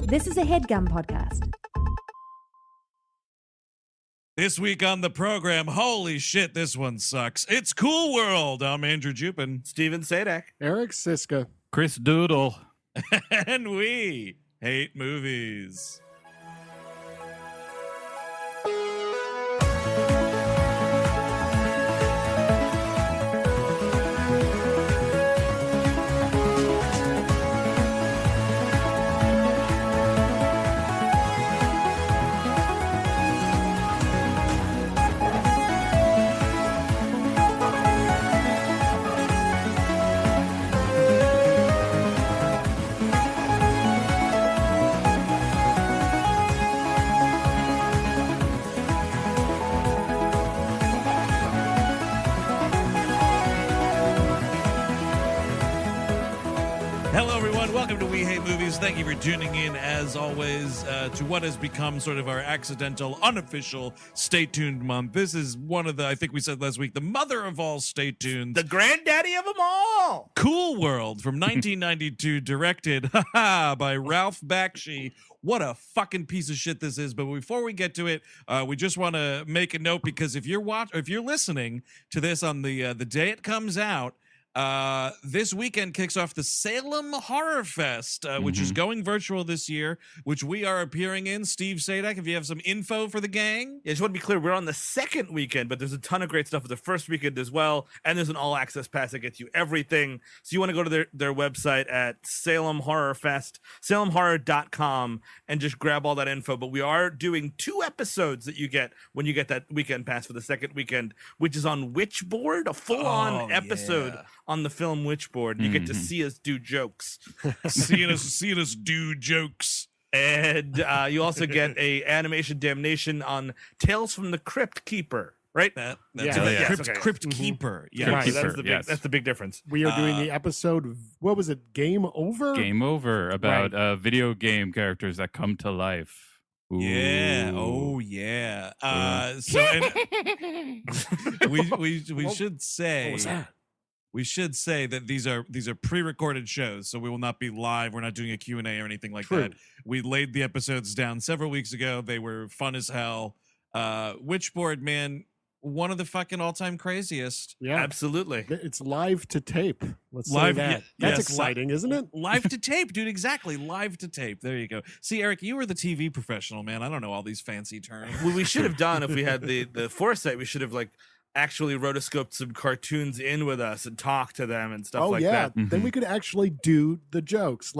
This is a HeadGum podcast. This week on the program, holy shit, this one sucks. It's Cool World. I'm Andrew Jupin. Steven Sadak. Eric Siska. Chris Doodle. And we hate movies. Hello, everyone. Welcome to We Hate Movies. Thank you for tuning in, as always, to what has become sort of our accidental, unofficial Stay Tuned month. This is one of the, I think we said last week, the mother of all Stay Tuned. The granddaddy of them all. Cool World from 1992, directed by Ralph Bakshi. What a fucking piece of shit this is. But before we get to it, we just want to make a note, because if you're listening to this on the day it comes out, this weekend kicks off the Salem Horror Fest, which is going virtual this year, which we are appearing in. Steve Sadak, if you have some info for the gang. Yeah, just want to be clear, we're on the second weekend, but there's a ton of great stuff for the first weekend as well, and there's an all-access pass that gets you everything. So you want to go to their website at Salem Horror Fest, salemhorror.com, and just grab all that info. But we are doing 2 episodes that you get when you get that weekend pass for the second weekend, which is on Witchboard, a full-on episode on the film Witchboard. You get to see us do jokes. seeing us do jokes. And you also get a animation damnation on Tales from the Crypt Keeper, right? That's Crypt Keeper. Yeah. Right, Keeper, that's the big difference. We are doing the episode, what was it, Game Over? Game Over, about video game characters that come to life. Ooh. Yeah. Oh, yeah. So and we should say. What was that? We should say that these are pre-recorded shows, so we will not be live. We're not doing a Q&A or anything like that. We laid the episodes down several weeks ago. They were fun as hell. Witchboard, man, one of the fucking all-time craziest. Yeah, absolutely. It's live to tape. Let's Live- say that. yeah, That's yes, exciting, isn't it? Live to tape, dude. Exactly. Live to tape. There you go. See, Eric, you were the TV professional, man. I don't know all these fancy terms. What we should have done, if we had the foresight, we should have actually rotoscoped some cartoons in with us and talked to them and stuff that. Then we could actually do the jokes.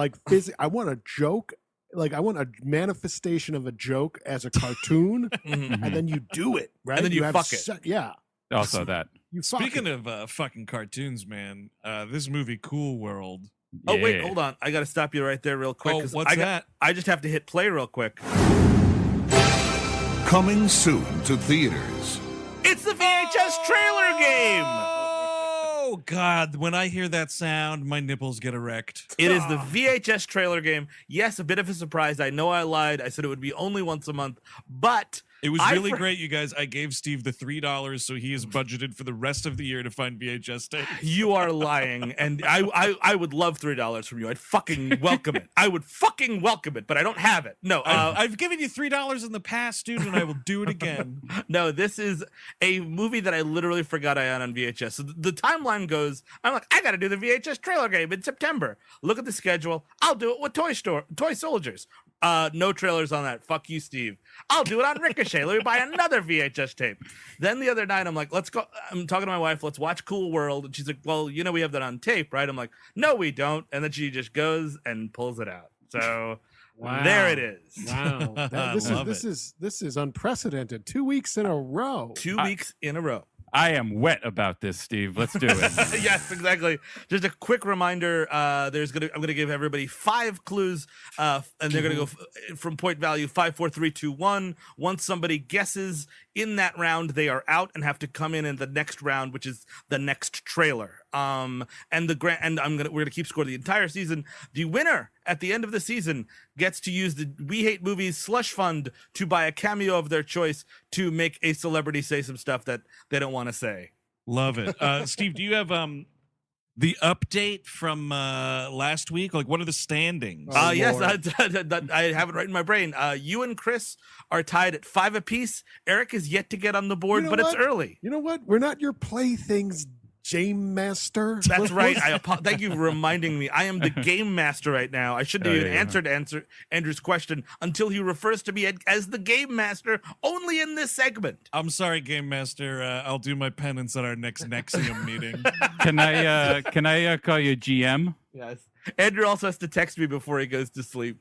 I want a joke. I want a manifestation of a joke as a cartoon, and then you do it, right? And then you have fuck it. Yeah. Also that. Speaking of fucking cartoons, man, this movie Cool World. Oh, wait, hold on. I got to stop you right there real quick. Oh, what's that? I just have to hit play real quick. Coming soon to theaters. It's the VHS trailer game. Oh, God. When I hear that sound, my nipples get erect. It is the VHS trailer game. Yes, a bit of a surprise. I know I lied. I said it would be only once a month, but it was really great, you guys. I gave Steve the $3, so he is budgeted for the rest of the year to find VHS tapes. You are lying, and I would love $3 from you. I'd fucking welcome it. I would fucking welcome it, but I don't have it. No, I've given you $3 in the past, dude, and I will do it again. No, this is a movie that I literally forgot I had on VHS. So the timeline goes, I'm like, I got to do the VHS trailer game in September. Look at the schedule. I'll do it with Toy Soldiers. No trailers on that. Fuck you, Steve. I'll do it on Ricochet. Let me buy another VHS tape. Then the other night, I'm like, let's go. I'm talking to my wife. Let's watch Cool World. And she's like, well, we have that on tape, right? I'm like, no, we don't. And then she just goes and pulls it out. So there it is. Wow. This is unprecedented. 2 weeks in a row. 2 weeks in a row. I am wet about this, Steve. Let's do it. Yes, exactly. Just a quick reminder, I'm gonna give everybody 5 clues, and they're gonna go from point value 5, 4, 3, 2, 1. Once somebody guesses in that round, they are out and have to come in the next round, which is the next trailer. We're gonna keep score the entire season. The winner at the end of the season gets to use the We Hate Movies slush fund to buy a cameo of their choice to make a celebrity say some stuff that they don't want to say. Love it. Steve, do you have The update from last week, like what are the standings? Oh, Yes, Lord. I have it right in my brain. You and Chris are tied at 5 apiece. Eric is yet to get on the board, You know but it's what? early. You know what? We're not your playthings, Game Master. That's right. Thank you for reminding me. I am the game master right now. I shouldn't Oh, even yeah. answer Andrew's question until he refers to me as the game master only in this segment. I'm sorry, Game Master. I'll do my penance at our next Nexium meeting. Can I call you GM? Yes. Andrew also has to text me before he goes to sleep.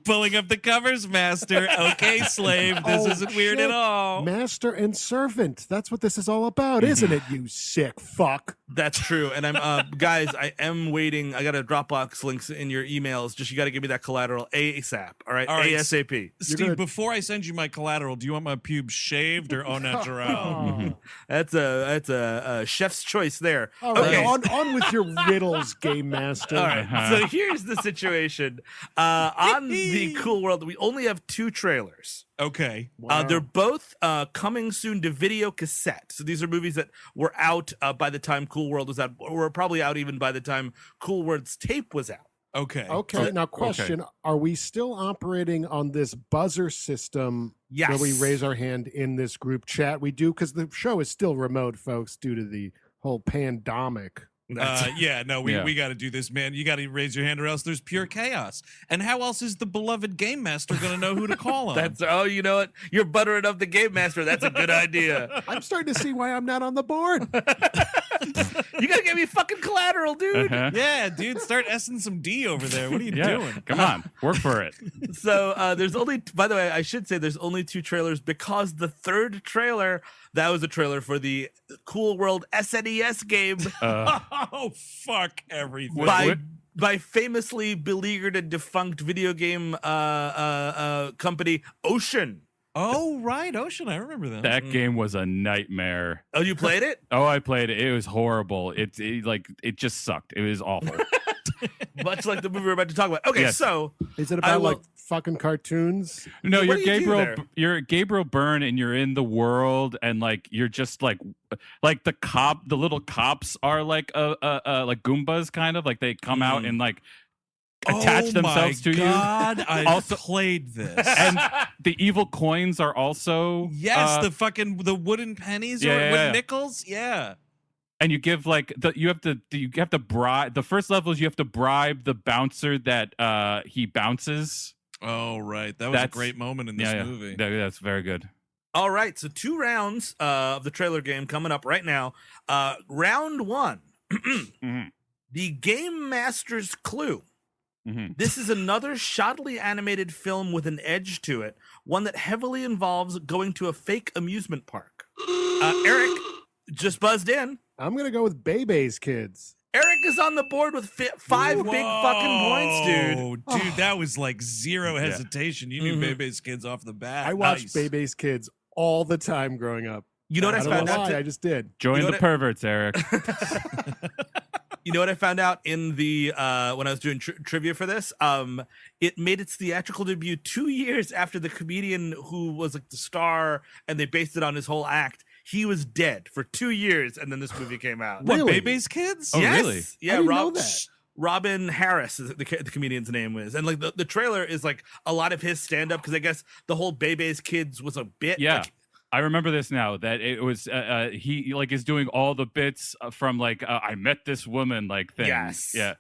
Pulling up the covers, Master. Okay, slave. This Oh, isn't weird shit. at all. Master and servant. That's what this is all about, isn't it, you sick fuck? That's true. And I'm guys, I am waiting. I got a Dropbox links in your emails. Just you got to give me that collateral ASAP. All right, All right. ASAP. Steve, gonna- before I send you my collateral, do you want my pubes shaved or au naturel? That's a chef's choice there. All right, Okay. on with your riddles, Game Master. All right. So here's the situation. On the Cool World, we only have 2 trailers. Okay. They're both coming soon to video cassette. So these are movies that were out by the time Cool World was out, or were probably out even by the time Cool World's tape was out. Okay. Okay, now question, are we still operating on this buzzer system Yes. where we raise our hand in this group chat? We do, because the show is still remote, folks, due to the whole pandemic. Yeah, no, we Yeah. got to do this, man. You got to raise your hand or else there's pure chaos. And how else is the beloved Game Master going to know who to call on? You know what? You're buttering up the game master. That's a good idea. I'm starting to see why I'm not on the board. You gotta give me fucking collateral, dude. Uh-huh. Yeah, dude, start S'ing some D over there. What are you Yeah. doing? Come on, work for it. So there's only, by the way, I should say there's only 2 trailers because the third trailer, that was a trailer for the Cool World SNES game Oh, fuck everything. by famously beleaguered and defunct video game company Ocean. Oh, right, Ocean. I remember that. That game was a nightmare. Oh, you played it? Oh, I played it. It was horrible. It just sucked. It was awful. Much like the movie we're about to talk about. Okay, Yes. so Is it I about will- like fucking cartoons? No, What you're do you do Gabriel. there? You're Gabriel Byrne, and you're in the world, and like you're just like the little cops are like like Goombas, kind of like they come out and like attach themselves to God, I Also- played this. and the evil coins are also yes, the wooden pennies or Yeah, yeah, wooden yeah. nickels. Yeah. and you give like you have to bribe the first level is you have to bribe the bouncer that he bounces. Oh, right. That was a That's- great moment in this Yeah, movie. that's very good. all right, so 2 rounds of the trailer game coming up right now. Round 1, Mhm. the Game Master's Clue. Mhm. This is another shoddily animated film with an edge to it, one that heavily involves going to a fake amusement park. Eric just buzzed in. I'm going to go with Bebe's Kids. Eric is on the board with 5 big fucking points, dude. Oh, dude, that was like zero Yeah. hesitation. You knew Mhm. Bebe's Kids off the bat. I watched Nice. Bebe's Kids all the time growing up. You know what I, I don't found know out? why, I just did. Join You know the what perverts, Eric. You know what I found out in the when I was doing trivia for this? It made its theatrical debut 2 years after the comedian who was like the star, and they based it on his whole act. He was dead for 2 years, and then this movie came out. What, Really? Bebe's Kids? Oh, Yes. really? Yeah, I didn't know that. Robin Harris is the comedian's name is, and like the trailer is like a lot of his stand up because I guess the whole Bebe's Kids was a bit. Yeah. like, I remember this now that it was he like is doing all the bits from like I met this woman like thing. Yes. Yeah.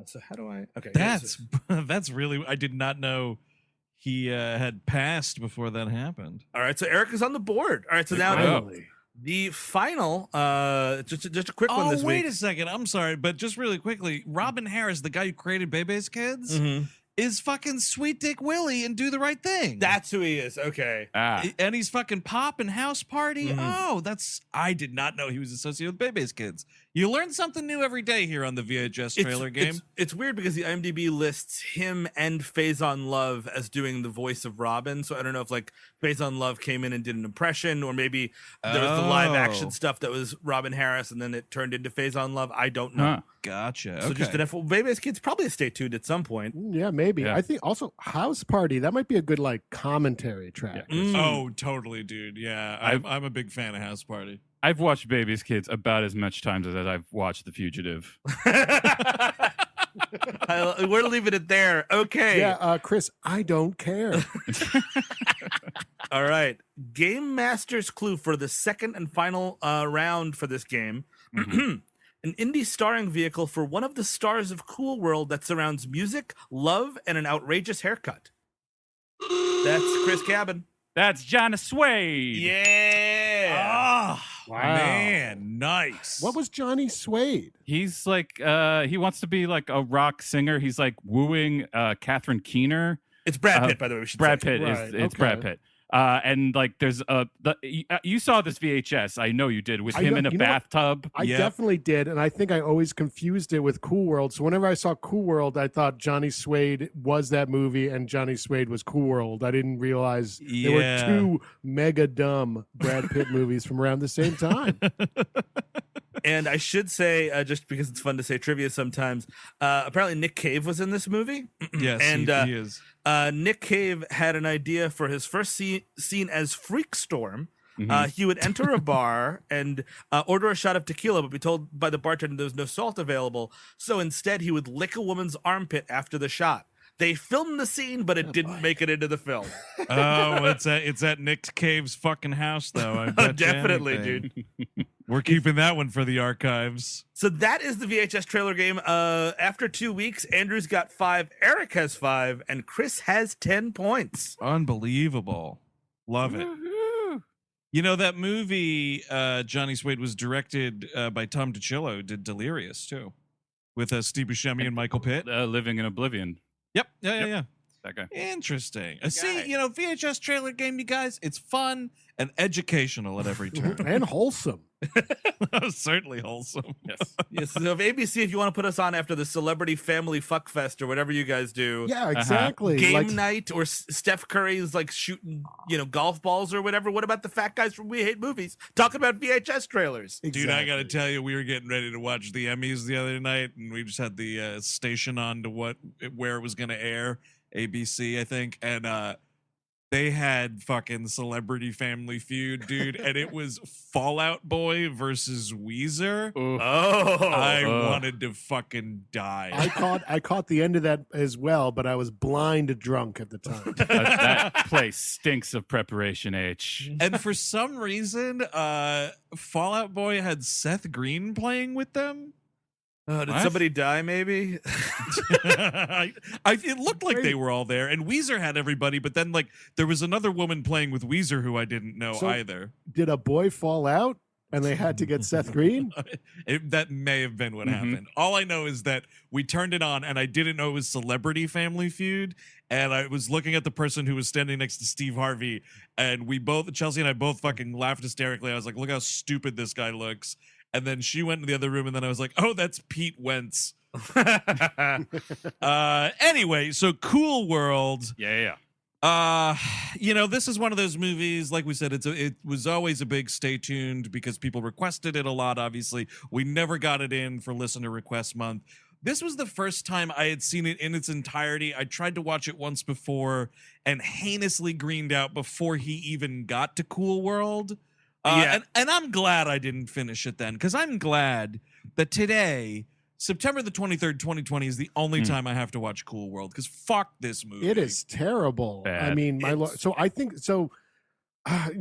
so how do I? Okay, That's really. I did not know he had passed before that happened. all right. So Eric is on the board. All right. So now Finally. the final, just a quick one Oh, this wait week. a second. I'm sorry, but just really quickly, Robin Harris, the guy who created Bebe's Kids, Mhm. is fucking Sweet Dick Willie and Do the Right Thing. That's who he is. Okay. And he's fucking Pop and House Party. Mhm. Oh, I did not know he was associated with Bebe's Kids. You learn something new every day here on the VHS trailer game. It's weird because the IMDb lists him and Faison Love as doing the voice of Robin. So I don't know if like Faison Love came in and did an impression, or maybe there was the live action Oh. stuff that was Robin Harris and then it turned into Faison Love. I don't know. Huh. Gotcha. So Okay. just an F. Baby's Kids probably stay tuned at some point. Yeah, maybe. Yeah. I think also House Party, that might be a good like commentary track. Mm. Oh, totally, dude. Yeah, I'm a big fan of House Party. I've watched Baby's Kids about as much times as I've watched The Fugitive. We're leaving it there. Okay. Yeah, Chris, I don't care. All right. Game Master's clue for the second and final round for this game. An indie starring vehicle for one of the stars of Cool World that surrounds music, love, and an outrageous haircut. That's Chris Cabin. That's Johnny Suede. Yeah. Oh, man, nice. What was Johnny Suede? He's like, he wants to be like a rock singer. He's like wooing Catherine Keener. It's Brad Pitt, by the way. We should Brad say. Pitt Right, it's okay. Brad Pitt. And like, there's you saw this VHS. I know you did with him in a bathtub. I definitely did, and I think I always confused it with Cool World. So whenever I saw Cool World, I thought Johnny Suede was that movie, and Johnny Suede was Cool World. I didn't realize there were two mega dumb Brad Pitt movies from around the same time. And I should say, just because it's fun to say trivia sometimes, apparently Nick Cave was in this movie. Yes, and he is. Nick Cave had an idea for his first scene as Freakstorm. He would enter a bar and order a shot of tequila, but be told by the bartender there's no salt available. So instead, he would lick a woman's armpit after the shot. They filmed the scene, but it didn't make it into the film. Oh, it's at Nick Cave's fucking house, though. I bet you Definitely, anything. dude. We're keeping that one for the archives. So that is the VHS trailer game. After 2 weeks, Andrew's got 5, Eric has 5, and Chris has 10 points. Unbelievable. Love it. You know, that movie, Johnny Suede, was directed by Tom DiCillo, did Delirious, too, with Steve Buscemi and Michael Pitt. Living in Oblivion. Yep. Yeah. That guy. Interesting. See, you know, VHS trailer game, you guys, it's fun and educational at every turn. And wholesome. Certainly wholesome. Yes. Yes, so if ABC, if you want to put us on after the Celebrity Family Fuck Fest or whatever you guys do. Yeah, exactly. Game night, or Steph Curry's like shooting, golf balls or whatever. What about the fat guys from We Hate Movies talking about VHS trailers? Dude, I got to tell you, we were getting ready to watch the Emmys the other night, and we just had the station on to where it was going to air, ABC, I think, and they had fucking Celebrity Family Feud, dude, and it was Fall Out Boy versus Weezer. I wanted to fucking die. I caught the end of that as well, but I was blind drunk at the time. That place stinks of preparation, H. And for some reason, Fall Out Boy had Seth Green playing with them. Did somebody die, maybe? It looked like they were all there, and Weezer had everybody, but then like there was another woman playing with Weezer who I didn't know either. Did a boy fall out and they had to get Seth Green? That may have been what happened. All I know is that we turned it on, and I didn't know it was Celebrity Family Feud, and I was looking at the person who was standing next to Steve Harvey, and Chelsea and I both fucking laughed hysterically. I was like, look how stupid this guy looks. And then she went in the other room, and then I was like, oh, that's Pete Wentz. Anyway, so Cool World. Yeah. This is one of those movies, like we said, it was always a big stay tuned because people requested it a lot, obviously. We never got it in for Listener Request Month. This was the first time I had seen it in its entirety. I tried to watch it once before and heinously greened out before he even got to Cool World. And I'm glad I didn't finish it then, because I'm glad that today, September the 23rd, 2020, is the only time I have to watch Cool World, because fuck this movie. It is terrible. Bad. I mean, my lord. So I think so.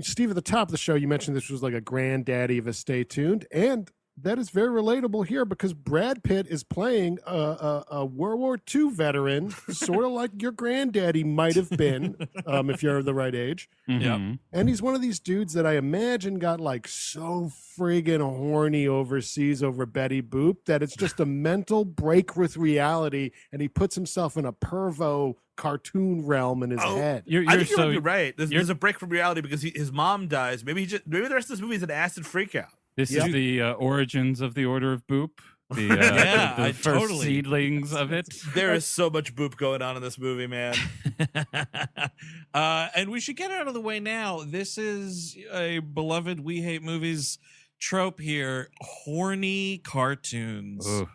Steve, at the top of the show, you mentioned this was like a granddaddy of a Stay Tuned, and that is very relatable here because Brad Pitt is playing a World War II veteran, sort of like your granddaddy might have been, if you're the right age. Mm-hmm. And he's one of these dudes that I imagine got like so friggin' horny overseas over Betty Boop that it's just a mental break with reality, and he puts himself in a pervo cartoon realm in his head. I think you're right. There's a break from reality because his mom dies. Maybe the rest of this movie is an acid freakout. This is the origins of the Order of Boop. The first seedlings of it. There is so much boop going on in this movie, man. And we should get out of the way now. This is a beloved We Hate Movies trope here. Horny cartoons. Ugh.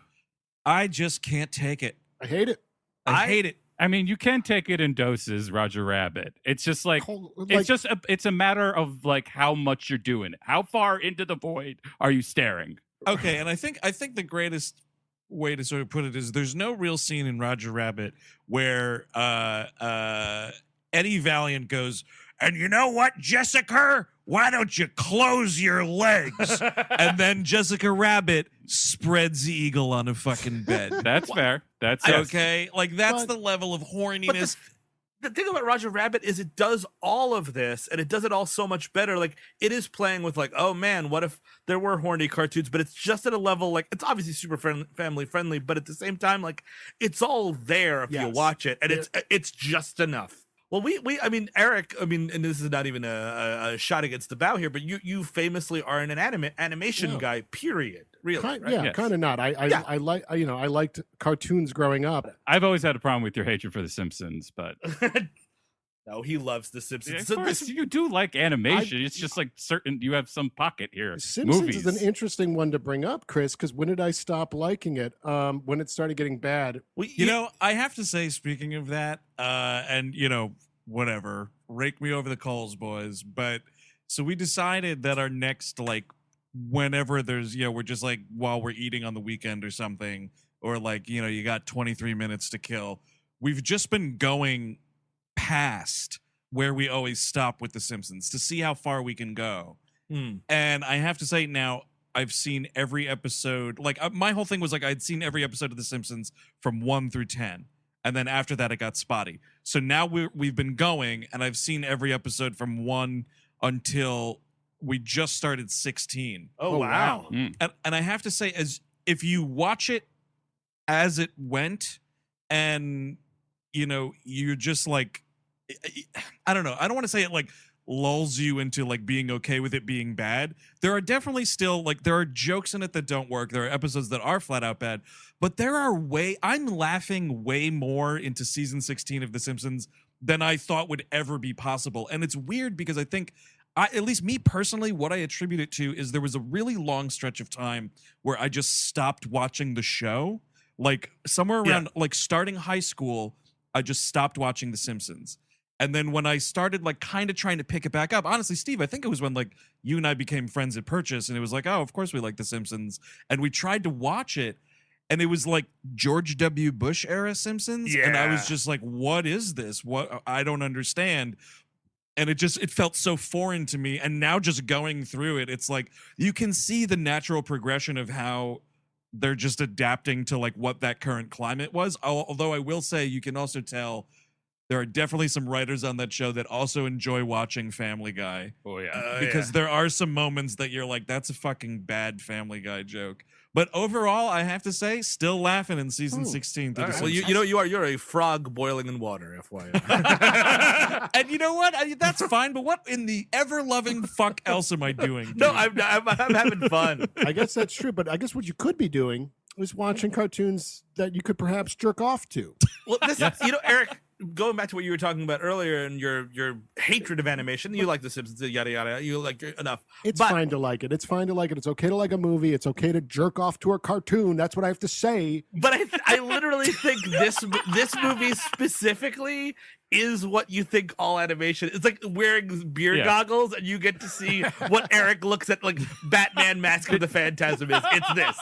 I just can't take it. I hate it. I hate it. I mean, you can take it in doses, Roger Rabbit. It's just like it's a matter of like how much you're doing it. How far into the void are you staring? Okay, and I think the greatest way to sort of put it is there's no real scene in Roger Rabbit where Eddie Valiant goes, and you know what, Jessica? Why don't you close your legs? And then Jessica Rabbit spreads eagle on a fucking bed. That's fair. That's okay. Like that's the level of horniness. The thing about Roger Rabbit is it does all of this, and it does it all so much better. Like, it is playing with, like, oh man, what if there were horny cartoons, but it's just at a level, like, it's obviously super family friendly, but at the same time, like, it's all there if you watch it, and it's just enough. Well, I mean, Eric, and this is not even a shot against the bow here, but you famously are an animation guy, period. Really, right? Kind of not. I liked cartoons growing up. I've always had a problem with your hatred for The Simpsons, but no, he loves The Simpsons. Yeah, of course, you do like animation. It's just like you have some pocket here. Simpsons Movies. is an interesting one to bring up, Chris, because when did I stop liking it? When it started getting bad. Well, you know, I have to say, speaking of that, and whatever, rake me over the coals, boys. But so we decided that our next, like, whenever there's, we're just like while we're eating on the weekend or something, or like, you got 23 minutes to kill. We've just been going past where we always stop with The Simpsons to see how far we can go. And I have to say now, I've seen every episode. Like my whole thing was like I'd seen every episode of The Simpsons from 1 through 10. And then after that, it got spotty. So now we've been going, and I've seen every episode from 1 until we just started 16. Oh wow! And I have to say, as if you watch it as it went, and you're just like, I don't know. I don't want to say it like lulls you into like being okay with it being bad. There are definitely still like there are jokes in it that don't work. There are episodes that are flat out bad, but I'm laughing way more into season 16 of The Simpsons than I thought would ever be possible. And it's weird because I think at least me personally, what I attribute it to is there was a really long stretch of time where I just stopped watching the show. Like somewhere around like starting high school, I just stopped watching The Simpsons. And then when I started like kind of trying to pick it back up, honestly, Steve, I think it was when like you and I became friends at Purchase, and it was like, oh, of course we like The Simpsons. And we tried to watch it, and it was like George W. Bush era Simpsons. Yeah. And I was just like, what is this? What? I don't understand. And it felt so foreign to me. And now just going through it, it's like you can see the natural progression of how they're just adapting to like what that current climate was. Although I will say you can also tell there are definitely some writers on that show that also enjoy watching Family Guy. Oh yeah. Because there are some moments that you're like, that's a fucking bad Family Guy joke. But overall, I have to say, still laughing in season 16. Right. Well, you're a frog boiling in water, FYI. And you know what? That's fine. But what in the ever-loving fuck else am I doing? No, I'm having fun. I guess that's true. But I guess what you could be doing is watching cartoons that you could perhaps jerk off to. Well, Eric, going back to what you were talking about earlier and your hatred of animation, you like The Simpsons, yada yada. You like enough. It's fine to like it. It's fine to like it. It's okay to like a movie. It's okay to jerk off to a cartoon. That's what I have to say. But I literally think this movie specifically is what you think all animation. It's like wearing beer goggles, and you get to see what Eric looks at like Batman Mask of the Phantasm is. It's this.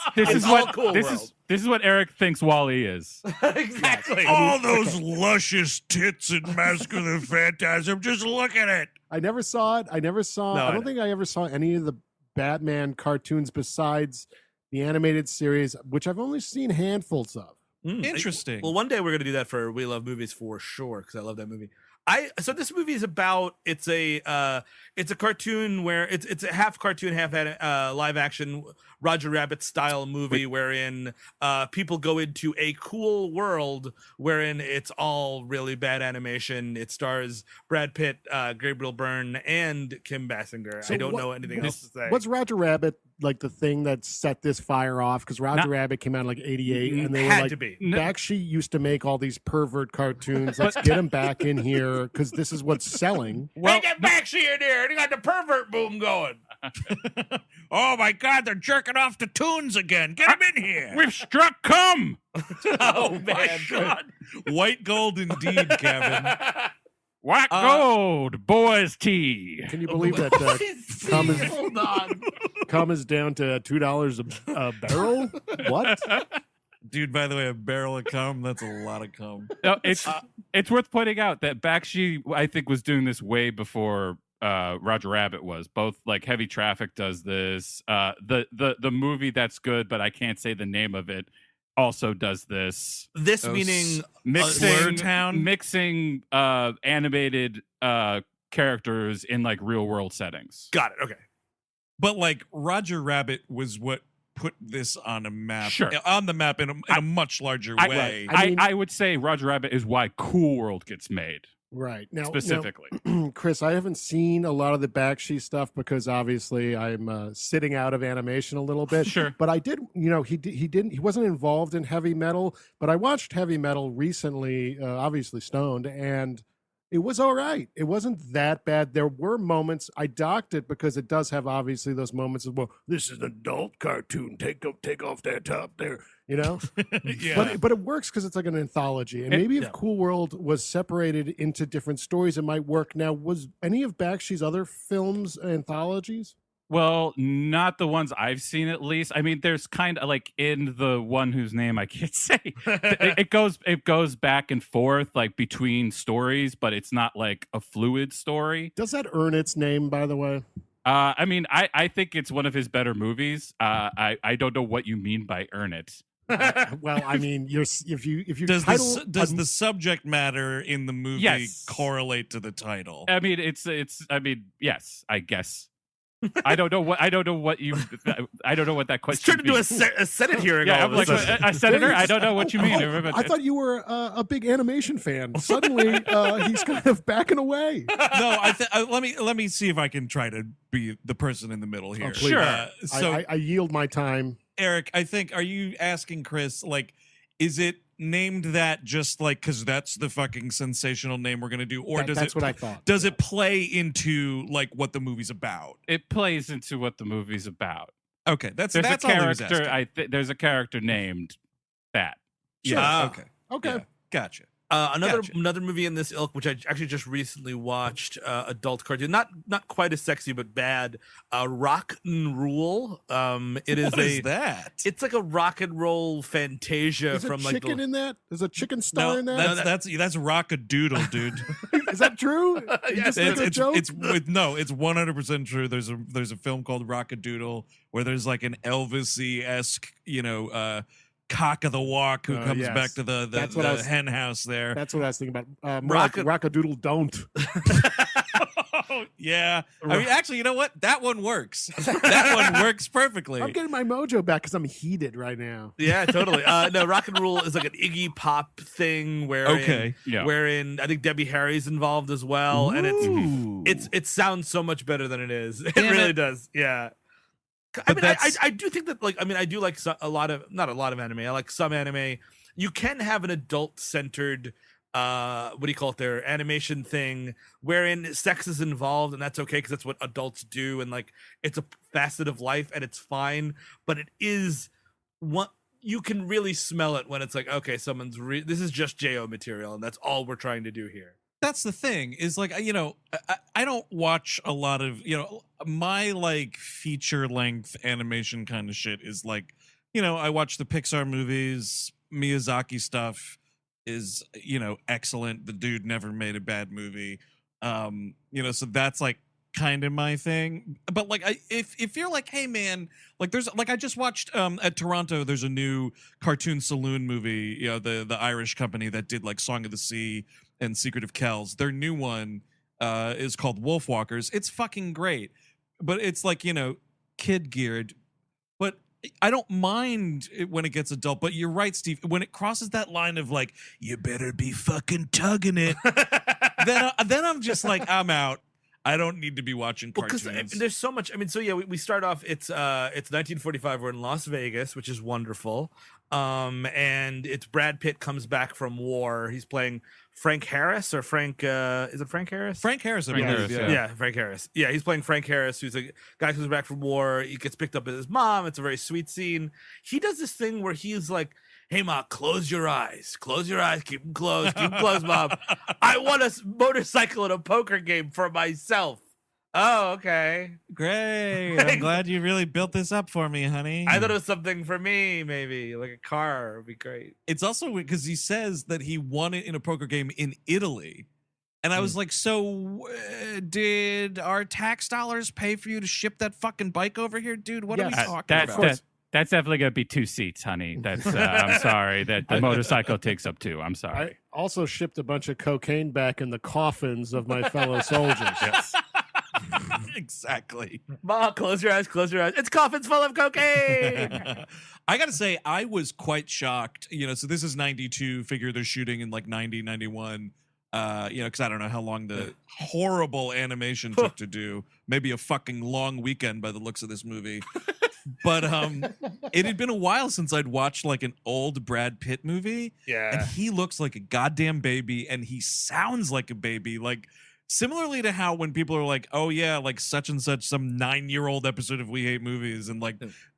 This is what Eric thinks Wall-E is. Exactly. All those luscious tits and Mask of the Phantasm. Just look at it. I never saw it. I don't think I ever saw any of the Batman cartoons besides the animated series, which I've only seen handfuls of. Interesting. Well, one day we're going to do that for We Love Movies for sure, because I love that movie. So this movie is about it's a cartoon where it's a half cartoon, half live action Roger Rabbit style movie wherein people go into a cool world wherein it's all really bad animation. It stars Brad Pitt, Gabriel Byrne, and Kim Basinger. So I don't know anything else to say. What's Roger Rabbit like the thing that set this fire off? Because Roger Rabbit came out in like 88, and they were like, Bakshi used to make all these pervert cartoons. Let's get him back in here because this is what's selling. Well, get Bakshi in here, and he got the pervert boom going. Oh my God, they're jerking off to tunes again. Get them in here. We've struck cum. Oh man, God. White gold indeed, Kevin. White gold, boys tea. Can you believe that Hold on. cum is down to $2 a barrel? What? Dude, by the way, a barrel of cum, that's a lot of cum. No, it's worth pointing out that Bakshi, I think, was doing this way before Roger Rabbit was. Both like Heavy Traffic does this. The movie that's good, but I can't say the name of it, also does this. This meaning Blur Town? mixing animated characters in like real world settings. got it. Okay. But like Roger Rabbit was what put this on a map, Sure. on the map in a much larger way. I would say Roger Rabbit is why Cool World gets made. Right. Now, Specifically. Chris, I haven't seen a lot of the Bakshi stuff because obviously I'm sitting out of animation a little bit. Sure. But I did, he wasn't involved in heavy metal, but I watched heavy metal recently, obviously stoned, and it was all right. It wasn't that bad. There were moments, I docked it because it does have obviously those moments of, well, this is an adult cartoon. Take off that top there, Yeah. But it works because it's like an anthology. And maybe if Cool World was separated into different stories, it might work. Now, was any of Bakshi's other films anthologies? Well, not the ones I've seen, at least. I mean, there's kind of like in the one whose name I can't say. it goes back and forth like between stories, but it's not like a fluid story. Does that earn its name, by the way? I mean, I think it's one of his better movies. I don't know what you mean by earn it. Well, I mean, if you Does title the subject matter in the movie Yes. correlate to the title? I mean, I mean, yes, I guess. I don't know what that question It's turned into means. a Senate hearing. Yeah, all I'm of like a sudden. a senator. I don't know what you mean. I thought you were a big animation fan. Suddenly, he's kind of backing away. No, let me see if I can try to be the person in the middle here. please. Sure. So I yield my time. Eric, are you asking Chris, like, is it named that just like because that's the fucking sensational name we're gonna do, or That's what I thought. Does it play into like what the movie's about? It plays into what the movie's about. Okay, that's There's all a he was character. asking. There's a character named that. Yeah. Sure. Okay. Okay. Yeah, gotcha. Another movie in this ilk, which I actually just recently watched, adult cartoon, not quite as sexy but bad. Rock and Rule. It is What is that? It's like a rock and roll fantasia Is from a like chicken in that? There's a chicken star in that? that's Rock-a-Doodle, dude. Is that true? You Yes, just made a joke? it's 100% true. There's a film called Rock-a-Doodle where there's like an Elvis-y-esque, cock of the walk who comes yes. back to the hen house there. That's what I was thinking about. Rock-a-doodle don't. Yeah. I mean, actually, you know what? That one works. That one works perfectly. I'm getting my mojo back because I'm heated right now. Yeah, totally. No, Rock and Roll is like an Iggy Pop thing wherein I think Debbie Harry's involved as well, and it sounds so much better than it is. It really does. Yeah. I do think that I do like not a lot of anime. I like some anime. You can have an adult centered what do you call it there, animation thing wherein sex is involved, and that's okay because that's what adults do, and like it's a facet of life and it's fine, but it is what you can really smell it when it's like, okay, this is just JO material and that's all we're trying to do here. That's the thing is like, I don't watch a lot of, my like feature length animation kind of shit is like, I watch the Pixar movies, Miyazaki stuff is, excellent. The dude never made a bad movie. So that's like kind of my thing. But like, if you're like, hey man, like there's like, I just watched at Toronto, there's a new cartoon saloon movie, the Irish company that did like Song of the Sea and Secret of Kells. Their new one is called Wolfwalkers. It's fucking great, but it's like, kid geared. But I don't mind it when it gets adult. But you're right, Steve. When it crosses that line of like, you better be fucking tugging it, then I'm just like, I'm out. I don't need to be watching Because cartoons. there's so much. I mean, so yeah, we start off. It's 1945. We're in Las Vegas, which is wonderful. And it's Brad Pitt comes back from war. He's playing Frank Harris or Frank. Is it Frank Harris? Frank Harris, I Frank believe. Harris, Yeah. Yeah, Frank Harris. Yeah, he's playing Frank Harris, who's a guy who comes back from war. He gets picked up with his mom. It's a very sweet scene. He does this thing where he's like, "Hey, Ma, close your eyes. Close your eyes. Keep them closed. Keep them closed, Mom. I want a motorcycle and a poker game for myself." Oh, okay. Great. I'm glad you really built this up for me, honey. I thought it was something for me, maybe like a car would be great. It's also because he says that he won it in a poker game in Italy. And I was like, so did our tax dollars pay for you to ship that fucking bike over here? Dude, what are we Yes. talking about? That's definitely gonna be 2 seats, honey. That's I'm sorry that the motorcycle takes up 2. I'm I sorry. also shipped a bunch of cocaine back in the coffins of my fellow soldiers. Yes. Exactly. Ma, close your eyes. Close your eyes. It's coffins full of cocaine. I gotta say, I was quite shocked. So this is 92. Figure they're shooting in like 90, 91. Because I don't know how long the horrible animation took to do. Maybe a fucking long weekend by the looks of this movie. But it had been a while since I'd watched like an old Brad Pitt movie. And Yeah. he looks like a goddamn baby and he sounds like a baby. Like similarly to how when people are like, oh yeah, like such and such, some 9-year-old episode of We Hate Movies, and like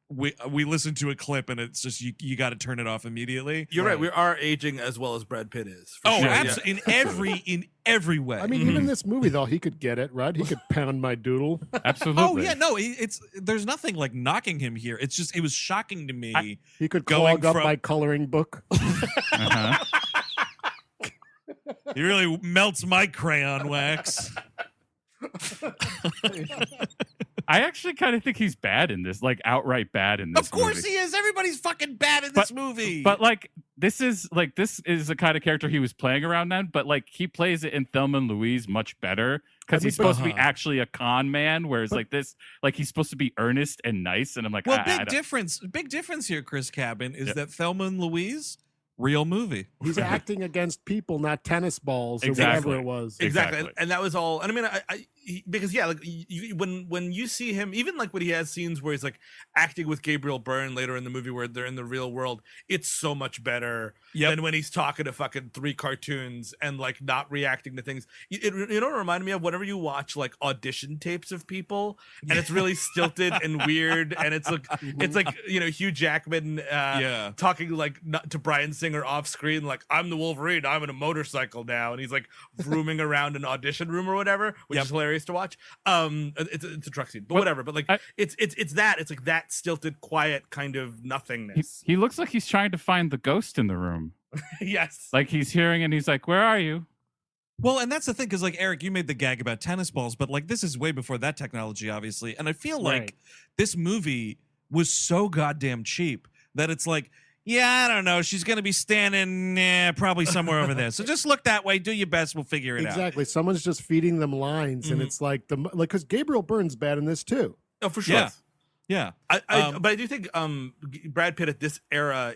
we listen to a clip and it's just you got to turn it off immediately. You're right. We are aging as well as Brad Pitt is. for Oh, sure. absolutely. In every way. I mean, even this movie though, he could get it right. He could pound my doodle. Absolutely. Oh yeah, no, there's nothing like knocking him here. It's just it was shocking to me. He could Going clog up from- my coloring book. Uh-huh. He really melts my crayon wax. I actually kind of think he's bad in this, like outright bad in this. Of course movie. he is. Everybody's fucking bad in this movie. But like this is the kind of character he was playing around then. But like he plays it in Thelma and Louise much better because he's supposed to be actually a con man, whereas like this, like he's supposed to be earnest and nice. And I'm like, well, I don't- big difference here, Chris Cabin, is that Thelma and Louise, real movie. He's acting against people, not tennis balls or Exactly. whatever it was. Exactly. Exactly. And that was all. And I mean, because yeah, like when you see him, even like when he has scenes where he's like acting with Gabriel Byrne later in the movie where they're in the real world, it's so much better than when he's talking to fucking 3 cartoons and like not reacting to things. It reminded me of whenever you watch like audition tapes of people and it's really stilted and weird and it's like Hugh Jackman talking like to Bryan Singer off screen like, I'm the Wolverine, I'm in a motorcycle now, and he's like rooming around an audition room or whatever, which is hilarious to watch. It's a truck scene, but whatever. But like it's like that stilted, quiet kind of nothingness. he looks like he's trying to find the ghost in the room. Yes. Like he's hearing and he's like, "Where are you?" Well, and that's the thing, because like Eric, you made the gag about tennis balls, but like this is way before that technology, obviously. And I feel like this movie was so goddamn cheap that it's like, yeah, I don't know. She's going to be standing probably somewhere over there. So just look that way. Do your best. We'll figure it out. Exactly. Someone's just feeding them lines, and it's like because Gabriel Byrne's bad in this too. Oh, for sure. Yeah. But I do think Brad Pitt at this era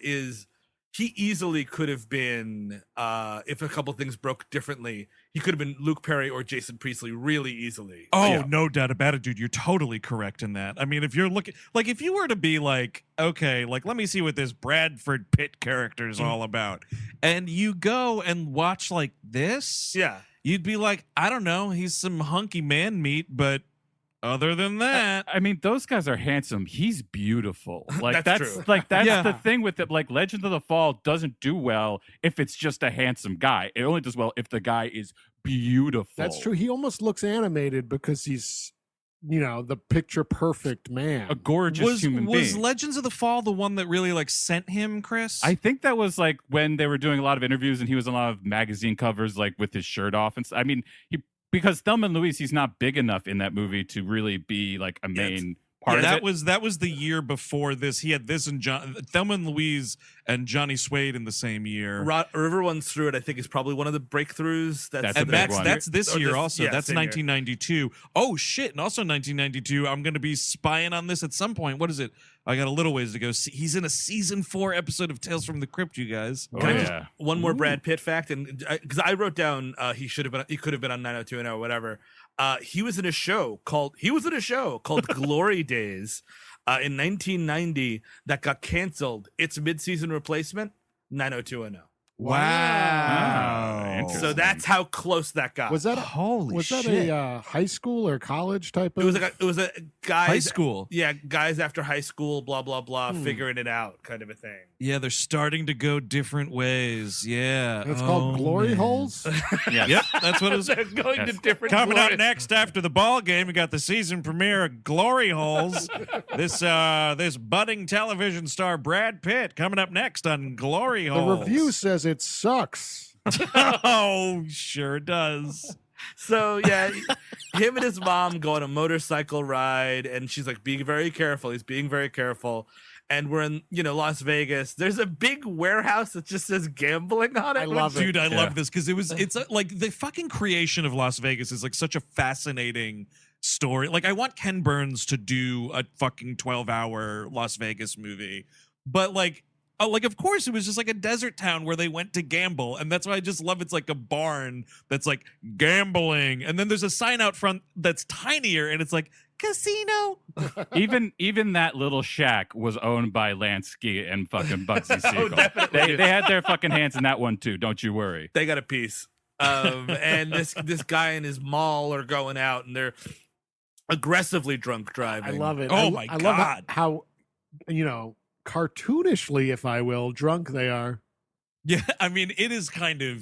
he easily could have been, if a couple things broke differently, he could have been Luke Perry or Jason Priestley really easily. Oh, no doubt about it, dude. You're totally correct in that. I mean, if you're looking, like, if you were to be like, okay, like, let me see what this Bradford Pitt character is all about, and you go and watch like this, you'd be like, I don't know, he's some hunky man meat, but other than that, I mean, those guys are handsome. He's beautiful. Like that's true. like that's the thing with it. Like Legend of the Fall doesn't do well if it's just a handsome guy. It only does well if the guy is beautiful. That's true. He almost looks animated because he's, the picture perfect man. A gorgeous human being. Was Legends of the Fall the one that really like sent him, Chris? I think that was like when they were doing a lot of interviews and he was on a lot of magazine covers, like with his shirt off and I mean, because Thelma and Louise, he's not big enough in that movie to really be like a main part of it. That was the year before this. He had this and Thelma and Louise and Johnny Suede in the same year. River Runs Through It, I think, is probably one of the breakthroughs. That's this year also. Yeah, that's same year. 1992. Oh shit! And also 1992. I'm going to be spying on this at some point. What is it? I got a little ways to go. He's in a season 4 episode of Tales from the Crypt. You guys. Oh, yeah. One more Brad Pitt fact, and because I wrote down he could have been on 90210 or whatever. He was in a show called Glory Days in 1990 that got canceled. Its mid-season replacement, 90210. Wow. So that's how close that got. Was that Holy that shit. a high school or college type of? It was a guys High school. Yeah, guys after high school, blah blah blah, figuring it out, kind of a thing. Yeah, they're starting to go different ways. Yeah. It's called Glory man. Holes. Yep, that's what it was. They're going to different. Coming up glories. next after the ball game, we got the season premiere of Glory Holes. This budding television star Brad Pitt coming up next on Glory The Holes. review says it sucks. Oh, sure does. So yeah, him and his mom go on a motorcycle ride, and she's like, "Being very careful." He's being very careful, and we're in Las Vegas. There's a big warehouse that just says gambling on it. I love it. Dude, I love this because it's like the fucking creation of Las Vegas is like such a fascinating story. Like I want Ken Burns to do a fucking 12-hour Las Vegas movie, but like of course it was just like a desert town where they went to gamble, and that's why I just love it's like a barn that's like gambling, and then there's a sign out front that's tinier and it's like casino. Even that little shack was owned by Lansky and fucking Bugsy Siegel. definitely. They had their fucking hands in that one too. Don't you worry. They got a piece. And this guy and his mall are going out, and they're aggressively drunk driving. I love it. Oh I my love God. how cartoonishly, if I will, drunk they are. Yeah, I mean, it is kind of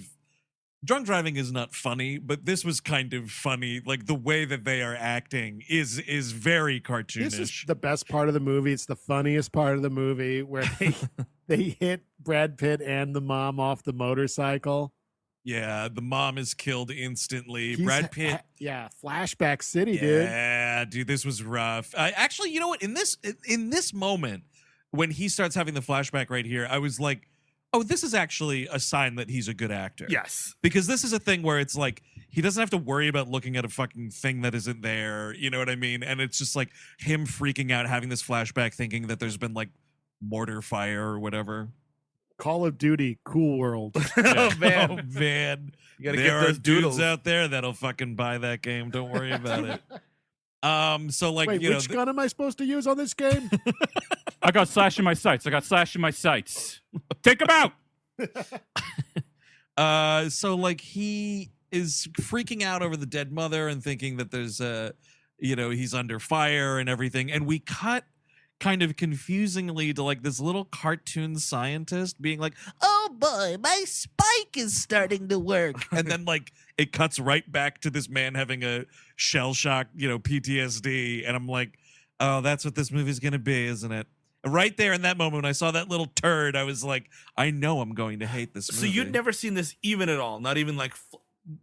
drunk driving is not funny, but this was kind of funny. Like the way that they are acting is very cartoonish. This is the best part of the movie. It's the funniest part of the movie where they hit Brad Pitt and the mom off the motorcycle. Yeah, the mom is killed instantly. He's Brad Pitt. Flashback City, dude. Yeah, dude, this was rough. Actually, you know what? In this moment, when he starts having the flashback right here, I was like, oh, this is actually a sign that he's a good actor. Yes. Because this is a thing where it's like he doesn't have to worry about looking at a fucking thing that isn't there. You know what I mean? And it's just like him freaking out, having this flashback, thinking that there's been like mortar fire or whatever. Call of Duty, Cool World. Oh man, Oh man, you gotta there get are those doodles dudes out there that'll fucking buy that game. Don't worry about it. So like, Wait, you know, which gun am I supposed to use on this game? I got slash in my sights. Take them out. so like he is freaking out over the dead mother and thinking that there's he's under fire and everything, and we cut kind of confusingly to like this little cartoon scientist being like, oh boy, my spike is starting to work. And then like it cuts right back to this man having a shell shock, PTSD. And I'm like, oh, that's what this movie's going to be, isn't it? Right there in that moment when I saw that little turd, I was like, I know I'm going to hate this movie. So you'd never seen this even at all, not even like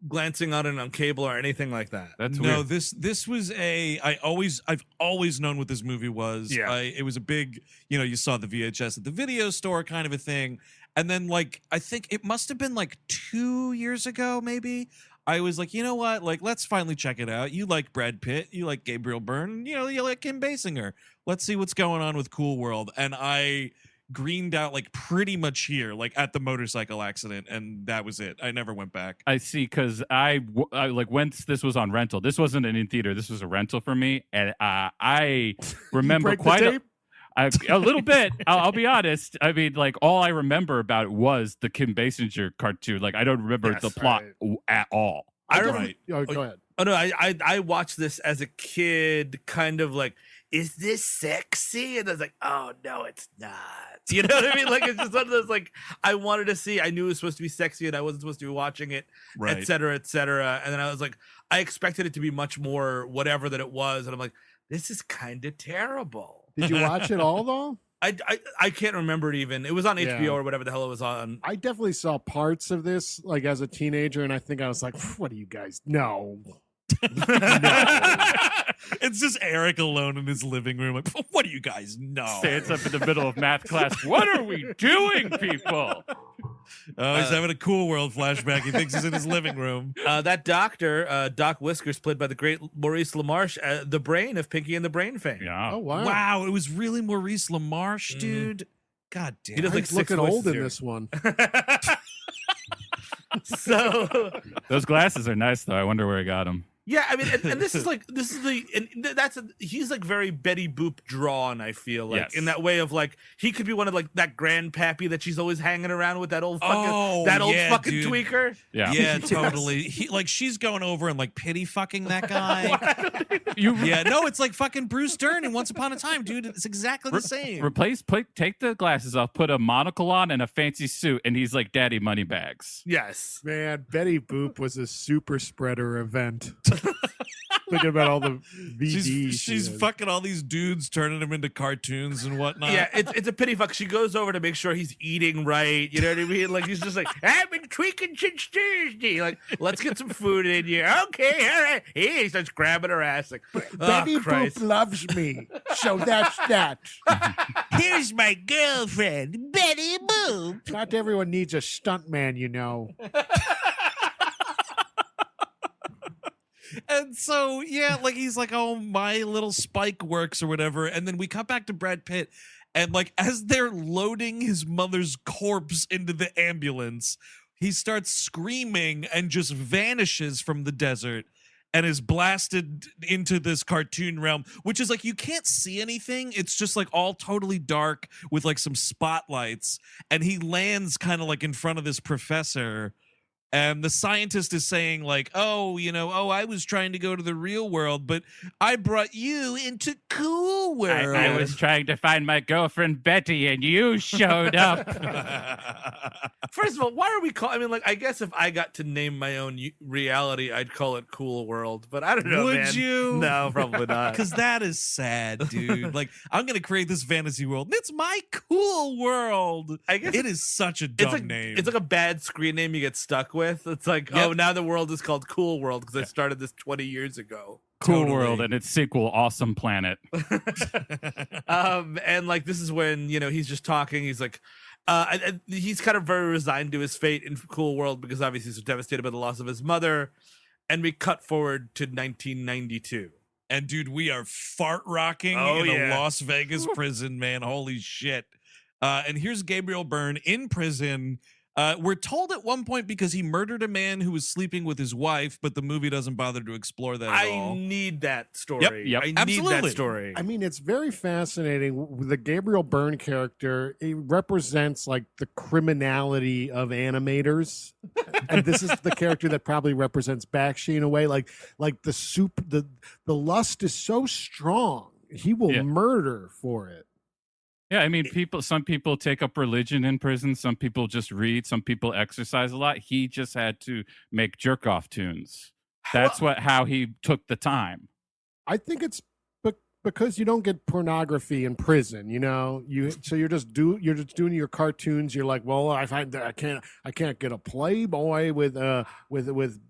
glancing on it on cable or anything like that. That's no, weird. this was I've always known what this movie was. Yeah. It was a big, you saw the VHS at the video store kind of a thing. And then like, I think it must have been like 2 years ago, maybe. I was like, you know what? Like, let's finally check it out. You like Brad Pitt, you like Gabriel Byrne, you like Kim Basinger. Let's see what's going on with Cool World. And I greened out like pretty much here, like at the motorcycle accident, and that was it. I never went back. I see, because I like once this was on rental. This wasn't an in theater. This was a rental for me, and I remember break the quite tape? a little bit. I'll be honest. I mean, like all I remember about it was the Kim Basinger cartoon. Like I don't remember Yes, the plot at all. I don't- remember. Go ahead. Oh no, I watched this as a kid, kind of like, is this sexy? And I was like, oh no, it's not. You know what I mean? Like it's just one of those like I wanted to see. I knew it was supposed to be sexy, and I wasn't supposed to be watching it, Right. et cetera, et cetera. And then I was like, I expected it to be much more whatever that it was, and I'm like, this is kind of terrible. Did you watch it all though? I can't remember it even. It was on Yeah. HBO or whatever the hell it was on. I definitely saw parts of this like as a teenager, and I think I was like, "What do you guys know?" It's just Eric alone in his living room. Like, what do you guys know? Stands up in the middle of math class. What are we doing, people? Oh, he's having a Cool World flashback. He thinks he's in his living room. That doctor, Doc Whiskers, played by the great Maurice LaMarche, the brain of Pinky and the Brain fame. Yeah. Oh wow! Wow, it was really Maurice LaMarche, dude. God damn. He does, like, He's six looking old voices in here. this one. So Those glasses are nice, though. I wonder where he got them. Yeah, I mean, and this is he's like very Betty Boop drawn. I feel like in that way of like he could be one of like that grandpappy that she's always hanging around with, that old fucking dude. tweaker. Yeah, totally. He like she's going over and like pity fucking that guy. No, it's like fucking Bruce Dern in Once Upon a Time, dude. It's exactly the same. Take the glasses off, put a monocle on and a fancy suit, and he's like Daddy Moneybags. Yes, man. Betty Boop was a super spreader event. Thinking about all the VDs. She's fucking all these dudes, turning them into cartoons and whatnot. Yeah, it's a pity fuck. She goes over to make sure he's eating right. You know what I mean? Like he's just like, I've been tweaking since Thursday. Like, let's get some food in here. Okay, all right. He starts grabbing her ass. Like, Betty Boop loves me, so that's that. Here's my girlfriend, Betty Boop. Not everyone needs a stuntman, you know. And so, yeah, like he's like, oh, my little spike works or whatever. And then we cut back to Brad Pitt. And like, as they're loading his mother's corpse into the ambulance, he starts screaming and just vanishes from the desert and is blasted into this cartoon realm, which is like, you can't see anything. It's just like all totally dark with like some spotlights. And he lands kind of like in front of this professor. And the scientist is saying like, I was trying to go to the real world, but I brought you into cool world. I was trying to find my girlfriend Betty, and you showed up. First of all, why are we I mean, like, I guess if I got to name my own reality, I'd call it Cool World. But I don't know, Would man. you? No, probably not. Because that is sad, dude. Like, I'm going to create this fantasy world. It's my cool world. I guess it is such a dumb name. It's like a bad screen name you get stuck with. It's like, oh, now the world is called Cool World because I started this 20 years ago. Cool World and its sequel, Awesome Planet. And like this is when he's just talking. He's like, he's kind of very resigned to his fate in Cool World because obviously he's so devastated by the loss of his mother. And we cut forward to 1992. And dude, we are fart rocking in a Las Vegas prison, man. Holy shit. And here's Gabriel Byrne in prison. We're told at one point because he murdered a man who was sleeping with his wife, but the movie doesn't bother to explore that at all. I need that story. Yep. I need that story. I mean, it's very fascinating. The Gabriel Byrne character, it represents like the criminality of animators. And this is the character that probably represents Bakshi in a way. Like the lust is so strong. He will murder for it. Yeah, I mean, some people take up religion in prison. Some people just read. Some people exercise a lot. He just had to make jerk-off tunes. That's how he took the time. I think it's because you don't get pornography in prison, so you're just doing your cartoons. You're like, well, I find that I can't get a Playboy with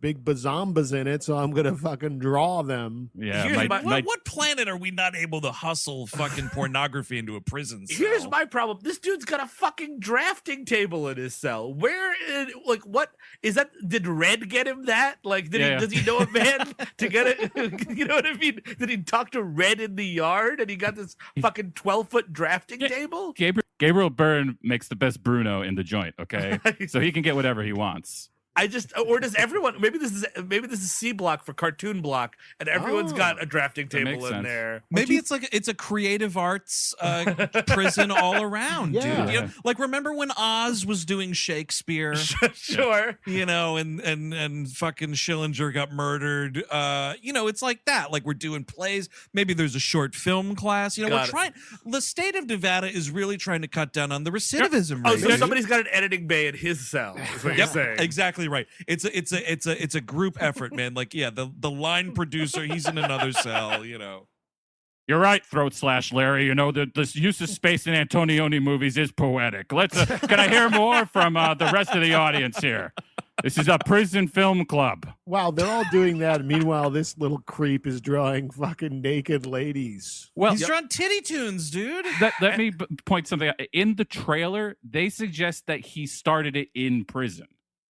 big bazambas in it, so I'm gonna fucking draw them. Yeah. What planet are we not able to hustle fucking pornography into a prison cell? Here's my problem. This dude's got a fucking drafting table in his cell. What is that? Did Red get him that? Like, does he know a man to get it? You know what I mean? Did he talk to Red in the yard and he got this fucking 12-foot drafting table? Gabriel Byrne makes the best Bruno in the joint, okay? So he can get whatever he wants. Or does everyone? Maybe this is C block for cartoon block, and everyone's got a drafting table in there. Maybe it's a creative arts prison all around, dude. Like remember when Oz was doing Shakespeare? Sure. And fucking Schillinger got murdered. It's like that. Like we're doing plays. Maybe there's a short film class. We're trying. The state of Nevada is really trying to cut down on the recidivism rate. Oh, so somebody's got an editing bay in his cell. Is what you're saying. Exactly. Right. It's a group effort, man. Like, the line producer, he's in another cell, You're right, Throat Slash Larry. The use of space in Antonioni movies is poetic. Can I hear more from the rest of the audience here? This is a prison film club. Wow, they're all doing that. Meanwhile, this little creep is drawing fucking naked ladies. Well, he's drawing titty tunes, dude. Let me point something out. In the trailer, they suggest that he started it in prison.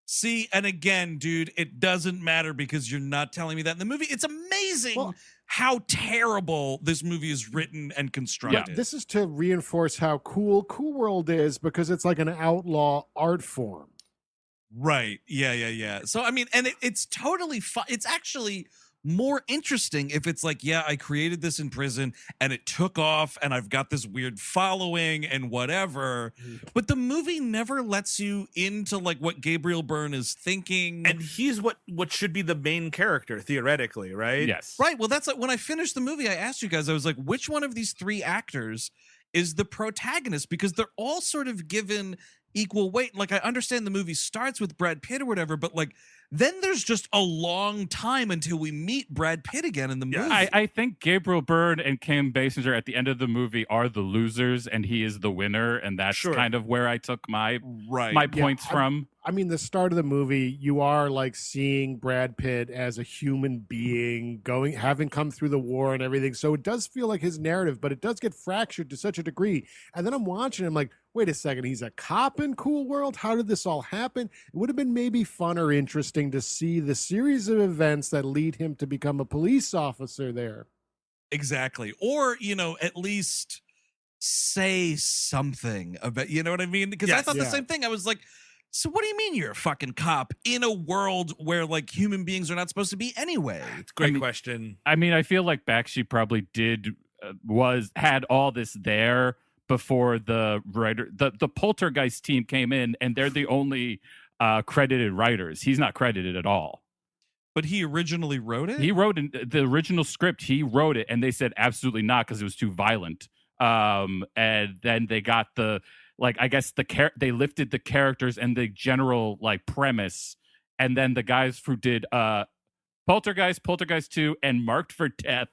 See, and again, dude, it doesn't matter because you're not telling me that in the movie. It's amazing how terrible this movie is written and constructed. Yeah, this is to reinforce how cool World is because it's like an outlaw art form. Right. Yeah. So, I mean, and it's totally fun. It's actually more interesting if it's like, yeah, I created this in prison and it took off and I've got this weird following and whatever. But the movie never lets you into like what Gabriel Byrne is thinking. And he's what should be the main character theoretically, right? Yes. Right. Well, that's like when I finished the movie, I asked you guys, I was like, which one of these three actors is the protagonist? Because they're all sort of given equal weight. Like, I understand the movie starts with Brad Pitt or whatever, but like, then there's just a long time until we meet Brad Pitt again in the movie. I think Gabriel Byrne and Kim Basinger at the end of the movie are the losers and he is the winner. And that's kind of where I took my points from. I mean, the start of the movie, you are like seeing Brad Pitt as a human being having come through the war and everything. So it does feel like his narrative, but it does get fractured to such a degree. And then I'm watching him like, wait a second, he's a cop in Cool World? How did this all happen? It would have been maybe fun or interesting to see the series of events that lead him to become a police officer there. Exactly. Or, at least say something about, you know what I mean? Because I thought the same thing. I was like, so what do you mean you're a fucking cop in a world where like human beings are not supposed to be anyway? It's a great question. I mean, I feel like Bakshi probably had all this there before the writer, the Poltergeist team came in, and they're the only credited writers. He's not credited at all. But he originally wrote it? He wrote the original script. He wrote it, and they said absolutely not because it was too violent. And then they got I guess they lifted the characters and the general like premise, and then the guys who did Poltergeist 2, and Marked for Death.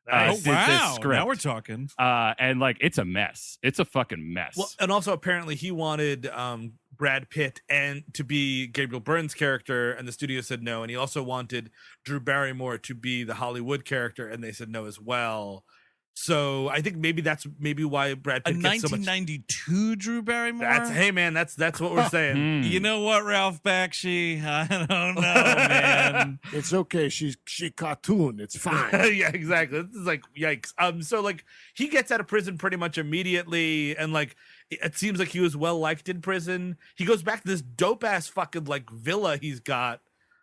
Oh Did wow! this script. Now we're talking. And like it's a mess. It's a fucking mess. Well, and also apparently he wanted Brad Pitt and to be Gabriel Byrne's character, and the studio said no. And he also wanted Drew Barrymore to be the Hollywood character, and they said no as well. So I think that's why Brad Pitt gets so much. 1992 Drew Barrymore. That's what we're saying. You know what, Ralph Bakshi? I don't know, man. It's okay. She cartoon. It's fine. Yeah, exactly. This is like yikes. So like he gets out of prison pretty much immediately, and like it seems like he was well liked in prison. He goes back to this dope ass fucking like villa he's got.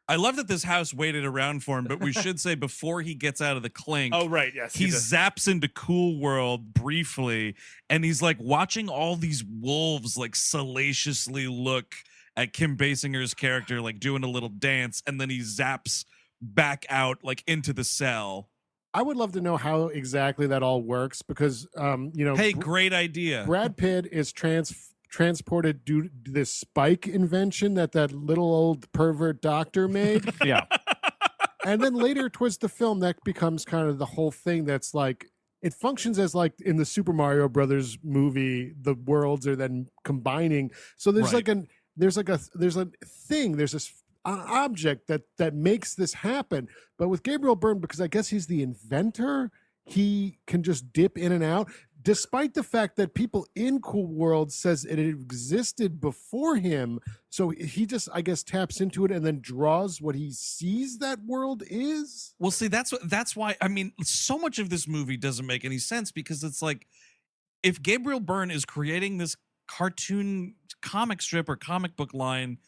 I love that this house waited around for him, but we should say before he gets out of the clink. Oh, right. Yes. He zaps into Cool World briefly, and he's like watching all these wolves like salaciously look at Kim Basinger's character, like doing a little dance, and then he zaps back out like into the cell. I would love to know how exactly that all works because, hey, great idea. Brad Pitt is transported due to this spike invention that little old pervert doctor made. Yeah. And then later towards the film, that becomes kind of the whole thing that's like, it functions as like in the Super Mario Brothers movie, the worlds are then combining. So there's there's this object that makes this happen. But with Gabriel Byrne, because I guess he's the inventor, he can just dip in and out. Despite the fact that people in Cool World says it existed before him. So he just, I guess, taps into it and then draws what he sees that world is. Well, see, that's why, I mean, so much of this movie doesn't make any sense because it's like, if Gabriel Byrne is creating this cartoon comic strip or comic book line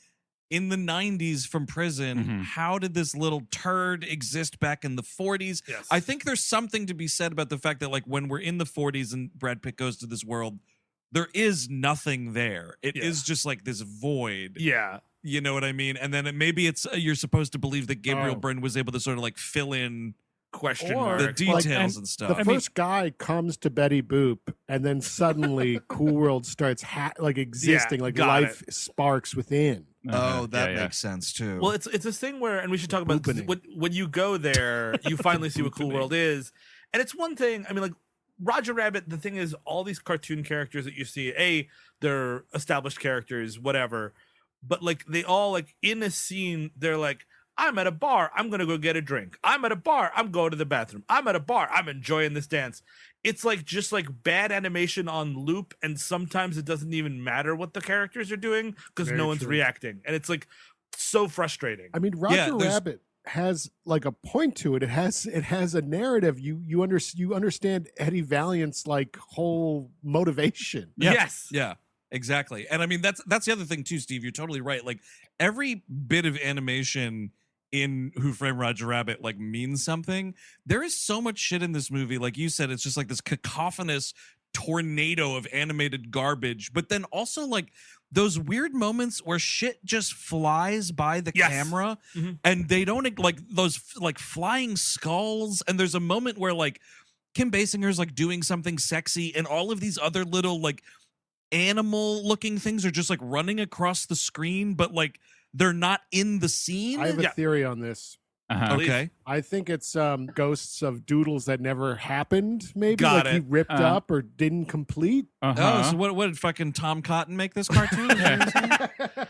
in the 90s from prison, how did this little turd exist back in the 40s? Yes. I think there's something to be said about the fact that like when we're in the 40s and Brad Pitt goes to this world, there is nothing there. It is just like this void. Yeah. You know what I mean? And then maybe you're supposed to believe that Gabriel Byrne was able to sort of like fill in question Or- mark. the details and stuff. The first guy comes to Betty Boop, and then suddenly Cool World starts existing, like got life sparks within. Oh, that Yeah, yeah. makes sense too. Well, it's this thing where, and we should talk about this, when you go there, you finally see what Cool World is, and it's one thing. I mean, like Roger Rabbit. The thing is, all these cartoon characters that you see, they're established characters, whatever, but like they all like in a scene, they're like, I'm at a bar, I'm gonna go get a drink. I'm at a bar, I'm going to the bathroom. I'm at a bar, I'm enjoying this dance. It's like just like bad animation on loop, and sometimes it doesn't even matter what the characters are doing because Very no one's true. reacting, and it's like so frustrating. I mean, Roger Rabbit has like a point to it. It has a narrative. You understand Eddie Valiant's like whole motivation. Yes. Yeah, exactly. And I mean, that's the other thing too, Steve. You're totally right. Like every bit of animation in Who Framed Roger Rabbit like means something. There is so much shit in this movie. Like you said, it's just like this cacophonous tornado of animated garbage, but then also like those weird moments where shit just flies by the camera and they don't like those like flying skulls. And there's a moment where like Kim Basinger's like doing something sexy and all of these other little like animal looking things are just like running across the screen, but like they're not in the scene. I have a theory on this. Okay. I think it's ghosts of doodles that never happened, maybe. Got like he it. ripped up or didn't complete. Oh, so what did fucking Tom Cotton make this cartoon?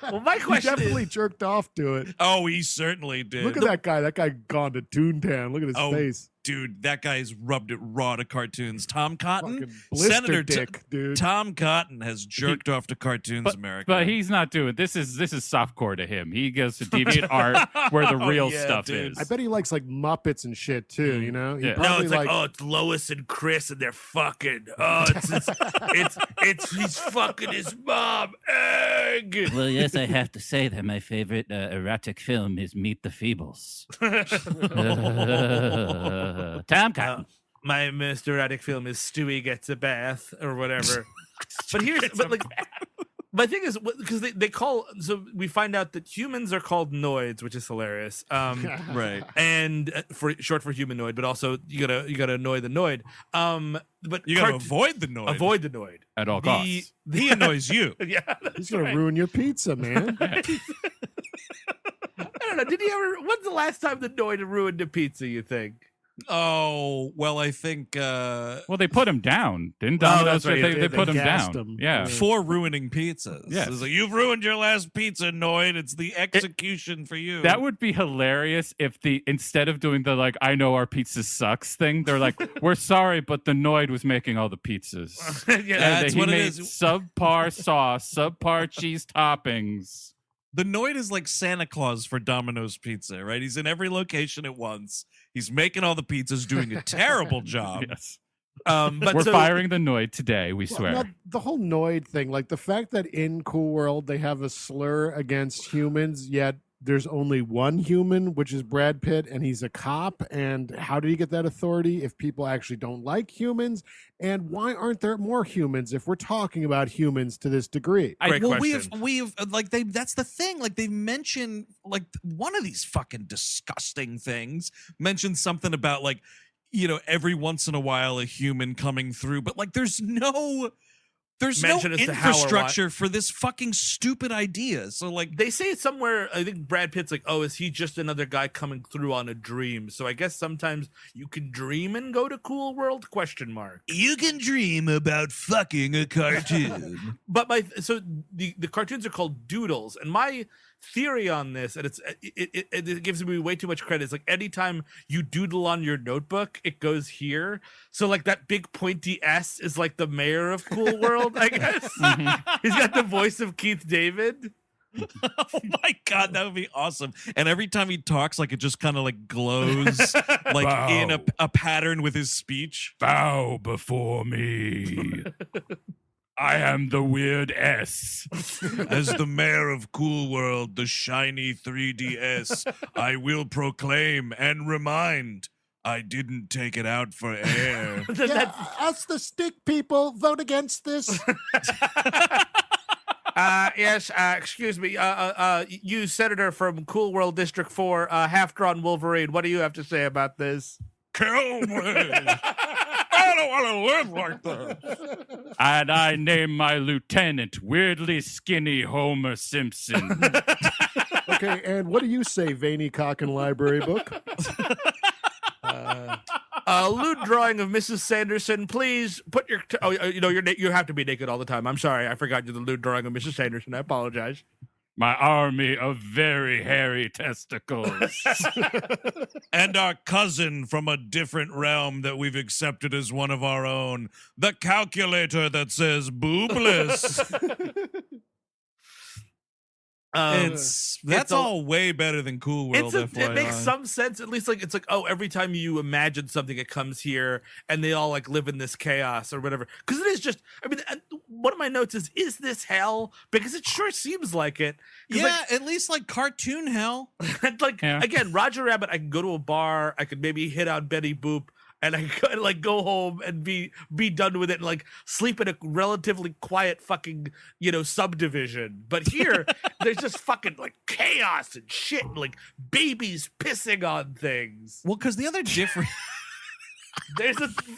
Well, my He question definitely is, jerked off to it. Oh, he certainly did. Look at that guy. That guy gone to Toontown. Look at his face. Dude, that guy's rubbed it raw to cartoons. Tom Cotton, Fucking blister Senator dick, dude. Tom Cotton has jerked off to cartoons, America. But he's not doing this. Is softcore to him? He goes to deviant art where the real yeah, stuff dude. is. I bet he likes like Muppets and shit too. You know? He Yeah. no, probably it's like, oh, it's Lois and Chris and they're fucking. Oh, it's he's fucking his mom. Egg. Well, yes, I have to say that my favorite erotic film is Meet the Feebles. Tom Cotton. My most erotic film is Stewie Gets a Bath or whatever. But my thing is because they call, so we find out that humans are called noids, which is hilarious. right. And for short for humanoid, but also you gotta annoy the noid. But You gotta avoid the noise. avoid the noid At all costs. He annoys you. Yeah, He's gonna ruin your pizza, man. I don't know. Did he ever? When's the last time the noid ruined a pizza? You think? Oh, well, I think Well, they put him down, didn't Domino's? that's right, They they put him gassed down. him. Yeah. for ruining pizzas. Yes. It's like, you've ruined your last pizza, Noid. It's the execution for you. That would be hilarious if instead of doing the like I know our pizza sucks thing, they're like, we're sorry, but the Noid was making all the pizzas. Yeah, That's he what it made is. subpar sauce, subpar cheese toppings. The Noid is like Santa Claus for Domino's Pizza, right? He's in every location at once. He's making all the pizzas, doing a terrible job. Yes. but We're so- firing the Noid today, we swear. Now, the whole Noid thing, like the fact that in Cool World they have a slur against humans, yet there's only one human, which is Brad Pitt, and he's a cop. And how did he get that authority if people actually don't like humans? And why aren't there more humans if we're talking about humans to this degree? Great Well, question. we've like that's the thing. Like they've mentioned like one of these fucking disgusting things mentioned something about like, you know, every once in a while a human coming through, but like there's no Mention as to how or what. infrastructure for this fucking stupid idea. So like They say somewhere, I think Brad Pitt's like, oh, is he just another guy coming through on a dream? So I guess sometimes you can dream and go to Cool World? Question mark. you can dream about fucking a cartoon. But so the cartoons are called doodles, and my theory on this, and it gives me way too much credit. It's like anytime you doodle on your notebook, it goes here. So like that big pointy S is like the mayor of Cool World, I guess. He's got the voice of Keith David. Oh my god, that would be awesome. And every time he talks, like it just kind of like glows like Wow. in a pattern with his speech. Bow before me. I am the weird S. As the mayor of Cool World, the shiny 3DS, I will proclaim and remind I didn't take it out for air. Us, the stick people, vote against this. Yes, excuse me. You senator from Cool World District 4, half-drawn Wolverine. What do you have to say about this? Kill me! I don't want to live like this. And I name my lieutenant weirdly skinny Homer Simpson. Okay, and what do you say, veiny cock and library book? A lewd drawing of Mrs. Sanderson. Please put your. You have to be naked all the time. I'm sorry, I forgot you the lewd drawing of Mrs. Sanderson. I apologize. My army of very hairy testicles. And our cousin from a different realm that we've accepted as one of our own, the calculator that says boobless. That's all way better than Cool World. It makes some sense. At least like it's like, oh, every time you imagine something, it comes here, and they all like live in this chaos or whatever. Because it is just, I mean, one of my notes is this hell? Because it sure seems like it. Yeah, like, at least like cartoon hell. Like again, Roger Rabbit. I can go to a bar. I could maybe hit on Betty Boop. And I could like go home and be done with it and like sleep in a relatively quiet fucking, subdivision. But here, there's just fucking like chaos and shit, and, like babies pissing on things. Well, because the other difference. There's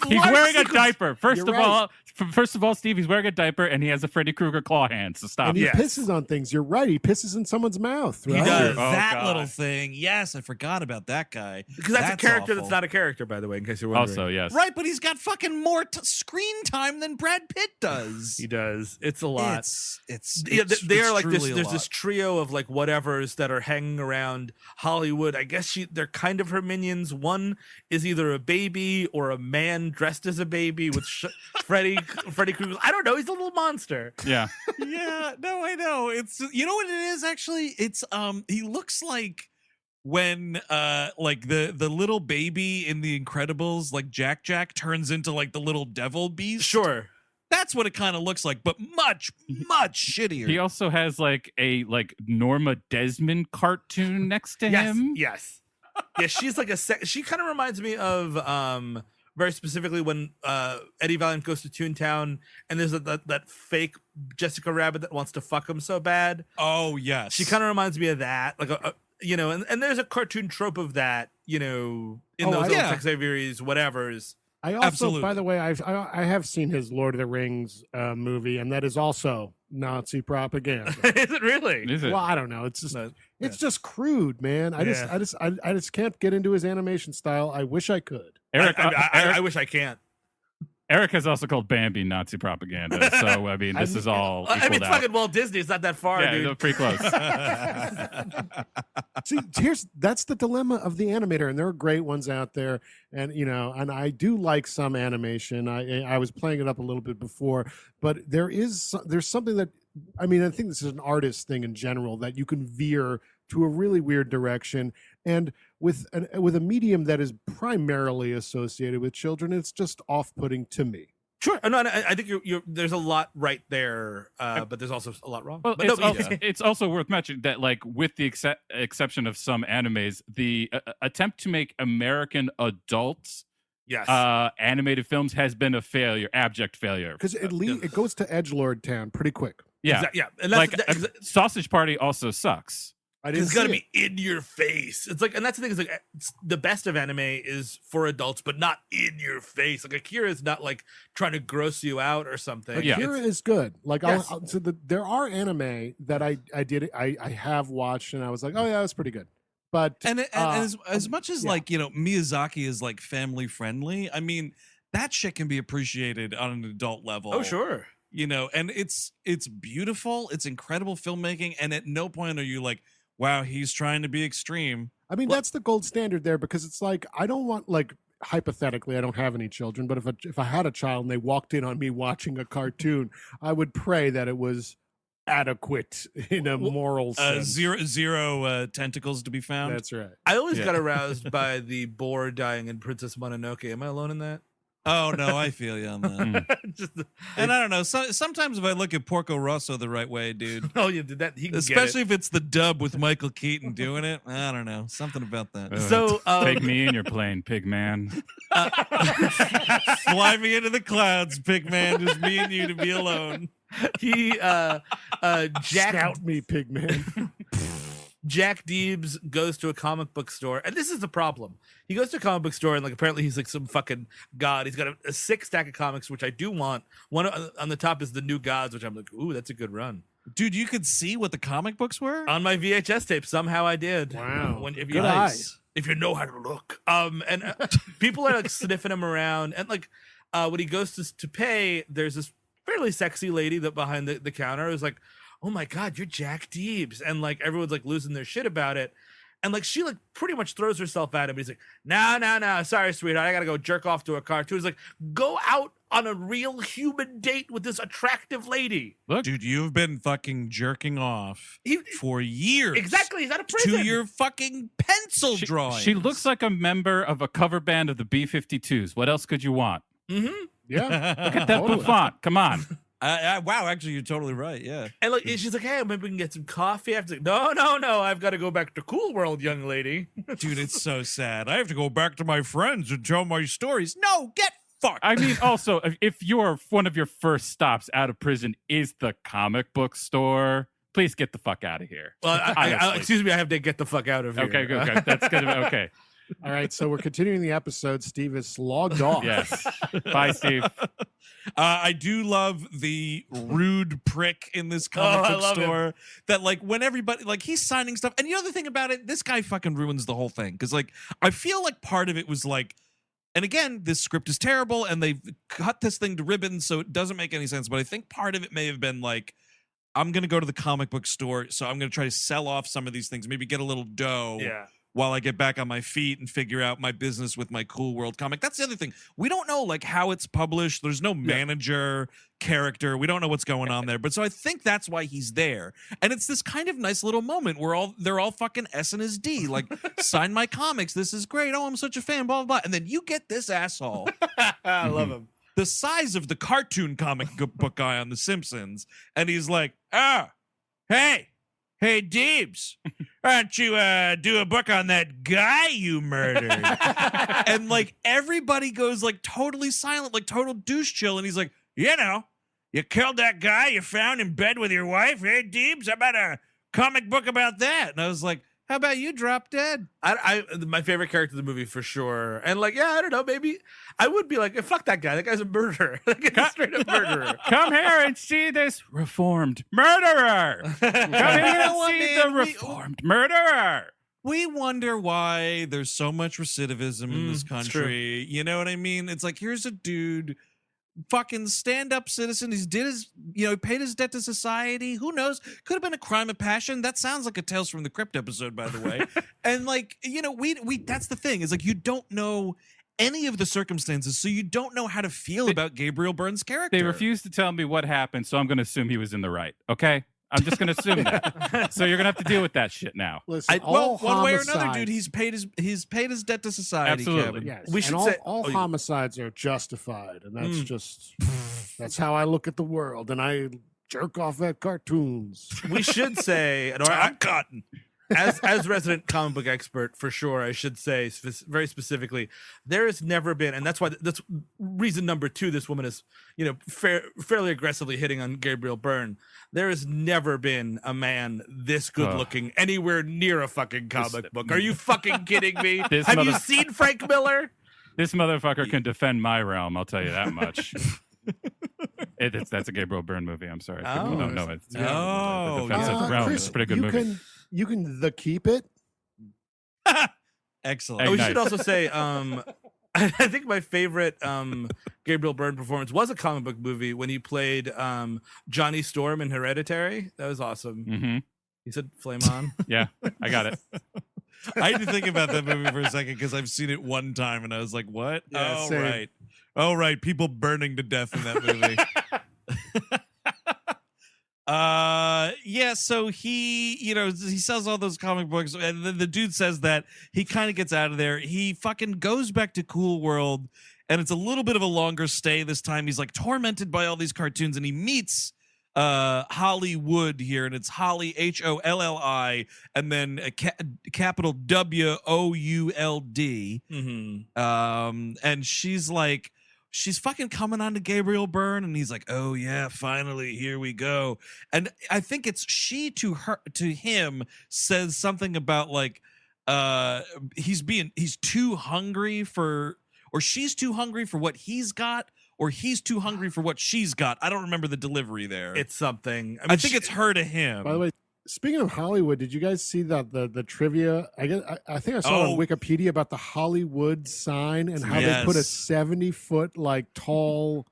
he's wearing a diaper. First of all, Steve, he's wearing a diaper and he has a Freddy Krueger claw hand. So stop. And he pisses on things. You're right. He pisses in someone's mouth. Right? He does that God. little thing. Yes, I forgot about that guy. Because that's a character awful. That's not a character, by the way, in case you're wondering. Also, yes. Right, but he's got fucking more screen time than Brad Pitt does. He does. It's a lot. They're like this. truly a There's lot. this trio of like whatevers that are hanging around Hollywood. I guess they're kind of her minions. One is either a baby or a man dressed as a baby with Freddy Krueger. I don't know. He's a little monster. Yeah. Yeah. No, I know. It's what it is actually. It's he looks like when like the little baby in The Incredibles, like Jack turns into like the little devil beast. Sure. That's what it kind of looks like, but much shittier. He also has like a Norma Desmond cartoon next to him. Yes. Yeah, she's like she kind of reminds me of very specifically when Eddie Valiant goes to Toontown and there's that fake Jessica Rabbit that wants to fuck him so bad. Oh yes, she kind of reminds me of that, like and there's a cartoon trope of that, in those old Tex Avery's whatevers. I also, Absolutely. by the way, I have seen his Lord of the Rings movie, and that is also Nazi propaganda. Is it really? Is it? Well, I don't know. It's just crude, man. I just can't get into his animation style. I wish I could. Eric, I wish I can't. Eric has also called Bambi Nazi propaganda. So I mean, this is all. I mean, out. fucking Walt Disney. It's not that far, Yeah, dude. no, pretty close. See, that's the dilemma of the animator, and there are great ones out there, and and I do like some animation. I was playing it up a little bit before, but there's something that, I mean, I think this is an artist thing in general, that you can veer to a really weird direction, and with a medium that is primarily associated with children, it's just off-putting to me. Sure. No, I think there's a lot right there, but there's also a lot wrong. Well, But it's also worth mentioning that, like, with the exception of some animes, the attempt to make American adults animated films has been a failure, abject failure. Because it goes to edgelord town pretty quick. Yeah, and that's, Sausage Party also sucks. It's got to be in your face. It's like, and that's the thing, is like, the best of anime is for adults, but not in your face. Like Akira is not like trying to gross you out or something. Akira is good. Like, Yes. there are anime that I have watched, and I was like, oh yeah, that's pretty good. But as much as like Miyazaki is like family friendly, I mean that shit can be appreciated on an adult level. Oh sure. And it's beautiful. It's incredible filmmaking, and at no point are you like, wow, he's trying to be extreme. I mean, that's the gold standard there, because it's like, I don't want, like, hypothetically, I don't have any children, but if I had a child and they walked in on me watching a cartoon, I would pray that it was adequate in a moral sense. Zero tentacles to be found. That's right. I always got aroused by the boar dying in Princess Mononoke. Am I alone in that? Oh no, I feel you on that. And I don't know. Sometimes if I look at Porco Rosso the right way, dude. Oh, you did that. He can Especially get if it's the dub with Michael Keaton doing it. I don't know. Something about that. it. So Take me in your plane, pig man. Fly me into the clouds, pig man. Just me and you to be alone. he Scout me, pigman. Jack Deebs goes to a comic book store, and this is the problem. He goes to a comic book store, and like apparently he's like some fucking god. He's got a 6-stack of comics, which I do want. One on the top is the New Gods, which I'm like, ooh, that's a good run. Dude, you could see what the comic books were On my VHS tape, somehow I did. Wow. If Good eyes. If you know how to look. And people are like sniffing him around, and like when he goes to pay, there's this fairly sexy lady that behind the counter is like, oh my God, you're Jack Deebs. And like everyone's like losing their shit about it. And like she like pretty much throws herself at him. He's like, no, sorry, sweetheart, I gotta go jerk off to a cartoon. He's like, go out on a real human date with this attractive lady. Look, Dude, you've been fucking jerking off He- for years. Exactly, he's out of prison. To your fucking pencil drawing. she looks like a member of a cover band of the B-52s. What else could you want? Mm-hmm. Yeah. Look at that Totally. bouffant. Come on. Wow, actually, you're totally right. Yeah. And like she's like, hey, maybe we can get some coffee. I have to, no, I've got to go back to Cool World, young lady. Dude, it's so sad. I have to go back to my friends and tell my stories. No, get fucked. I mean, also, if one of your first stops out of prison is the comic book store, please get the fuck out of here. Well, Honestly. excuse me, I have to get the fuck out of here. Okay, good. That's good. Okay. All right, so we're continuing the episode. Steve is logged off. Yes. Bye, Steve. I do love the rude prick in this comic I book love store that, like, when everybody, like, he's signing stuff. And you know the thing about it? This guy fucking ruins the whole thing. Because, like, I feel like part of it was like, and again, this script is terrible and they've cut this thing to ribbons, so it doesn't make any sense. But I think part of it may have been like, I'm going to go to the comic book store, so I'm going to try to sell off some of these things, maybe get a little dough. Yeah. While I get back on my feet and figure out my business with my Cool World comic. That's the other thing. We don't know like how it's published. There's no manager character. We don't know what's going on there. But so I think that's why he's there. And it's this kind of nice little moment where they're all fucking S and his D. Like, sign my comics. This is great. Oh, I'm such a fan, blah, blah, blah. And then you get this asshole. I love him. The size of the cartoon comic book guy on The Simpsons. And he's like, Hey, Deebs, why don't you do a book on that guy you murdered? And like everybody goes like totally silent, like total douche chill. And he's like, you killed that guy you found in bed with your wife. Hey, Deebs, how about a comic book about that? And I was like, how about you drop dead? My favorite character in the movie for sure. And like, yeah, I don't know, maybe I would be like, fuck that guy. That guy's a murderer. Like a straight up murderer. Come here and see this reformed murderer. Come here and what, see man? the reformed murderer. We wonder why there's so much recidivism in this it's true. country. You know what I mean? It's like, here's a dude, fucking stand-up citizen. He paid his debt to society. Who knows? Could have been a crime of passion. That sounds like a Tales from the Crypt episode, by the way. And like, we that's the thing, is like, you don't know any of the circumstances, so you don't know how to feel about Gabriel Byrne's character. They refused to tell me what happened, so I'm going to assume he was in the right. Okay? I'm just going to assume that. So you're going to have to deal with that shit now. Listen, Well, all one way or another, homicide- dude, he's paid his debt to society. Absolutely. Kevin. Yes, We should and all, say- all oh, yeah. homicides are justified, and that's that's how I look at the world, and I jerk off at cartoons. We should say, and Tom Cotton. as resident comic book expert, for sure, I should say very specifically, there has never been, and that's reason number 2. This woman is, fairly aggressively hitting on Gabriel Byrne. There has never been a man this good looking anywhere near a fucking comic book. Are you fucking kidding me? Have you seen Frank Miller? This motherfucker can defend my realm, I'll tell you that much. That's a Gabriel Byrne movie. I'm sorry. People don't know it. Oh, The Defensive Realm Chris, is a pretty good you movie. You can keep it. Excellent. Hey, We nice. should also say, I think my favorite Gabriel Byrne performance was a comic book movie when he played Johnny Storm in Hereditary. That was awesome. Mm-hmm. He said, "Flame on." Yeah, I got it. I had to think about that movie for a second because I've seen it one time and I was like, what? Yeah, Oh, same. right. Oh, right. People burning to death in that movie. Yeah, so he sells all those comic books, and then the dude says that he kind of gets out of there. He fucking goes back to Cool World, and it's a little bit of a longer stay this time. He's like tormented by all these cartoons, and he meets Hollywood here, and it's Holly, Holli, and then a capital WOULD. Mm-hmm. And she's fucking coming on to Gabriel Byrne, and he's like, oh yeah, finally, here we go. And I think it's she to him says something about like he's too hungry for, or she's too hungry for what he's got, or he's too hungry for what she's got. I don't remember the delivery there. It's something. I think it's her to him. By the way, speaking of Hollywood, did you guys see the trivia? I think I saw it on Wikipedia about the Hollywood sign and how they put a 70-foot like tall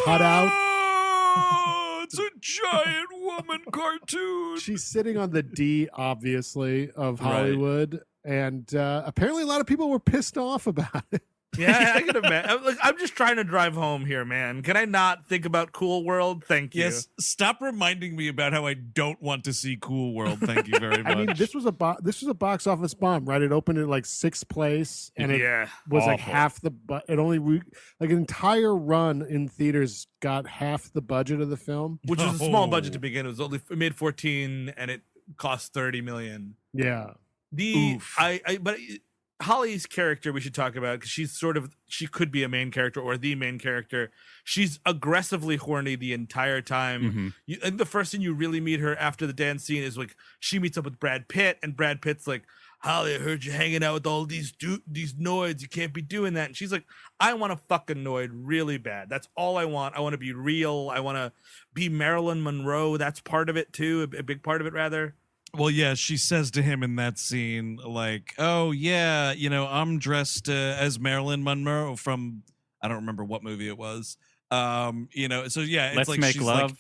cutout. Oh, it's a giant woman cartoon. She's sitting on the D, obviously, of Right. Hollywood, and apparently a lot of people were pissed off about it. Yeah, I can imagine. I'm just trying to drive home here, man. Can I not think about Cool World? Thank you. Yes, stop reminding me about how I don't want to see Cool World. Thank you very much. I mean, this was a box office bomb, right? It opened in like sixth place, and it was like Awful. half the. It only like an entire run in theaters got half the budget of the film. Which was a small budget Oh. to begin. It made 14 and it cost 30 million. Yeah, Oof. But Holly's character we should talk about because she could be a main character or the main character. She's aggressively horny the entire time. Mhm. And the first thing you really meet her after the dance scene is like she meets up with Brad Pitt, and Brad Pitt's like, Holly, I heard you hanging out with all these noids. You can't be doing that. And she's like, I want a fucking noid really bad. That's all I want. I want to be real. I want to be Marilyn Monroe. That's part of it too. A big part of it, rather. Well, yeah, she says to him in that scene, like, "Oh yeah, I'm dressed as Marilyn Monroe from I don't remember what movie it was." So yeah, it's Let's like make she's love.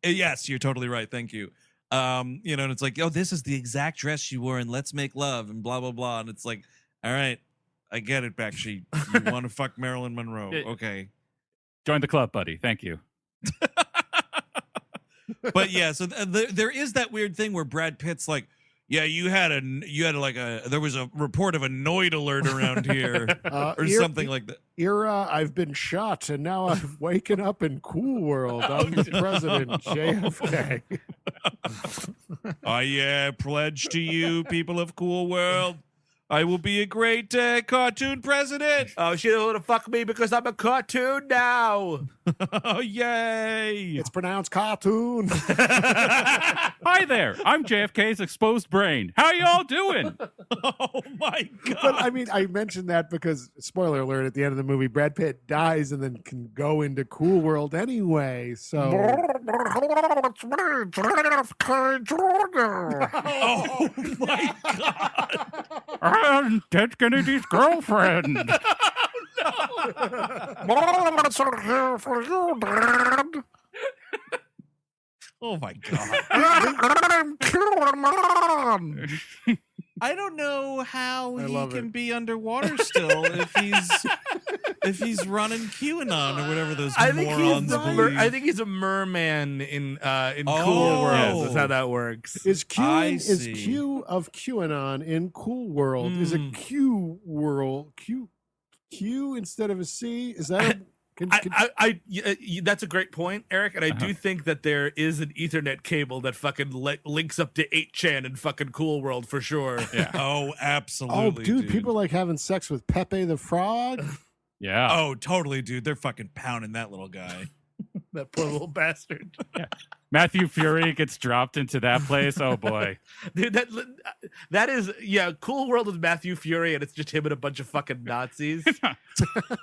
like, yes, you're totally right. Thank you. And it's like, oh, this is the exact dress she wore in Let's Make Love and blah blah blah. And it's like, all right, I get it, Bakshi. You want to fuck Marilyn Monroe? Okay. Join the club, buddy. Thank you. But yeah, so there is that weird thing where Brad Pitt's like, yeah, there was a report of a Noid alert around here or something like that. Era, I've been shot, and now I've waken up in Cool World. I'm the president, JFK. I pledge to you, people of Cool World, I will be a great cartoon president. Oh, she don't want to fuck me because I'm a cartoon now. Oh, yay. It's pronounced cartoon. Hi there. I'm JFK's exposed brain. How y'all doing? Oh, my God. But I mean, I mentioned that because, spoiler alert, at the end of the movie, Brad Pitt dies and then can go into Cool World anyway. So, Oh, my God. I'm Ted Kennedy's girlfriend. Oh, my God. I don't know how he love can it. be underwater still if he's running QAnon or whatever those I think morons believe. I think he's a merman in Oh. Cool World. Yes. That's how that works. is I is see. Q of QAnon in Cool World? Is it Q World? Q instead of a C? Is that? That's a great point, Eric, and I do think that there is an Ethernet cable that fucking links up to 8chan in fucking Cool World for sure. Yeah. Oh, Oh, absolutely. dude, people like having sex with Pepe the Frog. Yeah. Oh, totally, dude. They're fucking pounding that little guy. That poor little bastard. Matthew Fury gets dropped into that place. Oh boy. Dude, that is Cool World with Matthew Fury, and it's just him and a bunch of fucking Nazis.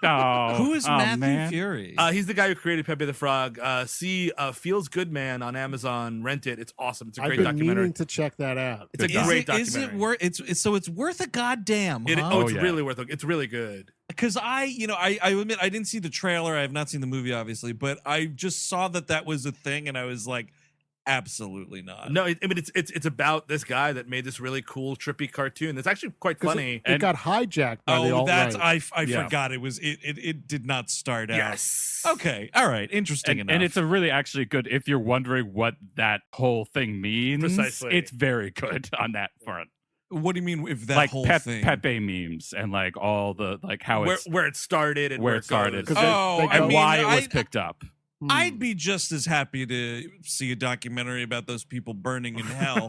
Oh, Who is oh, Matthew man. Fury? He's the guy who created Pepe the Frog. See Feels Good Man on Amazon. Rent it. It's awesome. It's a I've great been documentary. meaning to check that out. It's a is great it documentary. worth? It's worth a goddamn. It's Oh, yeah. really worth it. It's really good. Because I admit I didn't see the trailer. I have not seen the movie, obviously, but I just saw that was a thing, and I was like, absolutely not. No, I mean it's about this guy that made this really cool, trippy cartoon. That's actually quite 'Cause funny. It got hijacked by the Oh, alt-right. I Yeah. forgot it was it did not start out. Yes. Okay. All right. Interesting enough. And it's a really actually good, if you're wondering what that whole thing means, Precisely. it's very good on that front. What do you mean if that Like whole thing? Pepe memes and like all the, like how where, it's, where it started and where where it started. goes. Because Oh, they I go- and mean, why it was I- picked up. I'd be just as happy to see a documentary about those people burning in hell.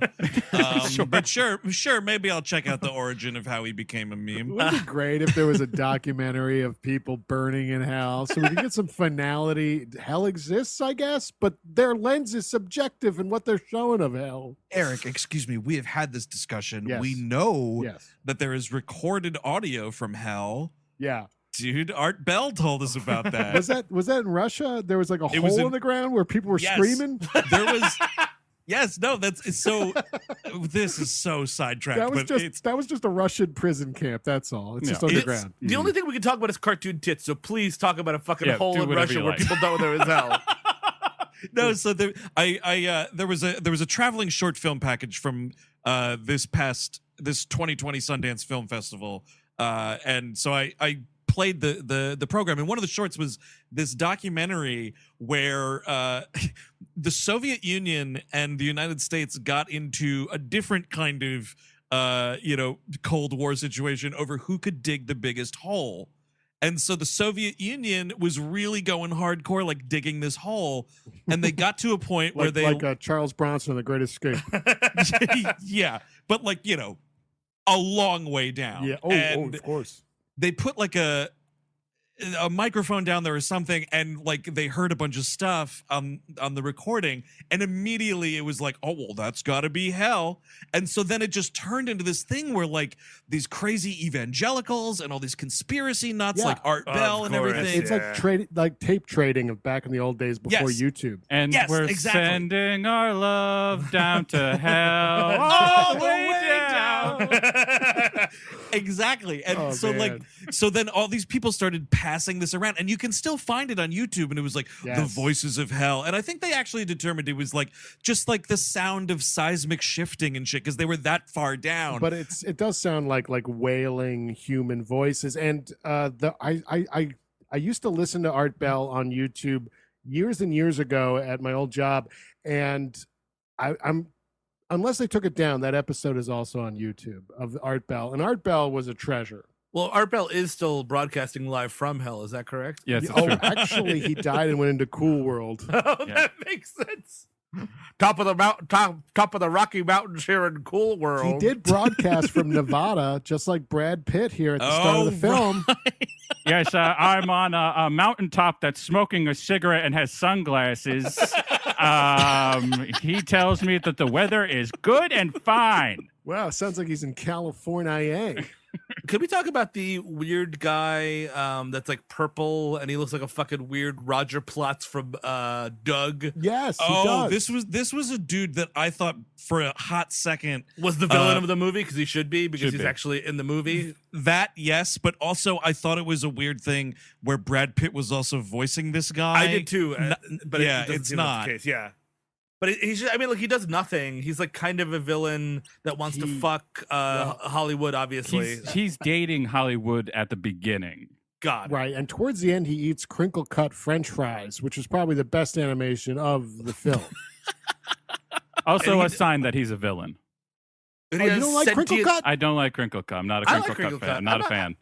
But sure, maybe I'll check out the origin of how he became a It meme. would be great if there was a documentary of people burning in hell, so we could get some finality. Hell exists, I guess, but their lens is subjective in what they're showing of hell. Eric, excuse me, we have had this discussion. Yes. We know Yes. that there is recorded audio from hell. Yeah. Dude, Art Bell told us about that. Was that in Russia? There was like a It was hole in- in the ground where people were Yes. screaming. There was Yes, no, that's so this is so sidetracked, That was but it's just a Russian prison camp. That's all. It's just Yeah. underground. The only thing we can talk about is cartoon tits. So please talk about a fucking Yeah, hole do in whatever Russia you where like. people don't know there is hell. No, so there was a traveling short film package from this 2020 Sundance Film Festival, and so I played the program, and one of the shorts was this documentary where the Soviet Union and the United States got into a different kind of Cold War situation over who could dig the biggest hole. And so the Soviet Union was really going hardcore, like digging this hole, and they got to a point where they Charles Bronson in The Great Escape. yeah, but a long way down. Yeah. Oh, of course. They put like a microphone down there or something, and like they heard a bunch of stuff on the recording, and immediately it was like, oh well, that's got to be hell. And so then it just turned into this thing where like these crazy evangelicals and all these conspiracy nuts like Art Bell and everything. It's like tape trading of back in the old days before YouTube. And we're sending our love down to hell, all the way down. Exactly. And so then all these people started passing this around, and you can still find it on YouTube, and it was like the voices of hell. And I think they actually determined it was like just like the sound of seismic shifting and shit, because they were that far down. But it does sound like wailing human voices. And I used to listen to Art Bell on YouTube years and years ago at my old job, and I'm unless they took it down, that episode is also on YouTube of Art Bell, and Art Bell was a treasure. Well, Art Bell is still broadcasting live from hell. Is that correct? Yes. Oh, actually, he died and went into Cool World. Oh, that makes sense. Top of the Rocky Mountains here in Cool World. He did broadcast from Nevada, just like Brad Pitt here at the start of the film. Right. Yes, I'm on a mountaintop that's smoking a cigarette and has sunglasses. He tells me that the weather is good and fine. Wow, sounds like he's in California. Could we talk about the weird guy that's like purple and he looks like a fucking weird Roger Plotz from Doug? Yes. He does. This was a dude that I thought for a hot second was the villain of the movie, because he should be, because he's actually in the movie. That, yes, but also I thought it was a weird thing where Brad Pitt was also voicing this guy. I did too, but it's not the case. Yeah. But he's just, I mean, like, he does nothing. He's like kind of a villain that wants to fuck Hollywood, obviously. He's dating Hollywood at the beginning. God. Right. And towards the end, he eats crinkle cut French fries, which is probably the best animation of the film. Also a sign that he's a villain. You don't like crinkle cut? I don't like crinkle cut. I'm not a crinkle cut fan. I'm not a fan.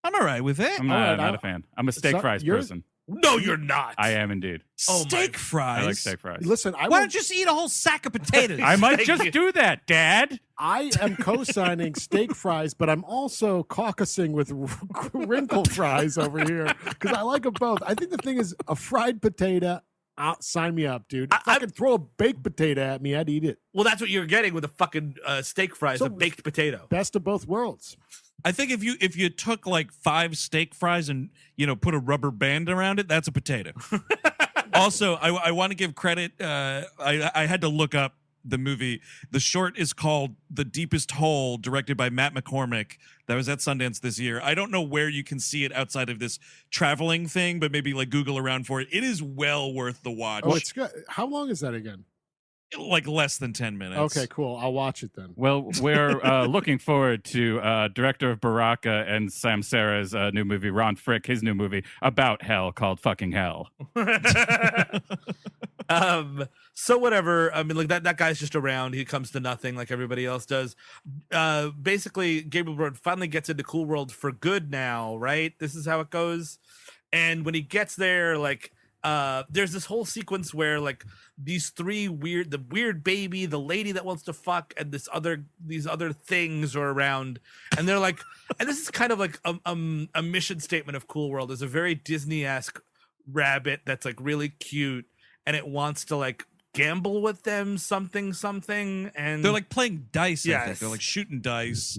I'm all right with it. I'm not a fan. I'm a steak fries person. No, you're not. I am indeed. Steak fries. I like steak fries. Listen, why don't you just eat a whole sack of potatoes? I might just do that, Dad. I am co-signing steak fries, but I'm also caucusing with wrinkle fries over here because I like them both. I think the thing is, a fried potato, sign me up, dude. If I could throw a baked potato at me, I'd eat it. Well, that's what you're getting with the fucking steak fries, a baked potato. Best of both worlds. I think if you took like 5 steak fries and put a rubber band around it, that's a potato. Also, I want to give credit. I had to look up the movie. The short is called "The Deepest Hole," directed by Matt McCormick. That was at Sundance this year. I don't know where you can see it outside of this traveling thing, but maybe like Google around for it. It is well worth the watch. Oh, it's good. How long is that again? Like less than 10 minutes. Okay, cool. I'll watch it then. Well, we're looking forward to director of Baraka and Sam Sarah's new movie, Ron Frick, his new movie about hell called Fucking Hell. So whatever. I mean, like that guy's just around. He comes to nothing like everybody else does. Basically, Gabriel Byrne finally gets into Cool World for good now, right? This is how it goes. And when he gets there, like, there's this whole sequence where like these three the weird baby, the lady that wants to fuck, and these other things are around, and they're like, and this is kind of like a mission statement of Cool World. There's a very Disney-esque rabbit that's like really cute, and it wants to like gamble with them something, and they're like playing dice. Yes. I think they're like shooting dice.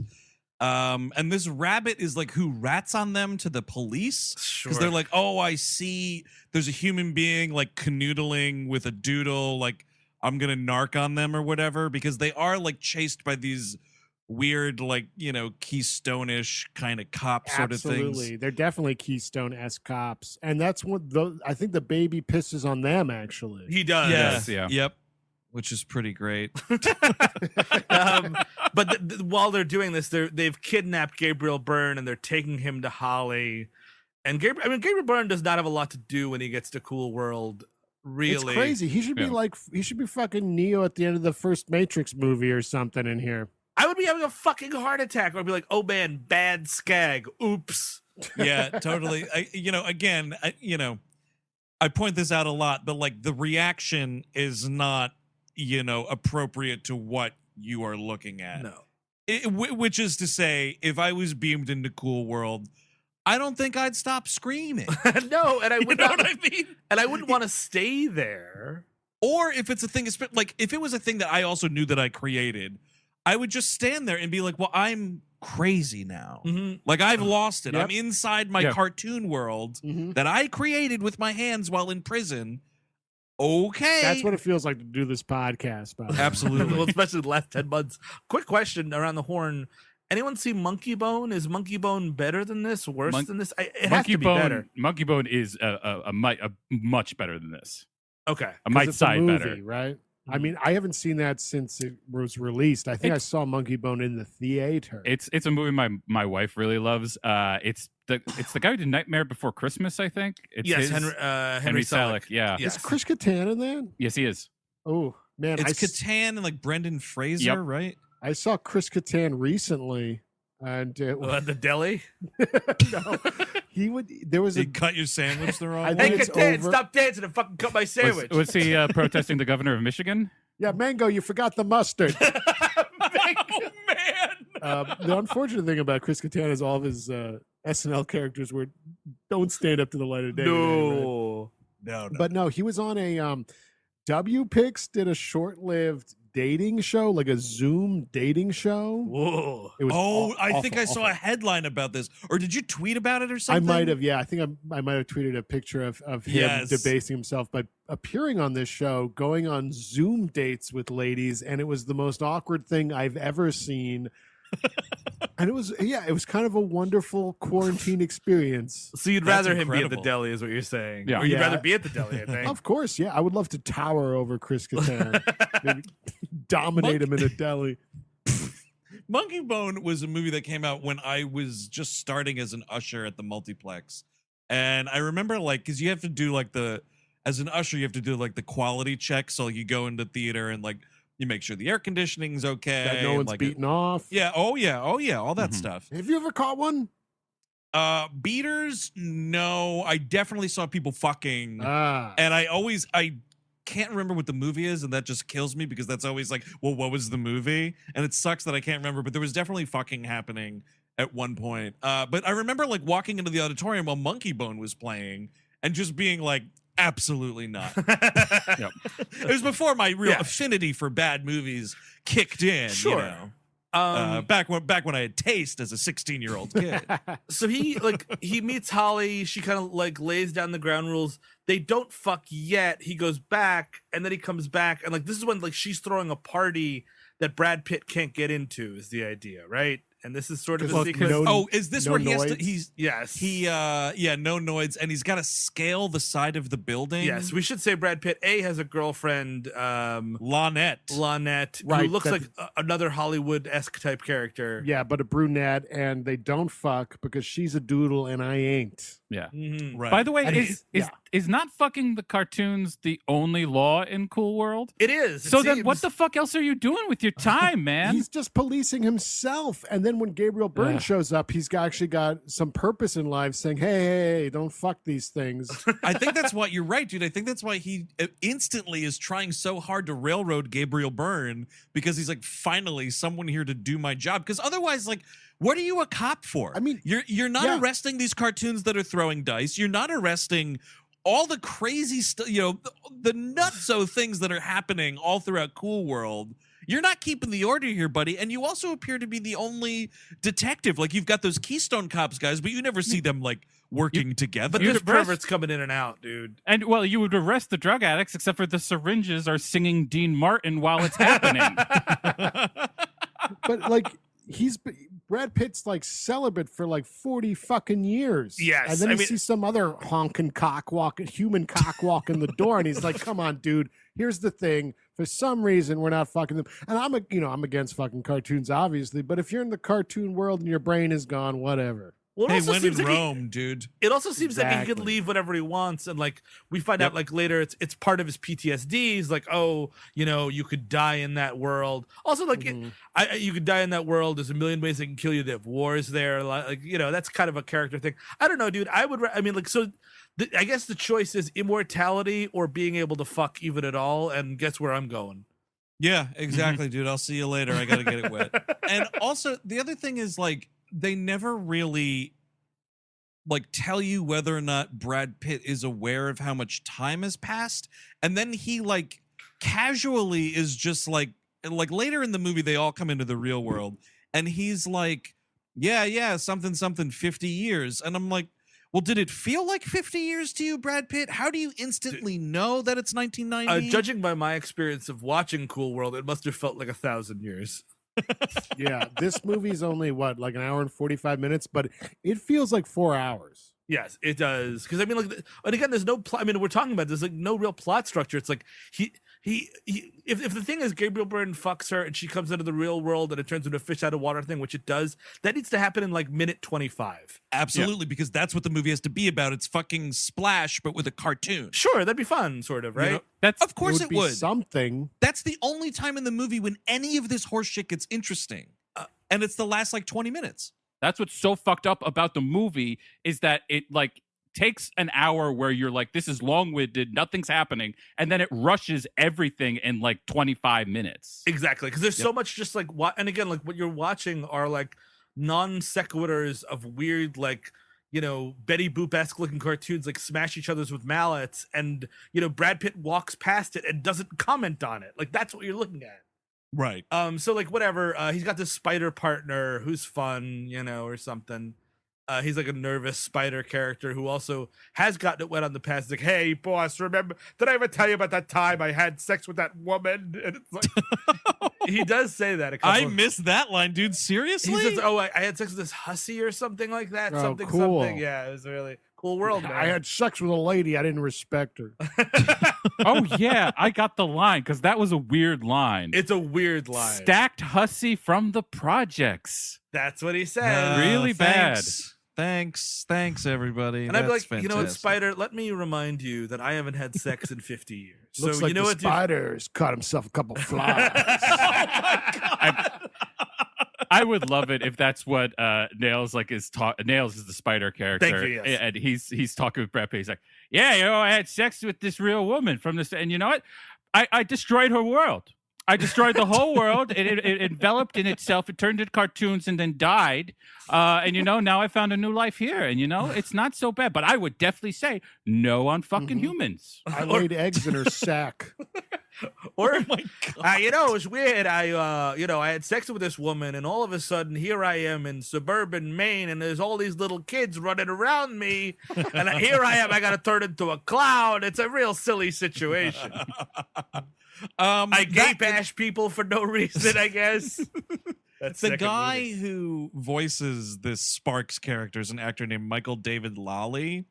And this rabbit is like who rats on them to the police because they're like, oh, I see there's a human being like canoodling with a doodle, like I'm gonna narc on them or whatever, because they are like chased by these weird, like, Keystone-ish kind of cop sort of things. Absolutely. They're definitely Keystone-esque cops. And that's what I think the baby pisses on them, actually. he does. Yes, yeah. Yep. Which is pretty great. But while they're doing this, they've kidnapped Gabriel Byrne and they're taking him to Holly. And Gabriel Byrne does not have a lot to do when he gets to Cool World. Really, It's crazy. He should be he should be fucking Neo at the end of the first Matrix movie or something in here. I would be having a fucking heart attack. Or I'd be like, oh man, bad skag. Oops. Yeah, totally. I point this out a lot, but like the reaction is not, appropriate to what you are looking at. No. Which is to say, if I was beamed into Cool World, I don't think I'd stop screaming. No, and I would You know not. what I mean? And I wouldn't want to stay there. Or if it's a thing, like if it was a thing that I also knew that I created, I would just stand there and be like, well, I'm crazy now. Mhm. Like I've lost it. Yep. I'm inside my cartoon world that I created with my hands while in prison. Okay. That's what it feels like to do this podcast. By the way. Absolutely. Well, especially the last 10 months. Quick question around the horn. Anyone see Monkey Bone? Is Monkey Bone better than this? Worse than this? It has to be better. Monkey Bone is a much better than this. Okay. A might It's a side movie, better. right? I mean, I haven't seen that since it was released. I think I saw Monkey Bone in the theater. It's a movie my wife really loves. It's the guy who did Nightmare Before Christmas, I think. It's Yes, his- Henry Selick. Yeah. Yes. Is Chris Kattan in that? Yes, he is. Oh man, It's Catan and like Brendan Fraser, right? I saw Chris Kattan recently, and The deli? no, he would. There was They a cut your sandwich the wrong I way. think Hey, it's Catan, over. stop dancing and fucking cut my sandwich. Was he protesting the governor of Michigan? yeah, Mango. You forgot the mustard. Oh man. The unfortunate thing about Chris Kattan is all of his SNL characters don't stand up to the light of day. today, right? No. No. But no, he was on a WPix did a short-lived dating show, like a Zoom dating show. Whoa. It was I think awful, I saw awful. a headline about this. Or did you tweet about it or I something? might have, yeah. I think I might have tweeted a picture of him Yes. debasing himself by appearing on this show, going on Zoom dates with ladies, and it was the most awkward thing I've ever seen. And it was kind of a wonderful quarantine experience. So you'd That's rather him be at the incredible. deli, is what you're saying? Yeah. Or you'd Yeah. rather be at the deli, I think. Of course, yeah. I would love to tower over Chris Kattan, maybe dominate him in a deli. Monkey Bone was a movie that came out when I was just starting as an usher at the multiplex. And I remember because you have to do as an usher, you have to do the quality check. So you go into theater and you make sure the air conditioning's okay. That no and, one's beaten off. Yeah. Oh yeah. All that Mhm. stuff. Have you ever caught one? Beaters. No, I definitely saw people fucking. And I can't remember what the movie is, and that just kills me because that's always well, what was the movie? And it sucks that I can't remember, but there was definitely fucking happening at one point. But I remember walking into the auditorium while Monkey Bone was playing and just being absolutely not. Yep. It was before my real affinity for bad movies kicked in. Sure. You know? Back when I had taste as a 16-year-old kid. So he meets Holly. She kind of lays down the ground rules. They don't fuck yet. He goes back, and then he comes back, and this is when she's throwing a party that Brad Pitt can't get into. Is the idea, right? And this is sort of the Well, sequence. no- Is this no where he has to? noids? Yes. No noids, and he's got to scale the side of the building. Yes, we should say Brad Pitt has a girlfriend, Lonette. who Right, looks that- like another Hollywood-esque type character. Yeah, but a brunette, and they don't fuck because she's a doodle and I ain't. Yeah. Mhm. Right. By the way, And is not fucking the cartoons the only law in Cool World? It is. So then, what the fuck else are you doing with your time, man? He's just policing himself. And then when Gabriel Byrne Ugh. shows up, he's actually got some purpose in life saying, hey, don't fuck these things. I think that's why you're right, dude. I think that's why he instantly is trying so hard to railroad Gabriel Byrne because he's finally someone here to do my job. Because otherwise, what are you a cop for? I mean, you're not yeah. arresting these cartoons that are throwing dice. You're not arresting all the crazy stuff, the nutso things that are happening all throughout Cool World. You're not keeping the order here, buddy. And you also appear to be the only detective. You've got those Keystone Cops guys, but you never see them working together. But You'd this arrest- pervert's coming in and out, dude. And you would arrest the drug addicts, except for the syringes are singing Dean Martin while it's happening. But Brad Pitt's celibate for 40 fucking years. Yes, And then I he mean- sees some other honking human cock walk in the door, and he's like, come on, dude, here's the thing. For some reason, we're not fucking them. And I'm against fucking cartoons, obviously, but if you're in the cartoon world and your brain is gone, whatever. Well, it Hey, also when in seems like Rome, dude. it also seems like he could Exactly. leave whenever he wants, and like we find out like later it's part of his PTSD. He's like, oh, you could die in that world. Also, like you could die in that world. There's a million ways they can kill you. They have wars there. Like that's kind of a character thing. I don't know, dude. I mean, like so. I guess the choice is immortality or being able to fuck even at all. And guess where I'm going? Yeah, exactly, dude. I'll see you later. I gotta get it wet. And also, the other thing is like they never really like tell you whether or not Brad Pitt is aware of how much time has passed, and then he like casually is just like later in the movie they all come into the real world, and he's like, yeah, something 50 years, and I'm like, well, did it feel like 50 years to you, Brad Pitt? How do you instantly know that it's 1990? Judging by my experience of watching Cool World, it must have felt like 1,000 years. Yeah, this movie's only like an hour and 45 minutes, but it feels like 4 hours. Yes, it does. Because I mean, like, and again, there's no plot. I mean, we're talking about there's like no real plot structure. It's like if the thing is Gabriel Byrne fucks her and she comes into the real world and it turns into a fish out of water thing, which it does, that needs to happen in like minute 25. Absolutely, because that's what the movie has to be about. It's fucking Splash, but with a cartoon. Sure, that'd be fun, sort of, right? That's Of course it be would. something. That's the only time in the movie when any of this horse shit gets interesting. And it's the last like 20 minutes. That's what's so fucked up about the movie is that it like takes an hour where you're like, this is long-winded, nothing's happening, and then it rushes everything in like 25 minutes. Exactly, because there's so much just like and again, like what you're watching are like non sequiturs of weird like Betty Boop-esque looking cartoons like smash each other's with mallets, and Brad Pitt walks past it and doesn't comment on it. Like that's what you're looking at. Right. So like whatever, he's got this spider partner who's fun, or something. He's like a nervous spider character who also has gotten it wet on the past. He's like, hey boss, remember, did I ever tell you about that time I had sex with that woman? And it's like he does say that a couple I missed that line, dude. Seriously? He says, oh, I had sex with this hussy or something like that. Oh, something. cool. Yeah, it was a really cool world, man. I had sex with a lady. I didn't respect her. Oh yeah, I got the line because that was a weird line. It's a weird line. Stacked hussy from the projects. That's what he said. Really bad. Thanks, everybody. And I'd be like, That's you know what, fantastic. Spider, let me remind you that I haven't had sex in 50 years. Looks so like you know the what, dude? spider's caught himself a couple flies. I would love it if that's what Nails like is Nails is the spider character. Thank you, yes. And he's talking with Brad Pitt. He's like, yeah, I had sex with this real woman from this, and you know what? I destroyed her world. I destroyed the whole world. It enveloped in itself. It turned into cartoons and then died. And now I found a new life here. And it's not so bad. But I would definitely say no on fucking humans. I laid eggs in her sack. Or, Oh my God. it was weird. I had sex with this woman, and all of a sudden, here I am in suburban Maine, and there's all these little kids running around me, and here I am. I got to turn into a clown. It's a real silly situation. I gay bash people for no reason, I guess. That's The second guy movie. who voices this Sparks character is an actor named Michael David Lally.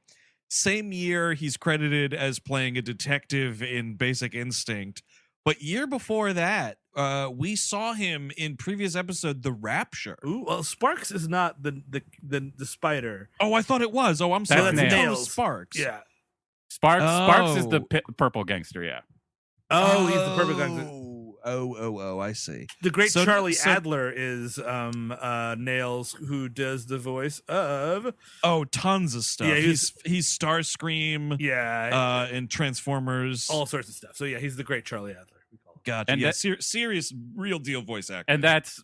Same year, he's credited as playing a detective in Basic Instinct. But year before that, we saw him in previous episode, The Rapture. Ooh, well, Sparks is not the spider. Oh, I thought it was. Oh, I'm That's sorry. I thought it was Nails. Sparks. Yeah. Sparks is the Oh. purple gangster. Yeah. Oh, he's the perfect guy. Oh, I see. The great So- Charlie so- Adler is Nails, who does the voice of Oh, tons of stuff. Yeah, he's Starscream, and Transformers. all sorts of stuff. So yeah, he's the great Charlie Adler. We call him. Gotcha. And Yeah, that- serious, real deal voice actor. And that's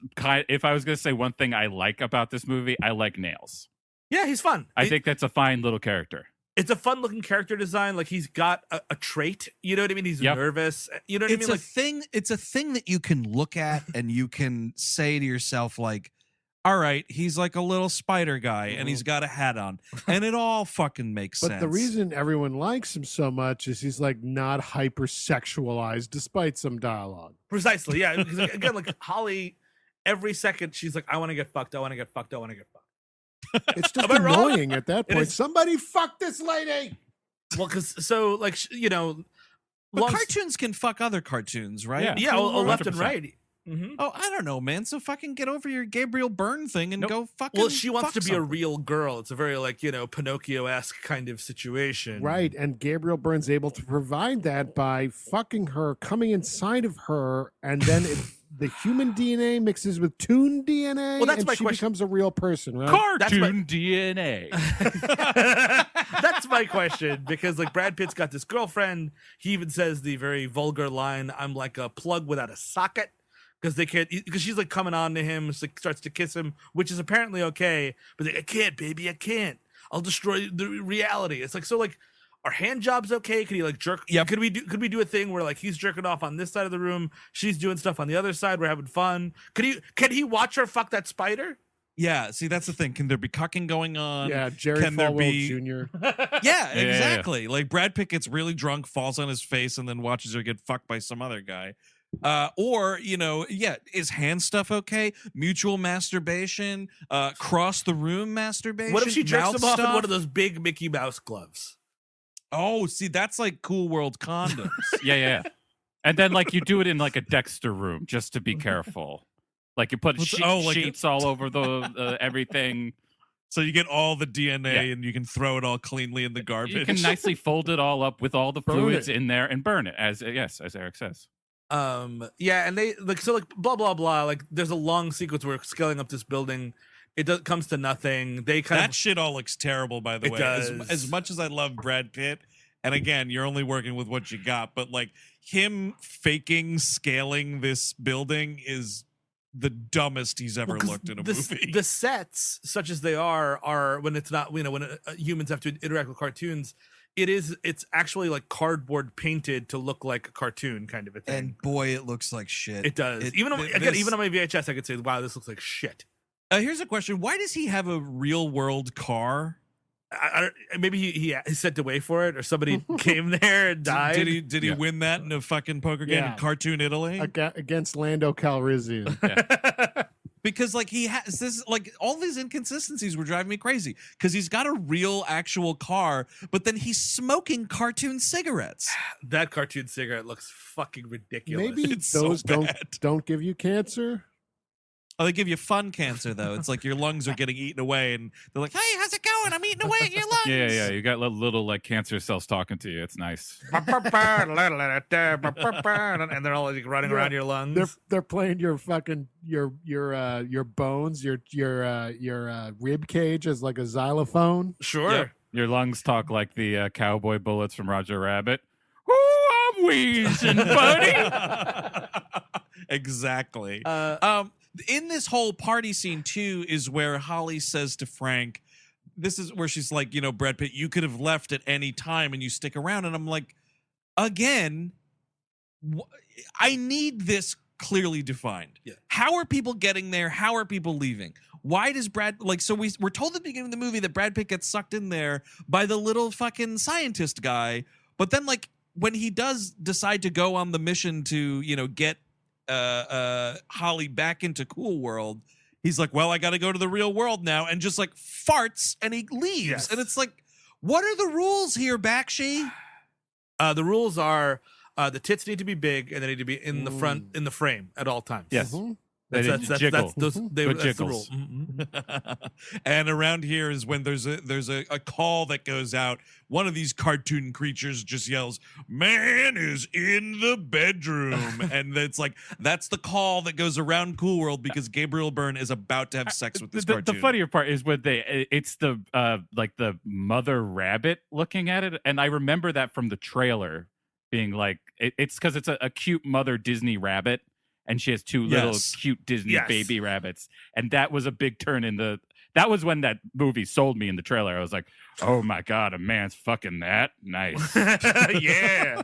if I was going to say one thing I like about this movie, I like Nails. Yeah, he's fun. I think that's a fine little character. It's a fun looking character design. Like he's got a trait. You know what I mean? He's Yep. nervous. You know what I it's mean? a thing. It's a thing that you can look at and you can say to yourself, like, all right, he's like a little spider guy and he's got a hat on, and it all fucking makes But sense. the reason everyone likes him so much is he's like not hypersexualized despite some dialogue. Precisely. Yeah. Because again, like Holly, every second she's like, I want to get fucked. I want to get fucked. I want to get fucked. It's just Am I wrong? annoying at that It point. is- Somebody fuck this lady. Well, because so like but long- cartoons can fuck other cartoons, right? Yeah. yeah, left and 100%. right. Mm-hmm. Oh, I don't know, man. So fucking get over your Gabriel Byrne thing and go fucking. Well, she wants fuck to be a something. real girl. It's a very like Pinocchio-esque kind of situation. Right, and Gabriel Byrne's able to provide that by fucking her, coming inside of her, and then the human DNA mixes with toon DNA, Well, that's and my she question. becomes a real person, right? Cartoon DNA. That's my question, because like Brad Pitt's got this girlfriend. He even says the very vulgar line, "I'm like a plug without a socket," because they can't, because she's like coming on to him, she starts to kiss him, which is apparently okay, but like, I can't, baby, I can't. I'll destroy the reality. It's like, so like, are hand jobs okay? Could he like jerk? Yeah. Could we do a thing where like he's jerking off on this side of the room, she's doing stuff on the other side, we're having fun? Can he watch her fuck that spider? Yeah, see, that's the thing. Can there be cucking going on? Yeah, Jerry Can there Falwell be- Jr. Yeah, exactly. Like Brad Pitt gets really drunk, falls on his face, and then watches her get fucked by some other guy. Or, is hand stuff okay? Mutual masturbation, cross the room masturbation. What if she jerks mouth him off in stuff? one of those big Mickey Mouse gloves? Oh, see, that's like Cool World condoms. Yeah. And then like you do it in like a Dexter room just to be careful. Like you put sheets all over the everything. So you get all the DNA Yeah. and you can throw it all cleanly in the garbage. You can nicely fold it all up with all the fluids in there and burn it, as Eric says. And they like, so like blah blah blah, like there's a long sequence where scaling up this building, comes to nothing. They kind that of shit all looks terrible, by the It way. does. As much as I love Brad Pitt, and again, you're only working with what you got, but like him faking scaling this building is the dumbest he's ever looked in a movie. The sets, such as they are when it's not, when humans have to interact with cartoons, it's actually like cardboard painted to look like a cartoon kind of a thing. And boy, it looks like shit. It does. Even on my VHS, I could say, wow, this looks like shit. Here's a question: why does he have a real world car? Maybe he sent away for it, or somebody came there and died. Did he win that in a fucking poker game in Cartoon Italy? Against Lando Calrissian. Because like he has this, like all these inconsistencies were driving me crazy. Because he's got a real actual car, but then he's smoking cartoon cigarettes. That cartoon cigarette looks fucking ridiculous. Maybe It's so those bad. don't give you cancer. Oh, they give you fun cancer though. It's like your lungs are getting eten away, and they're like, "Hey, how's it going? I'm eating away at your lungs." Yeah. You got little like cancer cells talking to you. It's nice. And they're all like running around your lungs. They're playing your fucking your bones, your rib cage as like a xylophone. Sure. Yep. Your lungs talk like the cowboy bullets from Roger Rabbit. Ooh, I'm wheezing, buddy. Exactly. In this whole party scene too is where Holly says to Frank, this is where she's like, Brad Pitt, you could have left at any time and you stick around. And I'm like, again, I need this clearly defined. Yeah. How are people getting there? How are people leaving? Why does so we're told at the beginning of the movie that Brad Pitt gets sucked in there by the little fucking scientist guy. But then like when he does decide to go on the mission to, get Holly back into Cool World, he's like, well, I got to go to the real world now, and just like farts and he leaves. Yes. And it's like, what are the rules here, Bakshi? The rules are the tits need to be big and they need to be in the front, in the frame at all times. Yes. Mhm. That's the rule. jiggles. And around here is when there's a call that goes out. One of these cartoon creatures just yells, "Man is in the bedroom," and it's like that's the call that goes around Cool World because Gabriel Byrne is about to have sex with this The cartoon. funnier part is when it's the like the mother rabbit looking at it, and I remember that from the trailer being like it's because it's a cute mother Disney rabbit. And she has two little cute Disney baby rabbits. And that was a big turn that was when that movie sold me in the trailer. I was like, oh my God, a man's fucking that? Nice. Yeah.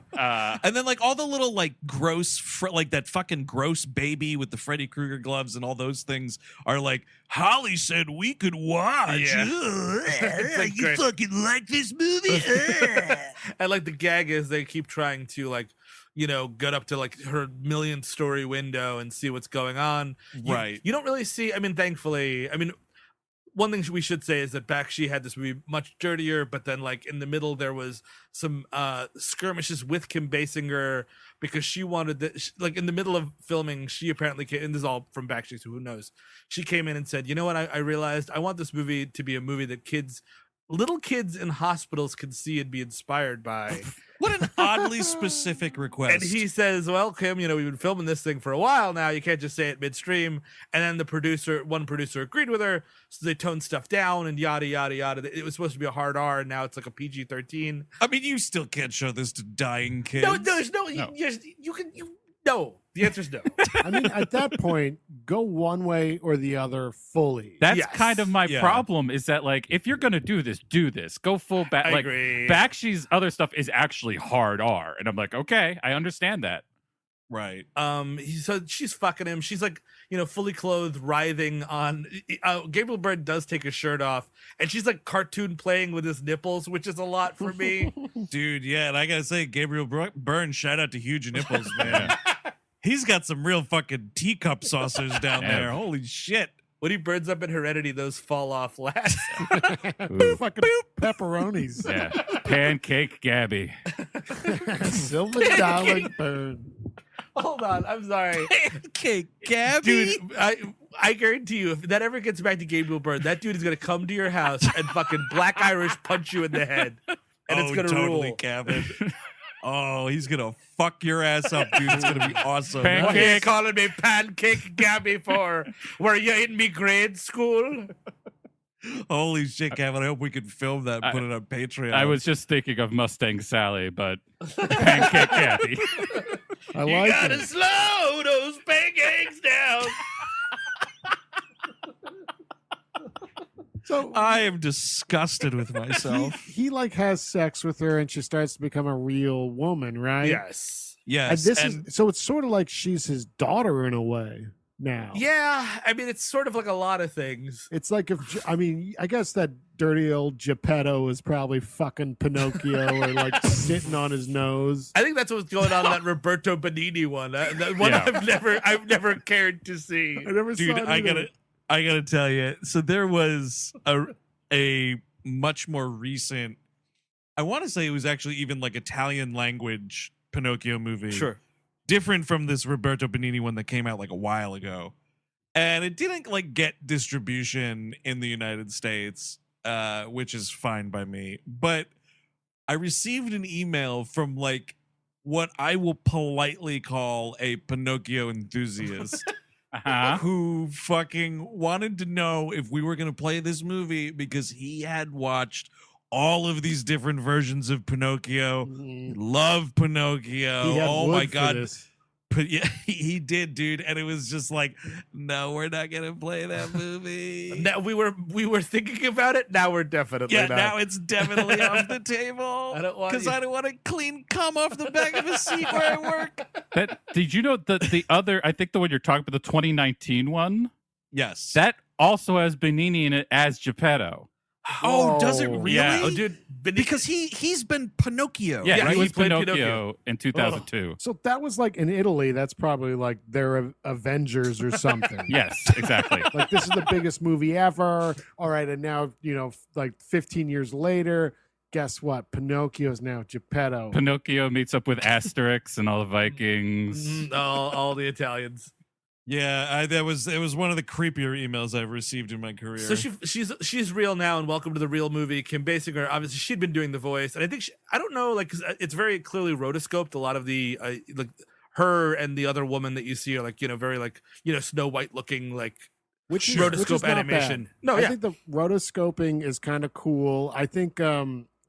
And then like all the little like gross, like that fucking gross baby with the Freddy Krueger gloves and all those things are like, Holly said we could watch. Yeah. Like, you great. fucking like this movie? And like the gag is they keep trying to like, get up to like her 1,000,000-story window and see what's going on. Right. You don't really see, thankfully, one thing we should say is that Bakshi had this movie much dirtier, but then like in the middle there was some skirmishes with Kim Basinger because she wanted that. Like in the middle of filming, she apparently came, and this is all from Bakshi, so who knows? She came in and said, "You know what? I realized I want this movie to be a movie that little kids in hospitals can see and be inspired by." What an oddly specific request. And he says, "Well, Kim, we've been filming this thing for a while now. You can't just say it midstream." And then one producer agreed with her, so they toned stuff down and yada yada yada. It was supposed to be a hard R, and now it's like a PG-13. I mean, you still can't show this to dying kids. No, there's no. No. The answer is no. I mean, at that point, go one way or the other fully. That's Yes. kind of my Yeah. problem is that, like, if you're going to do this, do this. Go full back. I Like, agree. Bakshi's other stuff is actually hard R. And I'm like, okay, I understand that. Right. So she's fucking him. She's like, fully clothed, writhing on. Gabriel Byrne does take his shirt off, and she's like cartoon playing with his nipples, which is a lot for me. Dude, yeah, and I gotta say, Gabriel Byrne, shout out to Huge Nipples, man. He's got some real fucking teacup saucers down Yeah. there. Holy shit. When he burns up in Heredity, those fall off last. Fucking pepperonis. Yeah. Pancake Gabby. Silver dollar burn. Hold on, I'm sorry, Pancake Gabby. dude. I guarantee you, if that ever gets back to Gabriel Byrne, that dude is gonna come to your house and fucking Black Irish punch you in the head, and it's gonna totally, rule. Kevin. Oh, he's gonna fuck your ass up, dude. It's gonna be awesome. Pancake- What are you calling me Pancake Gabby for? Were you in me grade school? Holy shit, Kevin. I hope we can film that and put it on Patreon. I was just thinking of Mustang Sally, but Pancake Gabby. I You like gotta it. slow those pancakes down. So I am disgusted with myself. he like has sex with her, and she starts to become a real woman, right? Yes. And Yes. this and- is so it's sort of like she's his daughter in a way now. Yeah, I mean, it's sort of like a lot of things. It's like I guess that dirty old Geppetto is probably fucking Pinocchio or like sitting on his nose. I think that's what's going on in that Roberto Benigni one. That one Yeah. I've never cared to see. I never dude, saw it I gotta tell you. So there was a much more recent, I want to say it was actually even like Italian language Pinocchio movie. Sure. Different from this Roberto Benigni one that came out like a while ago. And it didn't like get distribution in the United States, which is fine by me. But I received an email from like what I will politely call a Pinocchio enthusiast. Uh-huh. Who fucking wanted to know if we were going to play this movie because he had watched all of these different versions of Pinocchio. He loved Pinocchio. He had Oh wood my for God. this. But yeah, he did, dude. And it was just like, no, we're not going to play that movie. Now we were thinking about it. Now we're definitely Yeah, not. now it's definitely off the table. I don't want because you- I don't want to clean cum off the back of a seat where I work. Did you know that the other, I think the one you're talking about, the 2019 one, Yes. that also has Benigni in it as Geppetto. Oh, does it Oh, really? yeah. Oh, dude, Because he's been Pinocchio. Yeah, Yeah, he he was played Pinocchio, Pinocchio. in 2002. So that was like in Italy. That's probably like their Avengers or something. Yes, exactly. Like this is the biggest movie ever. All right, and now like 15 years later, guess what? Pinocchio is now Geppetto. Pinocchio meets up with Asterix and all the Vikings. all the Italians. Yeah, it was one of the creepier emails I've received in my career. So she's real now, and welcome to the real movie. Kim Basinger, obviously, she'd been doing the voice, and I think I don't know, like 'cause it's very clearly rotoscoped. A lot of the like her and the other woman that you see are like very like Snow White looking, like which is rotoscope not animation. bad. No, I yeah, think the rotoscoping is kind of cool. I think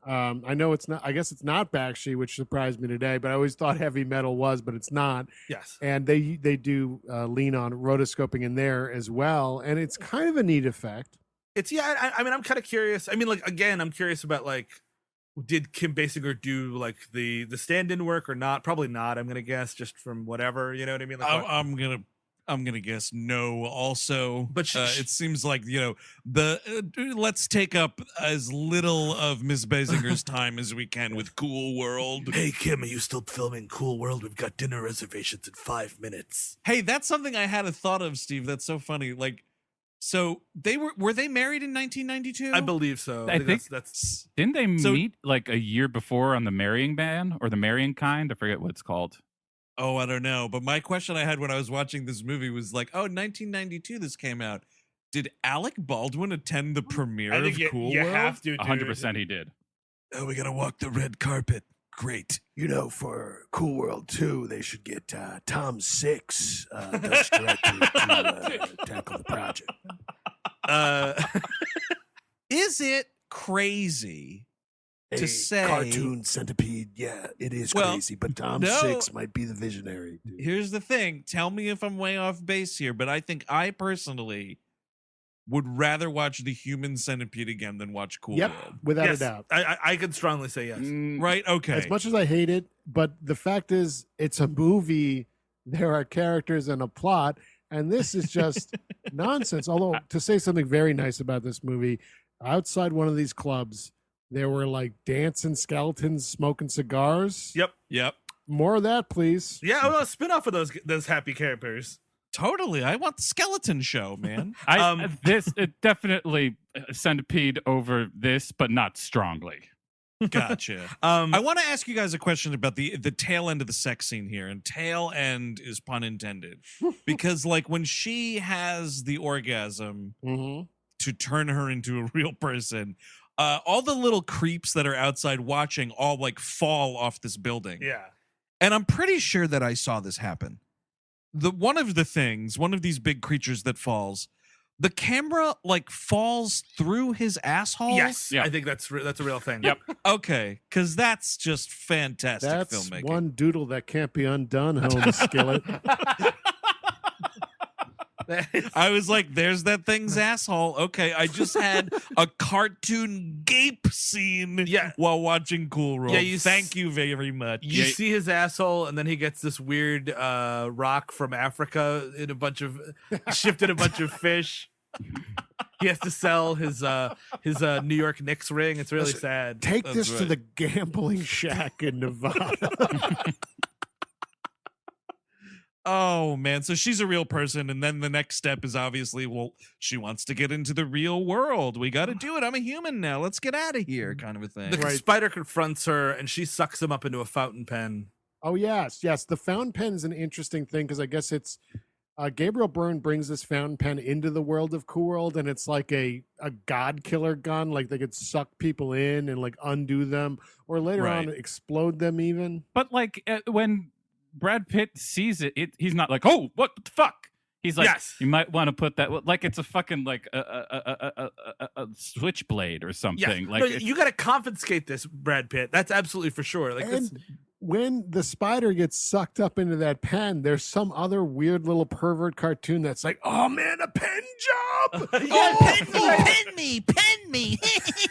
I know it's not. I guess it's not Bakshi, which surprised me today. But I always thought heavy metal was, but it's not. yes. And they do lean on rotoscoping in there as well, and it's kind of a neat effect. It's I mean, I'm kind of curious. I mean, like again, I'm curious about like, did Kim Basinger do like the stand-in work or not? Probably not. I'm gonna guess just from whatever, you know what I mean. Like, I'm gonna guess no. Also, But it seems like let's take up as little of Miss Basinger's time as we can with Cool World. hey Kim, are you still filming Cool World? We've got dinner reservations in 5 minutes. Hey, that's something I had a thought of, Steve. That's so funny. Like, So were they married in 1992? I believe so. I think that's Didn't they So- meet like a year before on the Marrying Band or the Marrying Kind? I forget what it's called. Oh, I don't know. But my question I had when I was watching this movie was like, oh, 1992 this came out. Did Alec Baldwin attend the premiere I think of you, Cool you World? have to. Dude. 100% he did. Oh, we gotta walk the red carpet. Great. You know, for Cool World 2, they should get Tom Six, Dutch director, to tackle the project. Is it crazy to say cartoon centipede? Yeah, it is Well, crazy, but Tom no. Six might be the visionary. Dude. Here's the thing. Tell me if I'm way off base here, but I think I personally would rather watch the Human Centipede again than watch Cool Yep, World. without yes, a doubt. I could strongly say yes. Right? Okay. As much as I hate it, but the fact is, it's a movie. There are characters and a plot, and this is just nonsense. Although, to say something very nice about this movie, outside one of these clubs, there were like dancing skeletons smoking cigars. Yep. More of that, please. Yeah, I want a spin-off of those happy characters. Totally. I want the skeleton show, man. It definitely Centipede over this, but not strongly. Gotcha. I want to ask you guys a question about the tail end of the sex scene here, and tail end is pun intended, because like when she has the orgasm to turn her into a real person, all the little creeps that are outside watching all like fall off this building. Yeah. And I'm pretty sure that I saw this happen. One of these big creatures that falls, the camera like falls through his asshole. Yes, Yeah. I think that's a real thing. Yep. Okay, because that's just fantastic That's filmmaking. one doodle that can't be undone, Holmes Skillet. I was like, there's that thing's asshole. Okay, I just had a cartoon gape scene while watching Cool World. Yeah, Thank you very much. You see his asshole, and then he gets this weird rock from Africa in shifted a bunch of fish. He has to sell his New York Knicks ring. It's really sad. Take That's this to right. the gambling shack in Nevada. Oh man, so she's a real person, and then the next step is obviously, well, she wants to get into the real world. We got to do it. I'm a human now. Let's get out of here, kind of a thing. The spider confronts her, and she sucks him up into a fountain pen. Oh yes. The fountain pen is an interesting thing because I guess it's Gabriel Byrne brings this fountain pen into the world of Cool World, and it's like a god killer gun. Like they could suck people in and like undo them, or later on explode them even. But like when Brad Pitt sees it, he's not like, oh, what the fuck? He's like, you might want to put that like it's a fucking like a switchblade or something. Yeah. Like No, you got to confiscate this, Brad Pitt. That's absolutely for sure. Like And when the spider gets sucked up into that pen, there's some other weird little pervert cartoon that's like, oh man, a pen job. Pen me,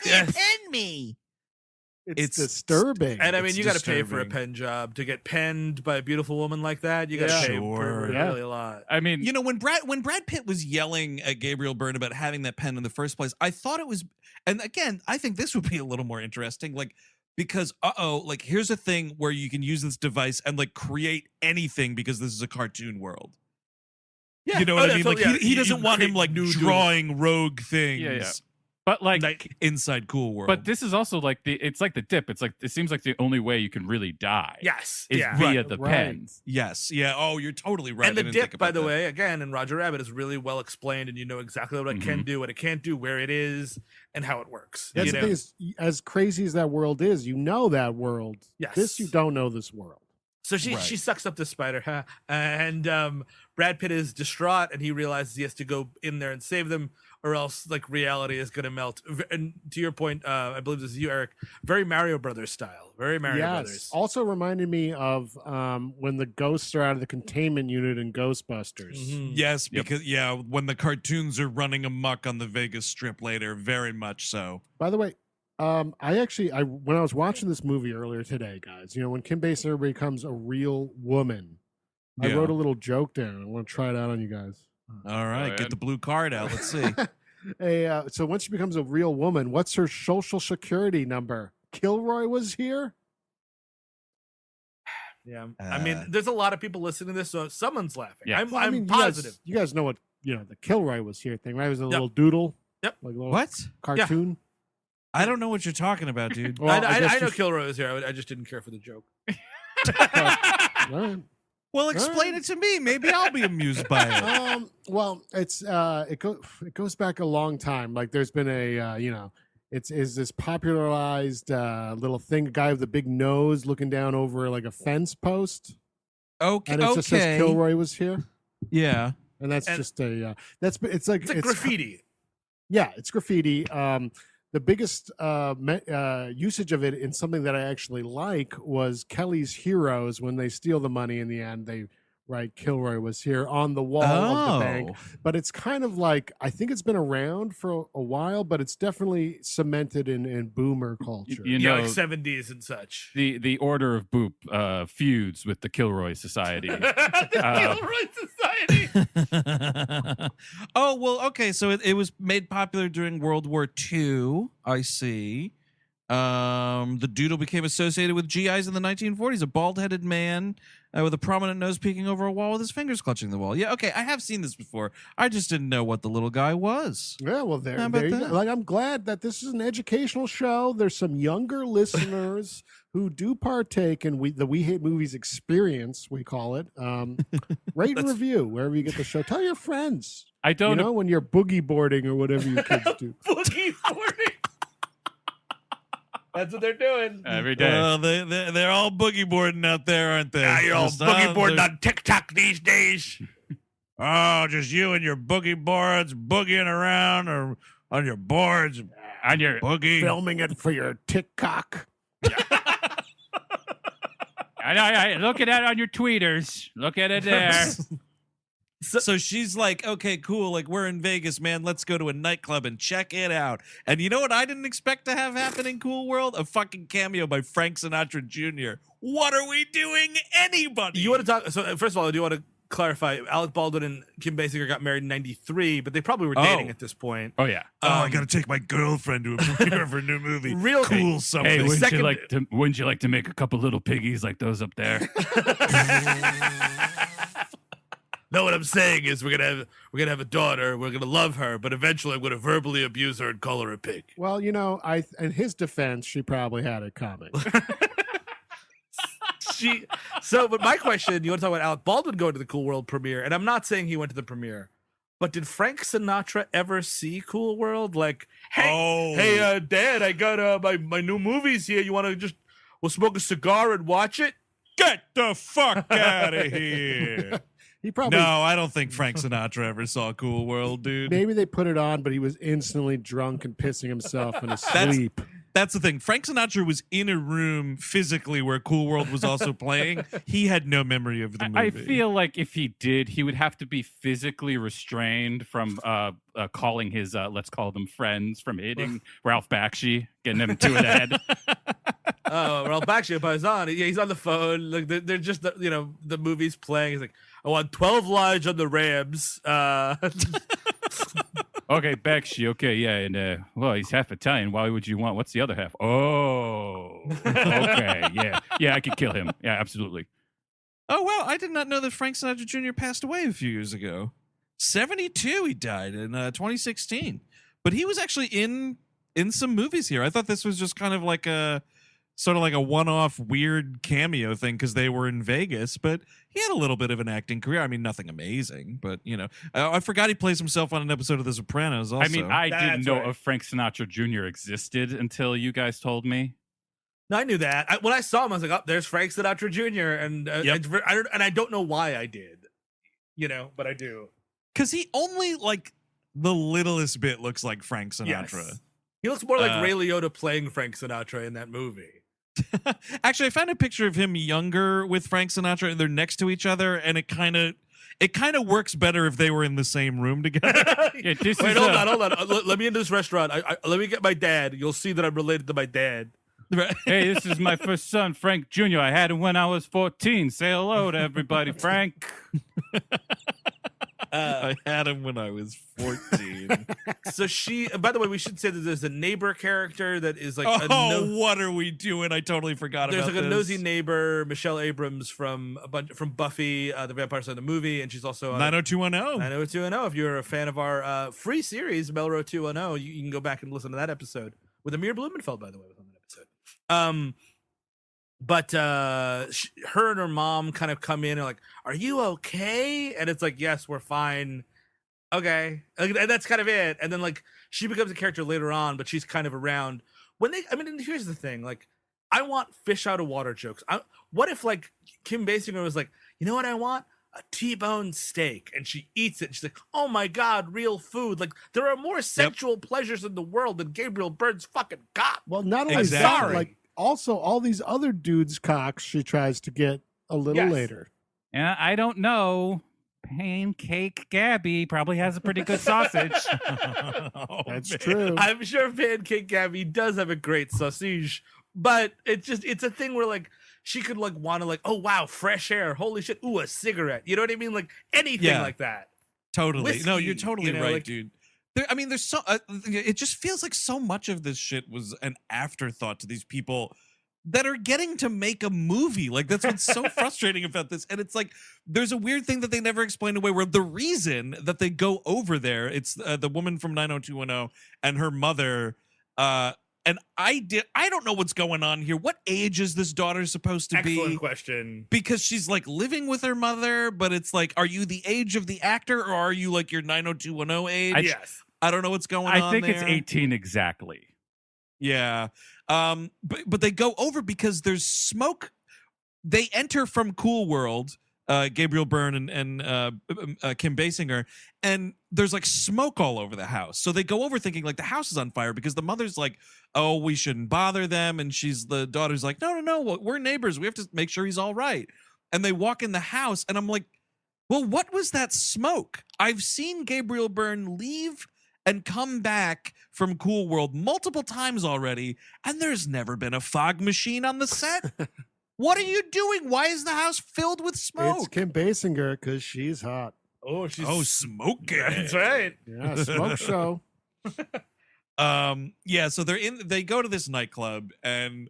Yes. pen me. It's disturbing. And I mean, It's you got to pay for a disturbing. pen job to get penned by a beautiful woman like that. You got to Yeah. pay Sure. really a lot. I mean, You know, when Brad Pitt was yelling at Gabriel Byrne about having that pen in the first place, I thought it was, and again, I think this would be a little more interesting, like, because like here's a thing where you can use this device and like create anything because this is a cartoon world. Yeah. You know what I mean? totally, Like he you doesn't want him create like new drawing rogue things. Yeah. but like inside Cool World. but this is also like it's like the dip. It's like it seems like the only way you can really die. Yes. Is Yeah. via the pens. Yes. Yeah. Oh, you're totally right. And the I didn't think dip, by about the that. way, again, in Roger Rabbit is really well explained, and you know exactly what it can do, what it can't do, where it is, and how it works. That's you the know? thing is, as crazy as that world is, you know that world. Yes. This you don't know this world. So she sucks up the spider, huh? And Brad Pitt is distraught, and he realizes he has to go in there and save them, or else like reality is going to melt. And to your point, I believe this is you, Eric. Very Mario Brothers style. Very Mario Brothers. Also reminded me of when the ghosts are out of the containment unit in Ghostbusters. Yes, because when the cartoons are running amok on the Vegas Strip later, very much so. By the way, I when I was watching this movie earlier today, guys, you know, when Kim Basinger becomes a real woman, I wrote a little joke down. I want to try it out on you guys. All right, get the blue card out. Let's see. So when she becomes a real woman, what's her social security number? Kilroy was here. Yeah, I mean, there's a lot of people listening to this, so someone's laughing. Yeah. I'm You positive. guys know what the Kilroy was here thing, right? It was a little doodle. Yep. Like a little What? cartoon. I don't know what you're talking about, dude. Well, I guess know you- Kilroy was here. I just didn't care for the joke. All right. Well, explain it to me. Maybe I'll be amused by it. Well, it's it goes back a long time. Like there's been a it's this popularized little thing, a guy with a big nose looking down over like a fence post, Okay. and it just says Kilroy was here, Yeah. and that's just a it's like graffiti. Yeah, it's graffiti. The biggest usage of it in something that I actually like was Kelly's Heroes. When they steal the money in the end, they write Kilroy was here on the wall of the bank. But it's kind of like, I think it's been around for a while, but it's definitely cemented in boomer culture. You know, like 70s and such. the Order of Boop feuds with the Kilroy Society. The Kilroy Society. Oh, well, okay. So it was made popular during World War II. I see. The doodle became associated with GIs in the 1940s. A bald-headed man with a prominent nose peeking over a wall with his fingers clutching the wall. Yeah, okay. I have seen this before. I just didn't know what the little guy was. Yeah, well, there How about you go. that? Like, I'm glad that this is an educational show. There's some younger listeners who do partake in the We Hate Movies experience, we call it. Rate and review wherever you get the show. Tell your friends. I don't know. When you're boogie boarding or whatever you kids do. Boogie boarding. That's what they're doing. Every day. Well, they're all boogie boarding out there, aren't they? You're all Just, boogie boarding they're- on TikTok these days. Oh, just you and your boogie boards boogieing around or on your boards. On your Boogie. Filming it for your TikTok. I look at that on your tweeters. Look at it there. So she's like, okay, cool. Like, we're in Vegas, man. Let's go to a nightclub and check it out. And you know what I didn't expect to have happen in Cool World? A fucking cameo by Frank Sinatra Jr. What are we doing, anybody? You want to talk? So first of all, I do want to clarify. Alec Baldwin and Kim Basinger got married in '93, but they probably were dating at this point. Oh yeah. I got to take my girlfriend to a premiere of her new movie. Real cool something. Hey, wouldn't Second- you like to make a couple little piggies like those up there? No, what I'm saying is we're gonna have a daughter. We're gonna love her, but eventually I'm gonna verbally abuse her and call her a pig. Well, in his defense, she probably had it coming. But my question, you want to talk about Alec Baldwin going to the Cool World premiere, and I'm not saying he went to the premiere, but did Frank Sinatra ever see Cool World? Like, hey, Dad, I got my new movies here. You want to we'll smoke a cigar and watch it? Get the fuck out of here. He probably No, I don't think Frank Sinatra ever saw Cool World, dude. maybe they put it on, but he was instantly drunk and pissing himself in his sleep. That's the thing. Frank Sinatra was in a room physically where Cool World was also playing. He had no memory of the movie. I feel like if he did, he would have to be physically restrained from calling his let's call them friends, from hitting Ralph Bakshi, getting him to the head. Oh, Ralph Bakshi, Paisan. Yeah, he's on the phone. Like they're just the movie's playing. He's like, I want 12 large on the Rams. Okay, Bakshi. Okay, yeah, and well, he's half Italian. Why would you want? What's the other half? Oh, okay, yeah, I could kill him. Yeah, absolutely. Oh, wow. I did not know that Frank Sinatra Jr. passed away a few years ago. 72, he died in 2016. But he was actually in some movies here. I thought this was just kind of like a one-off weird cameo thing because they were in Vegas, but he had a little bit of an acting career. I mean, nothing amazing, but I forgot he plays himself on an episode of The Sopranos also. I mean, I didn't That's know right. if Frank Sinatra Jr. existed until you guys told me. No, I knew that. When I saw him, I was like, "Oh, there's Frank Sinatra Jr." And I don't know why I did, but I do. because he only like the littlest bit looks like Frank Sinatra. Yes. He looks more like Ray Liotta playing Frank Sinatra in that movie. Actually, I found a picture of him younger with Frank Sinatra, and they're next to each other, and it kind of works better if they were in the same room together. Yeah, this Wait, is hold on. Let me into this restaurant. Let me get my dad. You'll see that I'm related to my dad. Right. Hey, this is my first son, Frank Jr. I had him when I was 14. Say hello to everybody, Frank. Uh, I had him when I was 14. so she, by the way, we should say that there's a neighbor character that is like What are we doing? I totally forgot there's about like a this. nosy neighbor, Michelle Abrams from Buffy, the Vampire Slayer the movie, and she's also on 90210. 90210. If you're a fan of our free series Melrose 210, you can go back and listen to that episode with Amir Blumenfeld, by the way, was on that episode. But her and her mom kind of come in and like, "Are you okay?" And it's like, "Yes, we're fine." Okay, and that's kind of it. And then like she becomes a character later on, but she's kind of around when they. I mean, and here's the thing: like, I want fish out of water jokes. What if like Kim Basinger was like, "You know what I want? A T-bone steak," and she eats it. And she's like, "Oh my god, real food!" Like there are more sensual pleasures in the world than Gabriel Byrne's fucking got. Well, not only Exactly. that, like also all these other dudes' cocks she tries to get a little Yes. later. And I don't know. Pancake Gabby probably has a pretty good sausage. That's true. I'm sure Pancake Gabby does have a great sausage, but it's a thing where like she could like want to like, oh wow, fresh air, holy shit, ooh, a cigarette. You know what I mean? Like anything Yeah. like that. Totally. No, you're Whiskey, totally you know, right, like- dude. There's so it just feels like so much of this shit was an afterthought to these people that are getting to make a movie. Like that's what's so frustrating about this. And it's like there's a weird thing that they never explain away where the reason that they go over there, it's the woman from 90210 and her mother and I don't know what's going on here. What age is this daughter supposed to be? Excellent question. Because she's like living with her mother, but it's like, are you the age of the actor or are you like your 90210 age? Yes. I don't know what's going on. I think it's there. 18 exactly. Yeah. But they go over because there's smoke. They enter from Cool World, Gabriel Byrne and Kim Basinger, and there's like smoke all over the house. So they go over thinking like the house is on fire because the mother's like, oh, we shouldn't bother them. And the daughter's like, no, we're neighbors. We have to make sure he's all right. And they walk in the house and I'm like, well, what was that smoke? I've seen Gabriel Byrne leave and come back from Cool World multiple times already, and there's never been a fog machine on the set. What are you doing? Why is the house filled with smoke? It's Kim Basinger because she's hot. Oh, she's smoking. That's right. Yeah, smoke show. Yeah, so they go to this nightclub and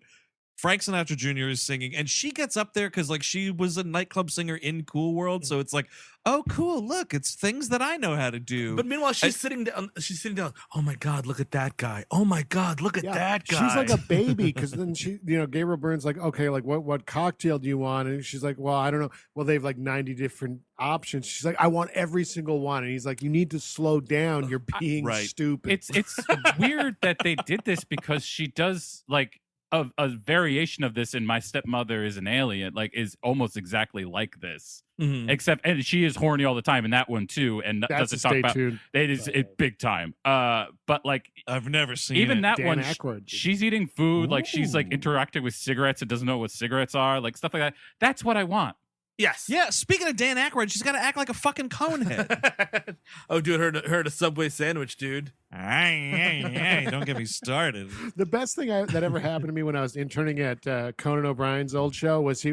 Frank Sinatra Jr. is singing, and she gets up there because like she was a nightclub singer in Cool World, so it's like, oh, cool, look, it's things that I know how to do. But meanwhile, she's sitting down. She's sitting down. Oh my God, look at that guy. Oh my God, look at that guy. She's like a baby because then Gabriel Byrne's like, okay, like what cocktail do you want? And she's like, well, I don't know. Well, they have like 90 different options. She's like, I want every single one. And he's like, you need to slow down. You're being Right. stupid. It's weird that they did this because she does like a variation of this in My Stepmother is an Alien, like is almost exactly like this. Mhm. Except, and she is horny all the time in that one too, and That's doesn't a talk stay about tuned. it is it big time. But like I've never seen even it. that Dan one, Aykroyd. she's eating food, like she's like Ooh. interacting with cigarettes and doesn't know what cigarettes are, like stuff like that. That's what I want. Yes. Yeah, speaking of Dan Aykroyd, she's got to act like a fucking conehead. Oh, dude, her a Subway sandwich, dude. Hey, don't get me started. The best thing that ever happened to me when I was interning at Conan O'Brien's old show was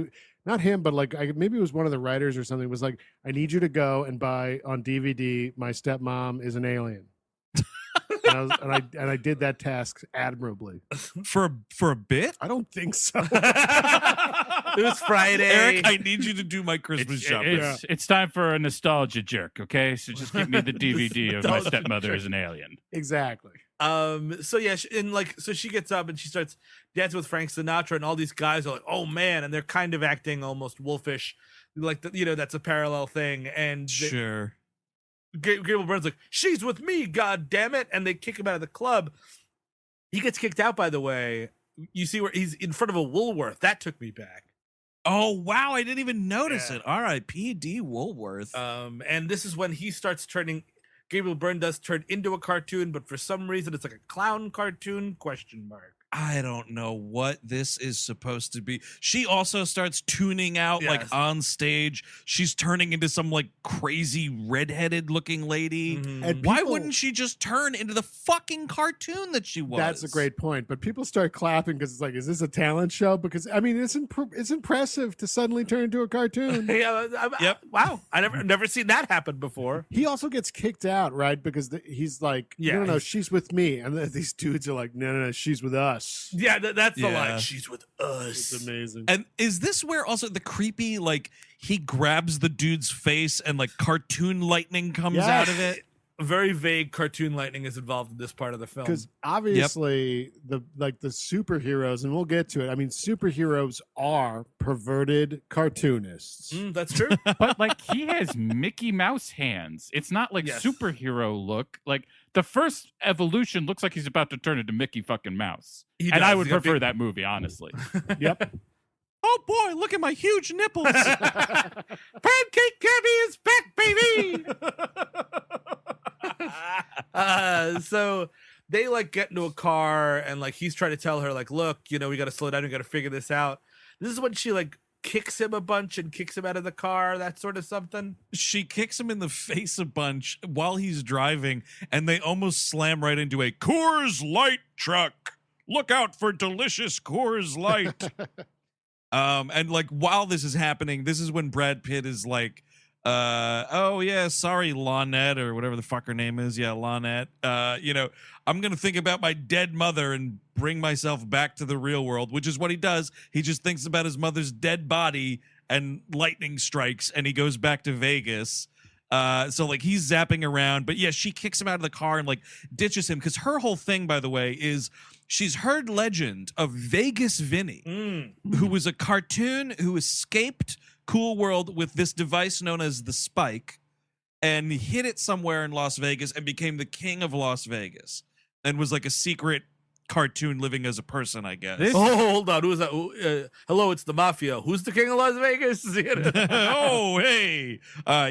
not him, but like maybe it was one of the writers or something, was like, I need you to go and buy on DVD My Stepmom is an Alien. and I did that task admirably. For a bit? I don't think so. It was Friday. Eric, I need you to do my Christmas shopping. It's time for a nostalgia jerk, okay? So just give me the DVD of My Nostalgia Stepmother jerk. is an Alien. Exactly. So yeah, so she gets up and she starts dancing with Frank Sinatra, and all these guys are like, oh man, and they're kind of acting almost wolfish, like that's a parallel thing. And Sure. Gabriel Byrne's like, she's with me, god damn it, and they kick him out of the club. He gets kicked out, by the way. You see where he's in front of a Woolworth. That took me back. Oh, wow, I didn't even notice Yeah. it. R.I.P. D. Woolworth. And this is when he starts turning. Gabriel Byrne does turn into a cartoon, but for some reason it's like a clown cartoon ? I don't know what this is supposed to be. She also starts tuning out like Yes. on stage. She's turning into some like crazy redheaded looking lady. Mhm. And Why people- wouldn't she just turn into the fucking cartoon that she was? That's a great point. But people start clapping because it's like, is this a talent show? Because I mean, it's impressive to suddenly turn into a cartoon. Yeah, Yep. Wow, I never seen that happen before. He also gets kicked out, right? Because he's like, Yeah, no, she's with me, and then these dudes are like, no, she's with us. Yeah, that's the Yeah. line. She's with us. It's amazing. And is this where also the creepy, like, he grabs the dude's face and like cartoon lightning comes out of it? Very vague cartoon lightning is involved in this part of the film. Because obviously the superheroes, and we'll get to it. I mean, superheroes are perverted cartoonists. That's true. But like he has Mickey Mouse hands. It's not like Yes. superhero look. Like the first evolution looks like he's about to turn into Mickey fucking Mouse. He And I does. would He's got prefer big- that movie, honestly. Yep. Oh boy, look at my huge nipples. Pancake Gabby is back, baby. So they like get into a car and like he's trying to tell her like, look, we got to slow down. We got to figure this out. This is when she like kicks him a bunch and kicks him out of the car, that sort of something. She kicks him in the face a bunch while he's driving, and they almost slam right into a Coors Light truck. Look out for delicious Coors Light. And like while this is happening, this is when Brad Pitt is like, oh yeah, sorry, Lonette, or whatever the fuck her name is. Yeah, Lonette. I'm gonna think about my dead mother and bring myself back to the real world, which is what he does. He just thinks about his mother's dead body and lightning strikes, and he goes back to Vegas. So like he's zapping around, but yeah, she kicks him out of the car and like ditches him, because her whole thing, by the way, is she's heard legend of Vegas Vinny, who was a cartoon who escaped Cool World with this device known as the Spike, and hid it somewhere in Las Vegas and became the king of Las Vegas, and was like a secret cartoon living as a person, I guess. This- Oh, hold on. Who is that? Hello, it's the Mafia. Who's the king of Las Vegas? Oh, hey,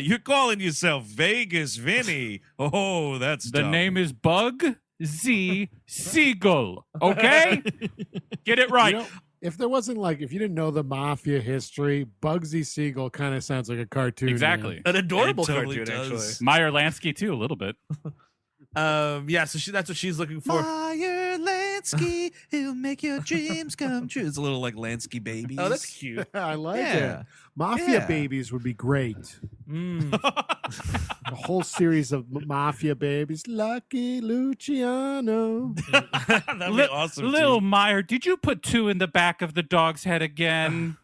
you're calling yourself Vegas Vinny. Oh, that's The dumb. name is Bug Z Siegel. Okay? Get it right. You know, if there wasn't if you didn't know the mafia history, Bugsy Siegel kind of sounds like a cartoon. Exactly. An adorable It totally cartoon, does. Meyer Lansky too, a little bit. Yeah, so that's what she's looking for. Meyer Lansky, he'll make your dreams come true. It's a little like Lansky Babies. Oh, that's cute. I like Yeah. it. Mafia Yeah. babies would be great. Mm. A whole series of mafia babies. Lucky Luciano. That'd be awesome. Little too. Meyer, did you put two in the back of the dog's head again?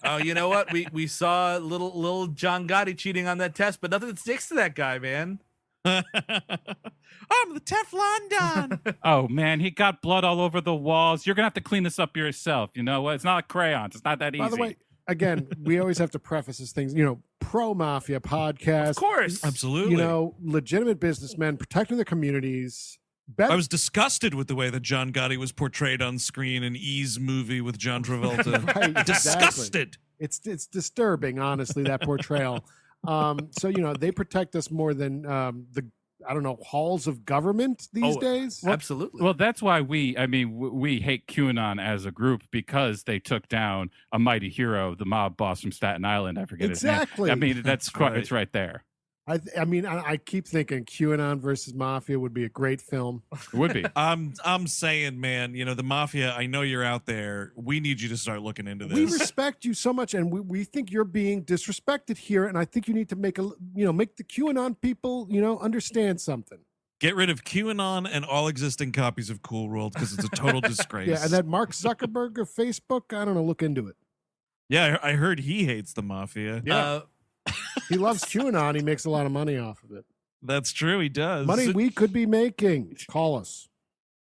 Oh, you know what? We saw little John Gotti cheating on that test, but nothing sticks to that guy, man. I'm the Teflon Don. Oh man, he got blood all over the walls. You're gonna have to clean this up yourself. You know what? It's not like crayons. It's not that easy. By the way, again, we always have to preface these things, pro mafia podcast. Of course. Absolutely. Legitimate businessmen protecting their communities. I was disgusted with the way that John Gotti was portrayed on screen in E's movie with John Travolta. Right, exactly. Disgusted. It's disturbing, honestly, that portrayal. So they protect us more than the halls of government these days. Absolutely. well, that's why we hate QAnon as a group, because they took down a mighty hero, the mob boss from Staten Island. I forget Exactly. his name. I mean, that's quite, it's right there. I keep thinking QAnon versus Mafia would be a great film. It would be. I'm saying, man, the mafia, I know you're out there. We need you to start looking into We this. respect you so much, and we think you're being disrespected here, and I think you need to make the QAnon people understand something. Get rid of QAnon and all existing copies of Cool World, because it's a total disgrace. Yeah, and that Mark Zuckerberg of Facebook, I don't know, look into it. Yeah, I heard he hates the mafia. Yeah. He loves QAnon. He makes a lot of money off of it. That's true. He does. Money we could be making. Call us.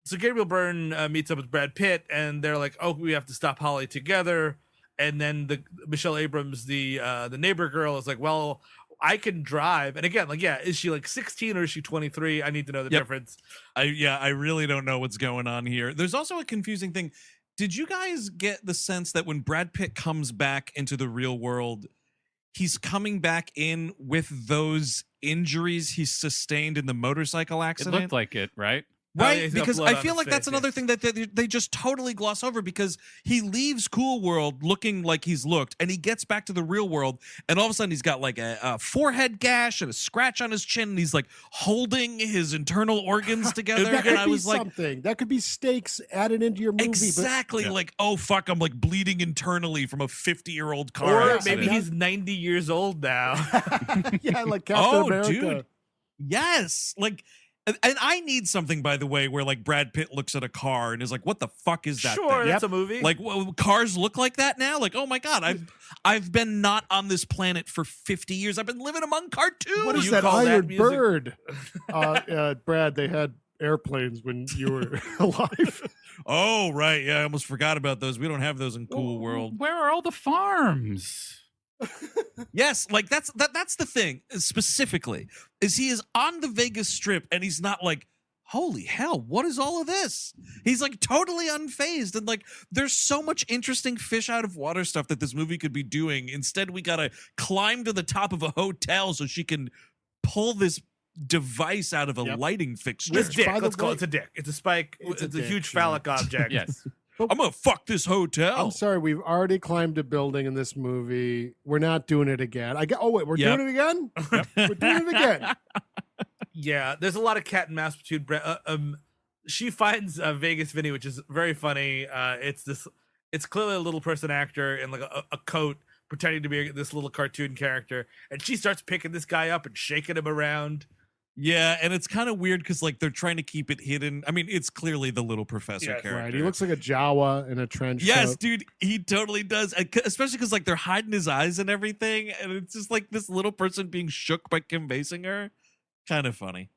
So Gabriel Byrne meets up with Brad Pitt, and they're like, "Oh, we have to stop Holly together." And then Michelle Abrams, the neighbor girl, is like, "Well, I can drive." And again, is she like 16 or is she 23? I need to know the Yep. difference. I really don't know what's going on here. There's also a confusing thing. Did you guys get the sense that when Brad Pitt comes back into the real world, he's coming back in with those injuries he sustained in the motorcycle It accident? looked like it, right? Right, he's got because blood I on feel his like that's face, another thing that they just totally gloss over, because he leaves Cool World looking like he's looked, and he gets back to the real world, and all of a sudden he's got like a forehead gash and a scratch on his chin, and he's like holding his internal organs together. That And could I be was like, something. That could be stakes added into your movie. exactly, like, oh fuck, I'm like bleeding internally from a 50-year-old car Or accident. maybe he's 90 years old now. But yeah, like Captain America. Dude. Yes, like. And I need something, by the way, where like Brad Pitt looks at a car and is like, "What the fuck is that Sure, thing?" that's a movie. Like, cars look like that now. Like, oh my god, I've been not on this planet for 50 years. I've been living among cartoons. What is you that call that Iron music? Bird? Brad, they had airplanes when you were alive. Oh right, yeah, I almost forgot about those. We don't have those in Cool World. Where are all the farms? Yes, like that's the thing specifically, is he is on the Vegas Strip and he's not like, holy hell, what is all of this? He's like totally unfazed, and like there's so much interesting fish out of water stuff that this movie could be doing. Instead, we gotta climb to the top of a hotel so she can pull this device out of a lighting fixture. This dick. by the Let's call way- it. It's a dick. It's a spike. It's It's, a a, dick, huge sure. phallic object. Yes. I'm gonna fuck this hotel. I'm sorry, we've already climbed a building in this movie. We're not doing it again. Oh wait, we're Yep. doing it again. We're doing it again. Yeah, there's a lot of cat and mouse between. She finds Vegas Vinny, which is very funny. It's clearly a little person actor in like a coat, pretending to be this little cartoon character, and she starts picking this guy up and shaking him around. Yeah, and it's kind of weird because like they're trying to keep it hidden. I mean, it's clearly the little professor Yes. character. Right. He looks like a Jawa in a trench Yes, coat. dude, he totally does. Especially because like they're hiding his eyes and everything, and it's just like this little person being shook by Kim Basinger. Kind of funny.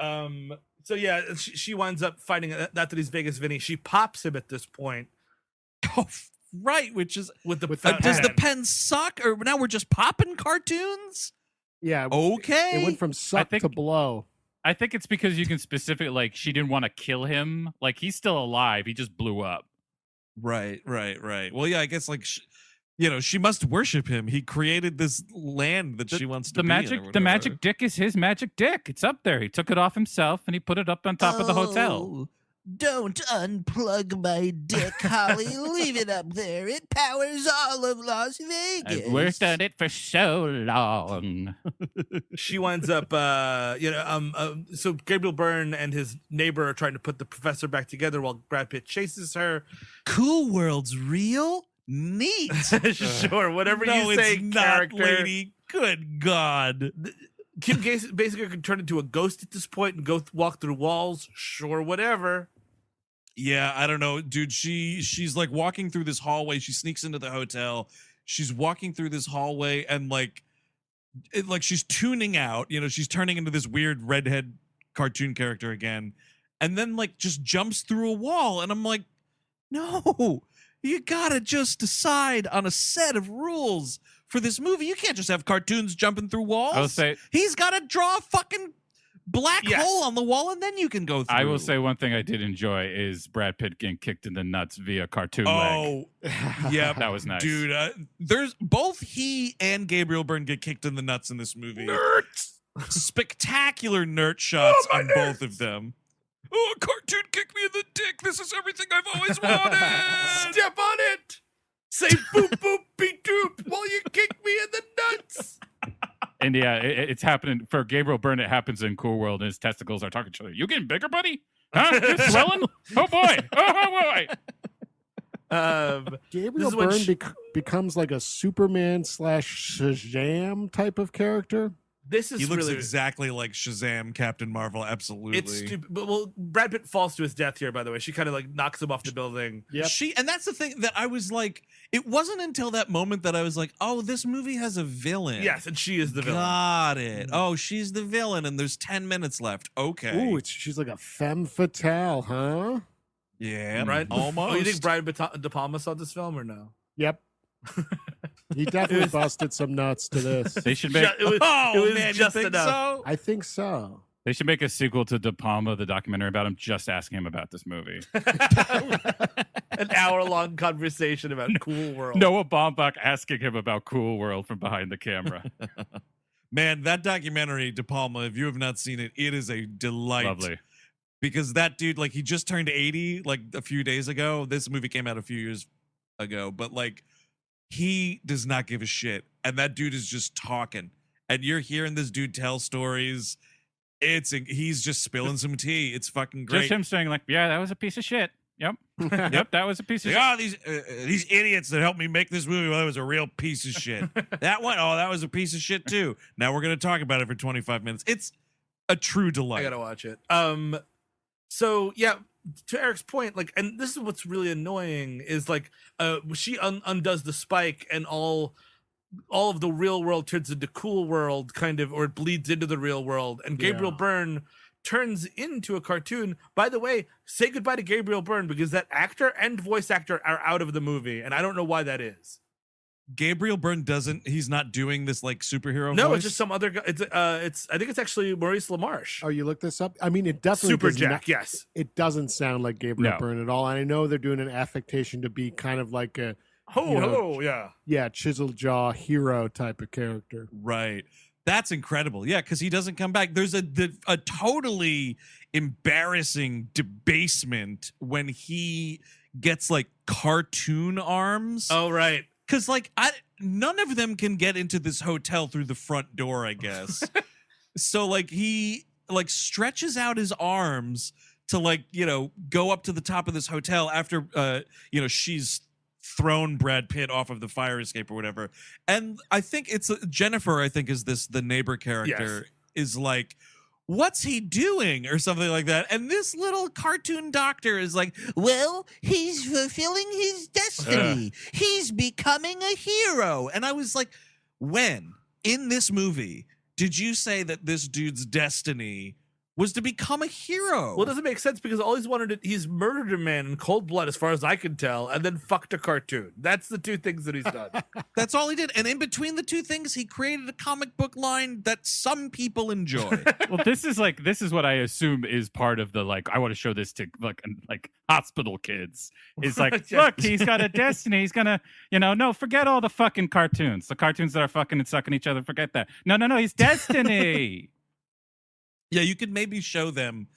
So yeah, she winds up fighting. Not that he's Vegas Vinny. She pops him at this point Oh, right. Which is with the does the pen. pen suck, or now we're just popping cartoons? Yeah. Okay. It went from suck think- to blow. I think it's because you can specifically, like, she didn't want to kill him. Like, he's still alive. He just blew up. Right. Well, yeah, I guess like she must worship him. He created this land that she wants to The be magic, in or the whatever. magic dick is his magic dick. It's up there. He took it off himself and he put it up on top of the hotel. Don't unplug my dick, Holly. Leave it up there. It powers all of Las Vegas. I've worked on it for so long. She winds up, so Gabriel Byrne and his neighbor are trying to put the professor back together while Brad Pitt chases her. Cool World's real? Neat. Sure, whatever No, you say, it's not, character. lady. Good God. Kim Basinger can turn into a ghost at this point and go walk through walls. Sure, whatever. Yeah, I don't know, dude. She's like walking through this hallway. She sneaks into the hotel. She's walking through this hallway and like she's tuning out. She's turning into this weird redhead cartoon character again, and then like just jumps through a wall. And I'm like, no, you gotta just decide on a set of rules for this movie. You can't just have cartoons jumping through walls. I will say, He's got to draw a fucking black Yes. hole on the wall, and then you can go through. I will say one thing I did enjoy is Brad Pitt getting kicked in the nuts via cartoon leg. Oh, yeah, That was nice. dude. There's both he and Gabriel Byrne get kicked in the nuts in this movie. Nerds. Spectacular nerd shots Oh, my on both of them. Oh, a cartoon kicked me in the dick. This is everything I've always wanted. Step on it. Say boop boop beep doop while you kick me in the nuts. And yeah, it's happening for Gabriel Byrne. It happens in Cool World, and his testicles are talking to each other. You getting bigger, buddy? Huh? You're swelling? Oh boy! Oh boy! Gabriel is when Byrne becomes like a Superman / Shazam type of character. This is He looks really exactly like Shazam, Captain Marvel. Absolutely. it's stupid. But well, Brad Pitt falls to his death here. By the way, she kind of like knocks him off the building. Yep. And that's the thing that I was like, it wasn't until that moment that I was like, oh, this movie has a villain. Yes, and she is the villain. Got it. Oh, she's the villain, and there's 10 minutes left. Okay. Ooh, she's like a femme fatale, huh? Yeah, Right? almost. Oh, you think Brian De Palma saw this film or no? Yep. He definitely busted some nuts to this. They should make It was, Oh, it was man, just you think enough. so? I think so. they should make a sequel to De Palma, the documentary about him, just asking him about this movie. An hour-long conversation about Cool World. Noah Baumbach asking him about Cool World from behind the camera. Man, that documentary, De Palma, if you have not seen it, it is a delight. Lovely. because that dude, like, he just turned 80 like a few days ago. This movie came out a few years ago, but like, he does not give a shit, and that dude is just talking, and you're hearing this dude tell stories. He's just spilling some tea. It's fucking great. Just him saying like, yeah, that was a piece of shit. Yep. Yep, that was a piece of shit. Oh, these idiots that helped me make this movie, well, that was a real piece of shit. That one, oh, that was a piece of shit too. Now we're gonna talk about it for 25 minutes. It's a true delight. I gotta watch it. So yeah, to Eric's point, like, and this is what's really annoying is like, she undoes the spike, and all of the real world turns into cool world, kind of, or it bleeds into the real world, and Gabriel Byrne turns into a cartoon. By the way, say goodbye to Gabriel Byrne, because that actor and voice actor are out of the movie, and I don't know why that is. Gabriel Byrne he's not doing this like superhero No, voice? it's just some other guy. I think it's actually Maurice LaMarche. Oh, you looked this up? I mean, it definitely Super does Jack, not- yes. It doesn't sound like Gabriel No. Byrne at all. And I know they're doing an affectation to be kind of like a Hello, yeah. chiseled jaw hero type of character. Right. That's incredible. Yeah, because he doesn't come back. There's a totally embarrassing debasement when he gets like cartoon arms. Oh, right. Because like none of them can get into this hotel through the front door, I guess. So like he like stretches out his arms to like, go up to the top of this hotel after she's thrown Brad Pitt off of the fire escape or whatever. And I think it's Jennifer, I think is the neighbor character, is like, what's he doing or something like that. And this little cartoon doctor is like, Well, he's fulfilling his destiny. He's becoming a hero. and I was like, when in this movie did you say that this dude's destiny was to become a hero? Well, it doesn't make sense because all he's murdered a man in cold blood, as far as I can tell, and then fucked a cartoon. That's the two things that he's done. That's all he did. And in between the two things, he created a comic book line that some people enjoy. Well, this is what I assume is part of the like. I want to show this to like hospital kids. It's like, Yeah. look, he's got a destiny. He's gonna, no, forget all the fucking cartoons. The cartoons that are fucking and sucking each other. Forget that. No. He's destiny. Yeah, you could maybe show them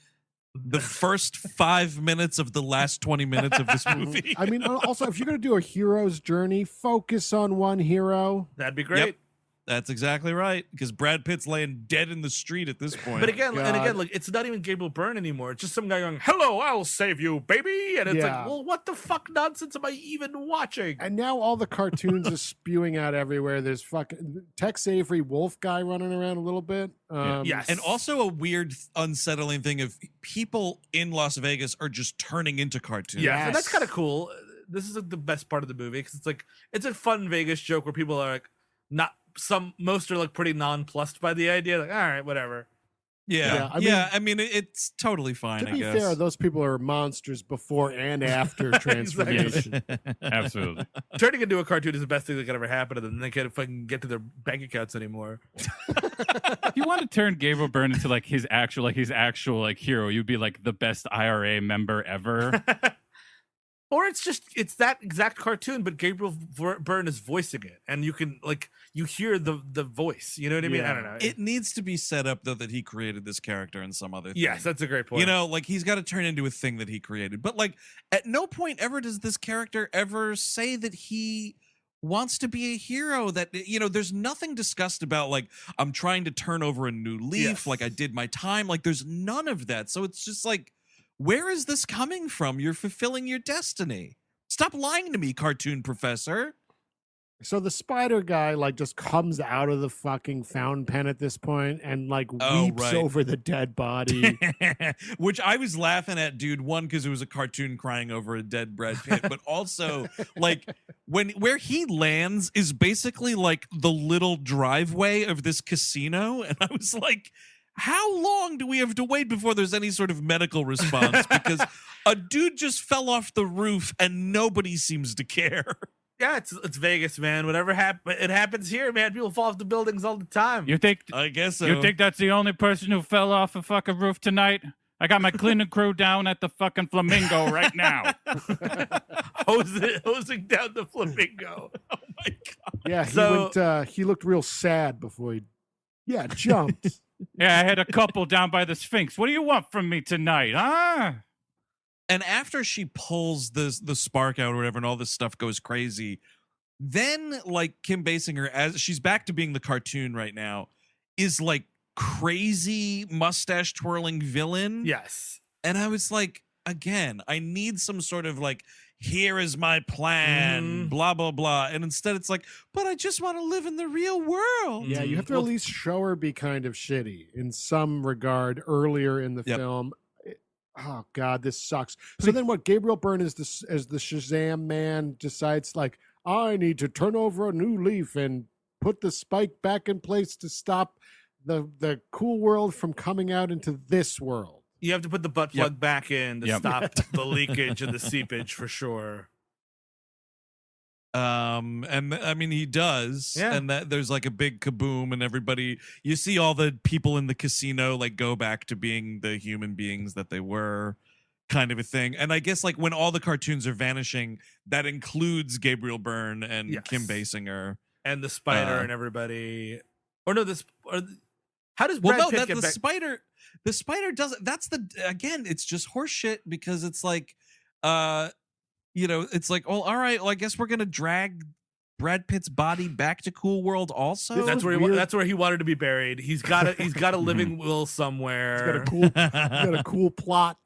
the first 5 minutes of the last 20 minutes of this movie. I mean, also, if you're going to do a hero's journey, focus on one hero. That'd be great. Yep. That's exactly right, because Brad Pitt's laying dead in the street at this point. But again, God. like, it's not even Gabriel Byrne anymore. It's just some guy going, "Hello, I'll save you, baby," and it's like, well, what the fuck nonsense am I even watching? And now all the cartoons are spewing out everywhere. There's fucking Tex Avery wolf guy running around a little bit. Yes, And also a weird, unsettling thing of people in Las Vegas are just turning into cartoons. yeah, and that's Yes. kind of cool. This is like the best part of the movie because it's a fun Vegas joke where people are like, most are like pretty nonplussed by the idea, like, all right, whatever. Yeah. I mean, it's totally fine, To I be guess. fair, those people are monsters before and after transformation. Absolutely. Turning into a cartoon is the best thing that could ever happen to them. They can't fucking get to their bank accounts anymore. If you want to turn Gabriel Byrne into like his actual like hero, you'd be like the best IRA member ever. Or it's that exact cartoon, but Gabriel Byrne is voicing it, and you can you hear the voice. You know what I mean? I don't know. It needs to be set up, though, that he created this character in some other thing. Yes, that's a great point. Like, he's got to turn into a thing that he created. But, like, at no point ever does this character ever say that he wants to be a hero, that, there's nothing discussed about, like, I'm trying to turn over a new leaf, Yes. like I did my time. Like, there's none of that. So it's just like, where is this coming from? You're fulfilling your destiny. Stop lying to me, cartoon professor. So the spider guy just comes out of the fucking fountain pen at this point and weeps right. over the dead body. Which I was laughing at, dude. One, because it was a cartoon crying over a dead Brad Pitt, but also where he lands is basically like the little driveway of this casino, and I was like, how long do we have to wait before there's any sort of medical response? Because a dude just fell off the roof and nobody seems to care. Yeah, it's Vegas, man. Whatever it happens here, man. People fall off the buildings all the time. You think I guess so. You think that's the only person who fell off a fucking roof tonight? I got my cleaning crew down at the fucking Flamingo right now. hosing down the Flamingo. Oh my God. Yeah, So- he looked real sad before he jumped. Yeah, I had a couple down by the Sphinx. What do you want from me tonight, huh? And after she pulls the spark out or whatever, and all this stuff goes crazy, then like Kim Basinger, as she's back to being the cartoon right now, is like crazy mustache twirling villain. Yes. And I was like, again, I need some sort of like, here is my plan, blah, blah, blah. And instead it's like, but I just want to live in the real world. Yeah, you have to at least show her be kind of shitty in some regard earlier in the film. Oh God, this sucks. So then what? Gabriel Byrne as the Shazam man decides like, I need to turn over a new leaf and put the spike back in place to stop the cool world from coming out into this world. You have to put the butt plug back in to stop the leakage and the seepage for sure. And I mean he does, Yeah. and that there's like a big kaboom, and everybody, you see all the people in the casino like go back to being the human beings that they were, kind of a thing. And I guess like when all the cartoons are vanishing, that includes Gabriel Byrne and Kim Basinger and the spider and everybody. Or no, how does well Brad no Pitt that get the back? spider doesn't, that's the, again, it's just horseshit, because it's like you know, it's like, well, all right, well, I guess we're gonna drag Brad Pitt's body back to Cool World also. That's where he wanted to be buried. He's got a living will somewhere. He's got a cool plot.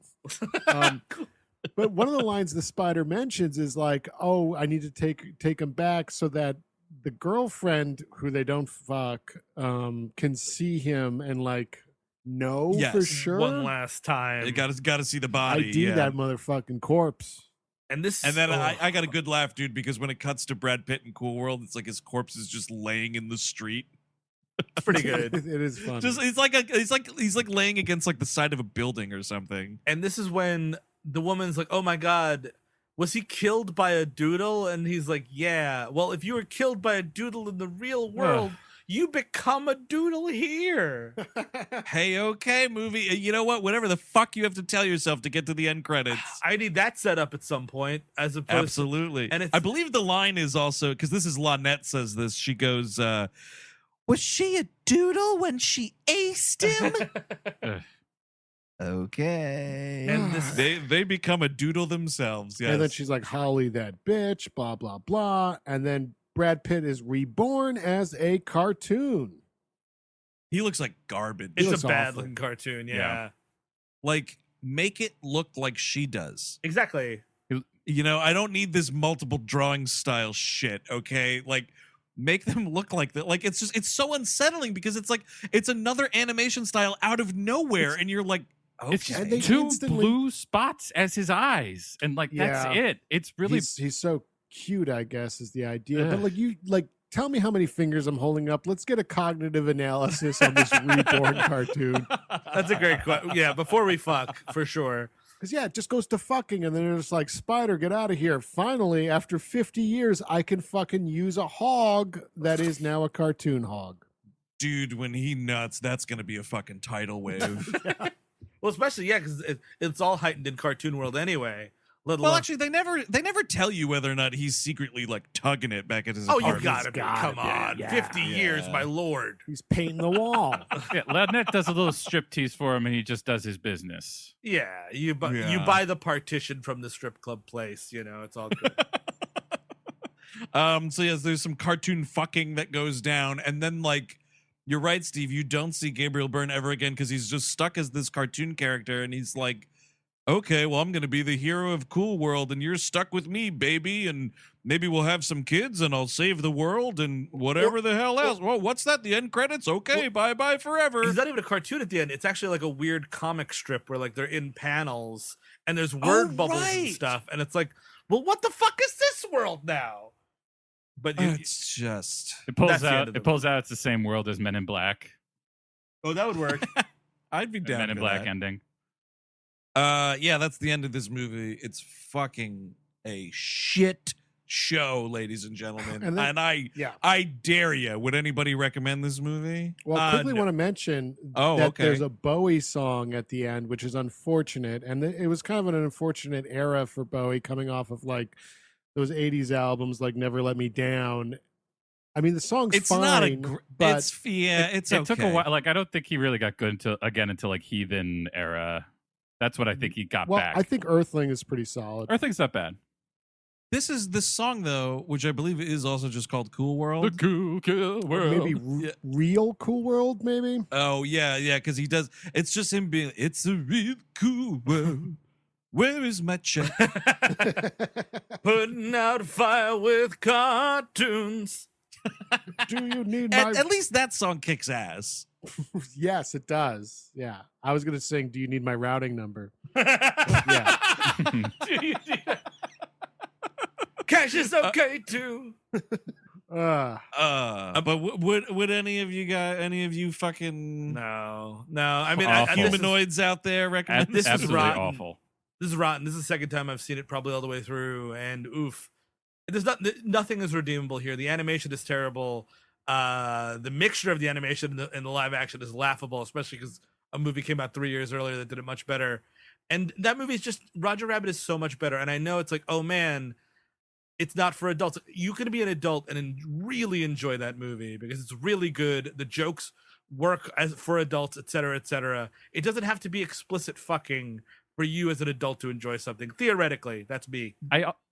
But one of the lines the spider mentions is like, oh, I need to take him back so that the girlfriend who they don't fuck can see him and like know for sure one last time. You gotta see the body. ID that motherfucking corpse. And then I got a good laugh, dude, because when it cuts to Brad Pitt in Cool World, it's like his corpse is just laying in the street. It's pretty good. It is funny. Just he's like laying against like the side of a building or something. And this is when the woman's like, "Oh my God, was he killed by a doodle?" And he's like, "Yeah. Well, if you were killed by a doodle in the real world, you become a doodle here." Hey, okay, movie. You know what? Whatever the fuck you have to tell yourself to get to the end credits. I need that set up at some point, as opposed Absolutely. And I believe the line is also, because this is Lonette says this. She goes, Was she a doodle when she aced him? Okay. And they become a doodle themselves. Yes. And then she's like, Holly, that bitch, blah, blah, blah. And then Brad Pitt is reborn as a cartoon. He looks like garbage. It's a bad looking cartoon. Yeah. Like, make it look like she does. Exactly. You know, I don't need this multiple drawing style shit, okay? Like, make them look like that. Like, it's so unsettling, because it's like, it's another animation style out of nowhere, and you're like, okay. It's just two blue spots as his eyes, and like that's it. It's really he's so cute, I guess, is the idea. But like tell me how many fingers I'm holding up. Let's get a cognitive analysis on this reborn cartoon. That's a great question. Yeah, before we fuck, for sure. Because it just goes to fucking, and then it's like, Spider, get out of here. Finally, after 50 years, I can fucking use a hog that is now a cartoon hog. Dude, when he nuts, that's gonna be a fucking tidal wave. Well, especially because it's all heightened in cartoon world anyway. Well, actually, they never tell you whether or not he's secretly like tugging it back at his you apartment. gotta be. Come on, 50 years, my lord. He's painting the wall. Lonette does a little striptease for him, and he just does his business. Yeah, you buy the partition from the strip club place. You know, it's all good. So yes, there's some cartoon fucking that goes down, and then like, you're right, Steve, you don't see Gabriel Byrne ever again, because he's just stuck as this cartoon character, and he's like, okay, well, I'm gonna be the hero of Cool World, and you're stuck with me, baby, and maybe we'll have some kids, and I'll save the world, and whatever the hell else. Well, what's that? The end credits? Okay, bye forever. He's not even a cartoon at the end. It's actually like a weird comic strip where like they're in panels and there's word bubbles and stuff, and it's like, well, what the fuck is this world now? But it's just it pulls out. It pulls out. It's the same world as Men in Black. Oh, that would work. I'd be down. Men in for Black that. ending. Yeah, that's the end of this movie. It's fucking a shit show, ladies and gentlemen. And I dare you. Would anybody recommend this movie? Well, I quickly want to mention that there's a Bowie song at the end, which is unfortunate. And it was kind of an unfortunate era for Bowie, coming off of like those 80s albums like Never Let Me Down. I mean, the song's It's fine, not a. but It's it's it okay. took a while. Like I don't think he really got good until like Heathen era. That's what I think he got well, back. I think Earthling is pretty solid. Earthling's not bad. This is this song though, which I believe is also just called "Cool World." The cool Or world. maybe Real Cool World, maybe. Oh yeah, because he does. It's just him being. It's a real cool world. Where is my check? Putting out a fire with cartoons. Do you need my? At least that song kicks ass. Yes, it does. Yeah, I was gonna sing. Do you need my routing number? Yeah. Cash is okay too. But would any of you fucking No. I mean, Awful. humanoids out there recommend This is Absolutely rotten. awful. This is rotten. This is the second time I've seen it, probably all the way through, and oof. There's nothing is redeemable here. The animation is terrible. The mixture of the animation and the live action is laughable, especially because a movie came out 3 years earlier that did it much better. And that movie is just Roger Rabbit is so much better. And I know it's like, oh man, it's not for adults. You can be an adult and really enjoy that movie because it's really good. The jokes work as for adults, etc., etc. It doesn't have to be explicit fucking for you as an adult to enjoy something. Theoretically, that's me.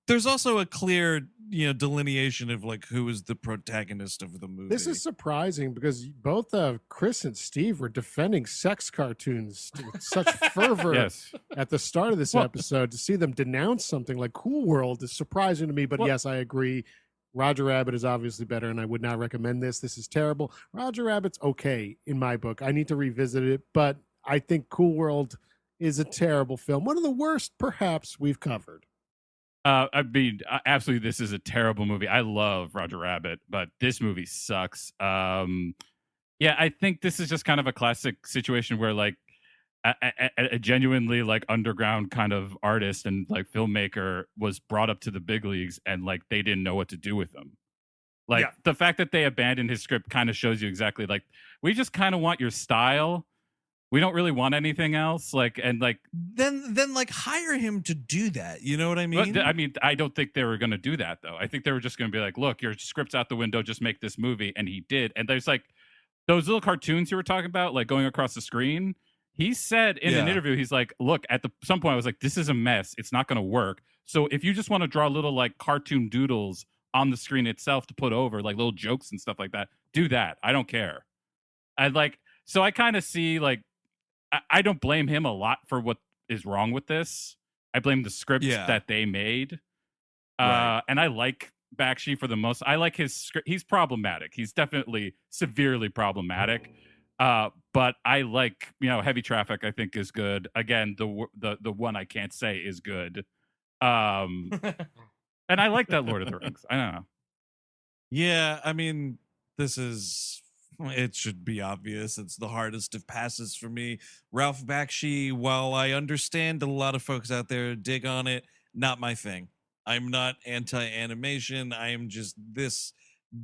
There's also a clear, delineation of like who is the protagonist of the movie. This is surprising because both Chris and Steve were defending sex cartoons with such fervor Yes. at the start of this episode. To see them denounce something like Cool World is surprising to me. But yes, I agree. Roger Rabbit is obviously better, and I would not recommend this. This is terrible. Roger Rabbit's okay in my book. I need to revisit it, but I think Cool World is a terrible film. One of the worst, perhaps, we've covered. I mean, absolutely, this is a terrible movie. I love Roger Rabbit, but this movie sucks. Yeah, I think this is just kind of a classic situation where, like, a genuinely like underground kind of artist and like filmmaker was brought up to the big leagues, and like they didn't know what to do with him. Like the fact that they abandoned his script kind of shows you exactly like we just kind of want your style. We don't really want anything else. Like, and like then like hire him to do that. You know what I mean? I mean, I don't think they were going to do that though. I think they were just going to be like, look, your script's out the window. Just make this movie. And he did. And there's like those little cartoons you were talking about, like going across the screen. He said in an interview, he's like, look, some point I was like, this is a mess. It's not going to work. So if you just want to draw little like cartoon doodles on the screen itself to put over like little jokes and stuff like that, do that. I don't care. So I kind of see like, I don't blame him a lot for what is wrong with this. I blame the scripts that they made. And I like Bakshi for the most. I like his script. He's problematic. He's definitely severely problematic. But I like, Heavy Traffic, I think is good. Again, the one I can't say is good. And I like that Lord of the Rings. I don't know. Yeah, I mean, it should be obvious. It's the hardest of passes for me. Ralph Bakshi, while I understand a lot of folks out there dig on it, not my thing. I'm not anti-animation. I am just, this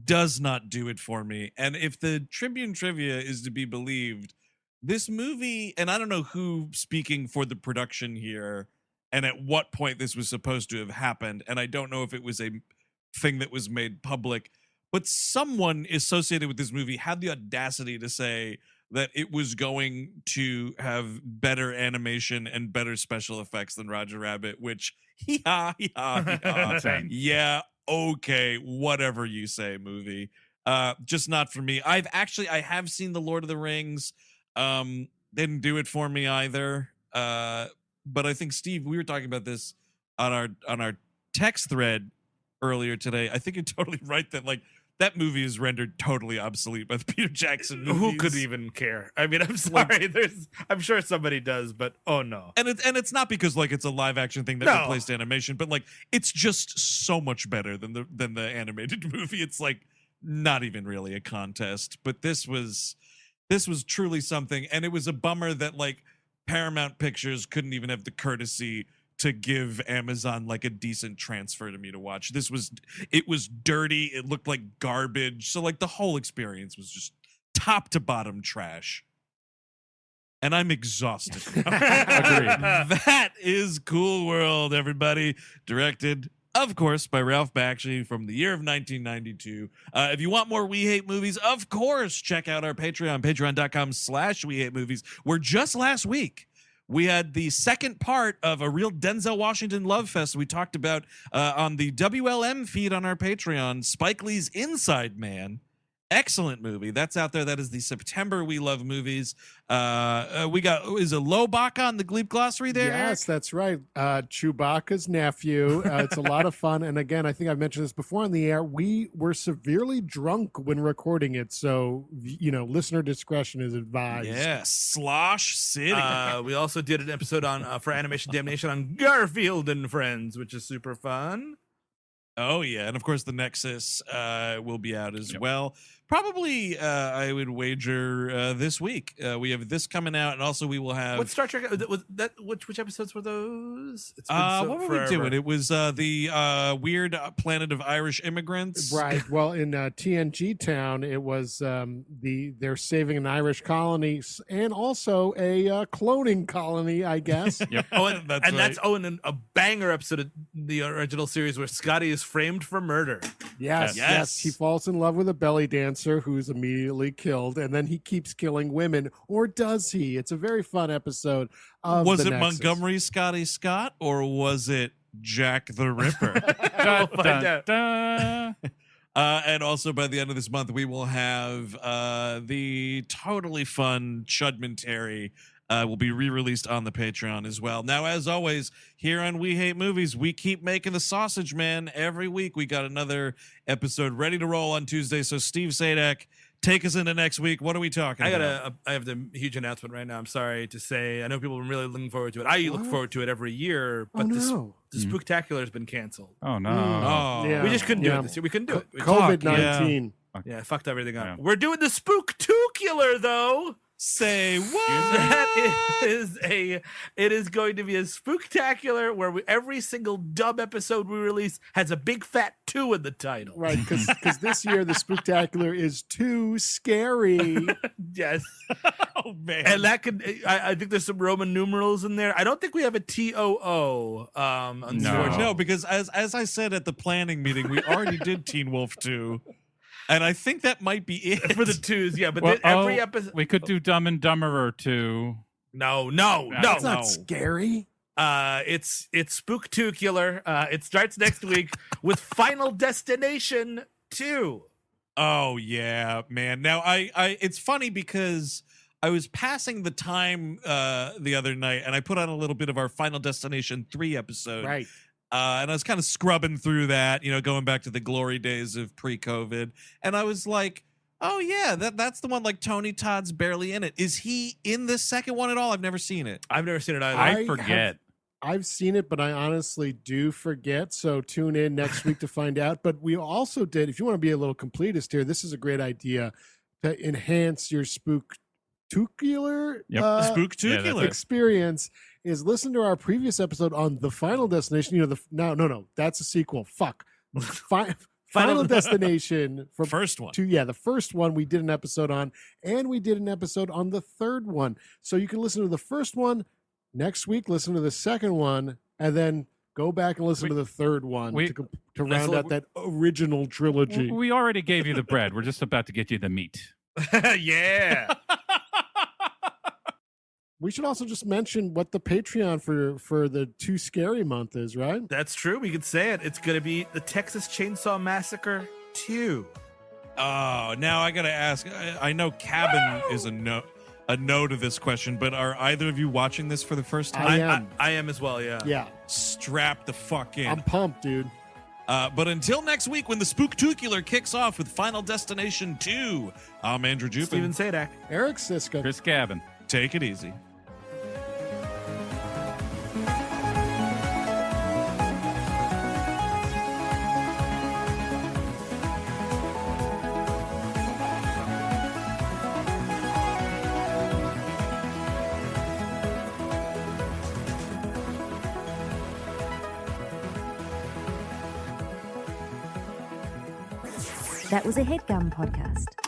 does not do it for me. And if the Tribune trivia is to be believed, this movie, and I don't know who speaking for the production here and at what point this was supposed to have happened, and I don't know if it was a thing that was made public, but someone associated with this movie had the audacity to say that it was going to have better animation and better special effects than Roger Rabbit, which, yeah, okay, whatever you say, movie. Just not for me. I have seen The Lord of the Rings. Didn't do it for me either. But I think, Steve, we were talking about this on our text thread earlier today. I think you're totally right that like that movie is rendered totally obsolete by the Peter Jackson movies. Who could even care? I mean, I'm sorry. I'm sure somebody does, but oh no. And it's not because like it's a live action thing that replaced animation, but like it's just so much better than the animated movie. It's like not even really a contest. But this was truly something, and it was a bummer that like Paramount Pictures couldn't even have the courtesy to give Amazon like a decent transfer to me to watch. It was dirty. It looked like garbage. So like the whole experience was just top to bottom trash. And I'm exhausted. Agreed. That is Cool World, everybody. Directed of course, by Ralph Bakshi from the year of 1992. If you want more We Hate Movies, of course, check out our Patreon, patreon.com/We Hate Movies, where just last week we had the second part of a real Denzel Washington love fest we talked about on the WLM feed on our Patreon, Spike Lee's Inside Man. Excellent movie. That's out there. That is the September We Love Movies. We got, is it Lobaka on the Gleep Glossary there? Yes, that's right. Chewbacca's nephew. It's a lot of fun. And again, I think I've mentioned this before on the air. We were severely drunk when recording it. So, listener discretion is advised. Yeah, Slosh City. We also did an episode on for Animation Damnation on Garfield and Friends, which is super fun. Oh, yeah. And of course, the Nexus will be out as well. Probably, I would wager this week. We have this coming out, and also we will have. What Star Trek? Was that which episodes were those? It's been what were we doing? It was the weird planet of Irish immigrants. Right. Well, in TNG Town, it was they're saving an Irish colony and also a cloning colony, I guess. Yep. And That's then a banger episode of the original series where Scotty is framed for murder. Yes. He falls in love with a belly dancer who's immediately killed, and then he keeps killing women, or does he? It's a very fun episode. Was it Nexus. Montgomery Scotty Scott, or was it Jack the Ripper? We'll find out. And also by the end of this month, we will have the totally fun Chudmentary will be re-released on the Patreon as well. Now, as always, here on We Hate Movies, we keep making the sausage, man. Every week, we got another episode ready to roll on Tuesday. So, Steve Sadak, take us into next week. What are we talking about? I have the huge announcement right now. I'm sorry to say. I know people are really looking forward to it. I look forward to it every year, but the Spooktacular has been canceled. Oh, no. Oh, Yeah. We just couldn't do it this year. We couldn't do it. COVID-19. Yeah, I fucked everything up. Yeah. We're doing the Spooktacular, though. Say what? It is going to be a spooktacular where every single dub episode we release has a big fat 2 in the title. Right, because this year the Spooktacular is too scary. Yes. Oh, man. And that could, I think there's some Roman numerals in there. I don't think we have a TOO. No, because as I said at the planning meeting, we already did Teen Wolf 2. And I think that might be it. For the 2s, yeah. But Well, every episode. we could do Dumb and Dumberer too. No. That's not scary. It's Spooktacular. It starts next week with Final Destination 2. Oh yeah, man. Now I it's funny because I was passing the time the other night and I put on a little bit of our Final Destination 3 episode. Right. And I was kind of scrubbing through that, going back to the glory days of pre-COVID. And I was like, oh yeah, that's the one like Tony Todd's barely in it. Is he in this second one at all? I've never seen it. I've never seen it either. I forget. I've seen it, but I honestly do forget. So tune in next week to find out. But we also did, if you want to be a little completist here, this is a great idea to enhance your spooktacular Spooktacular. experience. Is listen to our previous episode on the Final Destination. No, that's a sequel. Fuck. Final Destination from First one. The first one we did an episode on, and we did an episode on the third one. So you can listen to the first one next week, listen to the second one, and then go back and listen to the third one to round out that original trilogy. We already gave you the bread. We're just about to get you the meat. Yeah. We should also just mention what the Patreon for the Too Scary month is, right? That's true. We could say it. It's going to be the Texas Chainsaw Massacre 2. Oh, now I got to ask. I know Cabin is a no to this question, but are either of you watching this for the first time? I am as well, yeah. Yeah. Strap the fuck in. I'm pumped, dude. But until next week when the Spooktacular kicks off with Final Destination 2, I'm Andrew Jupin. Steven Sadak. Eric Siska. Chris Gavin. Take it easy. That was a HeadGum podcast.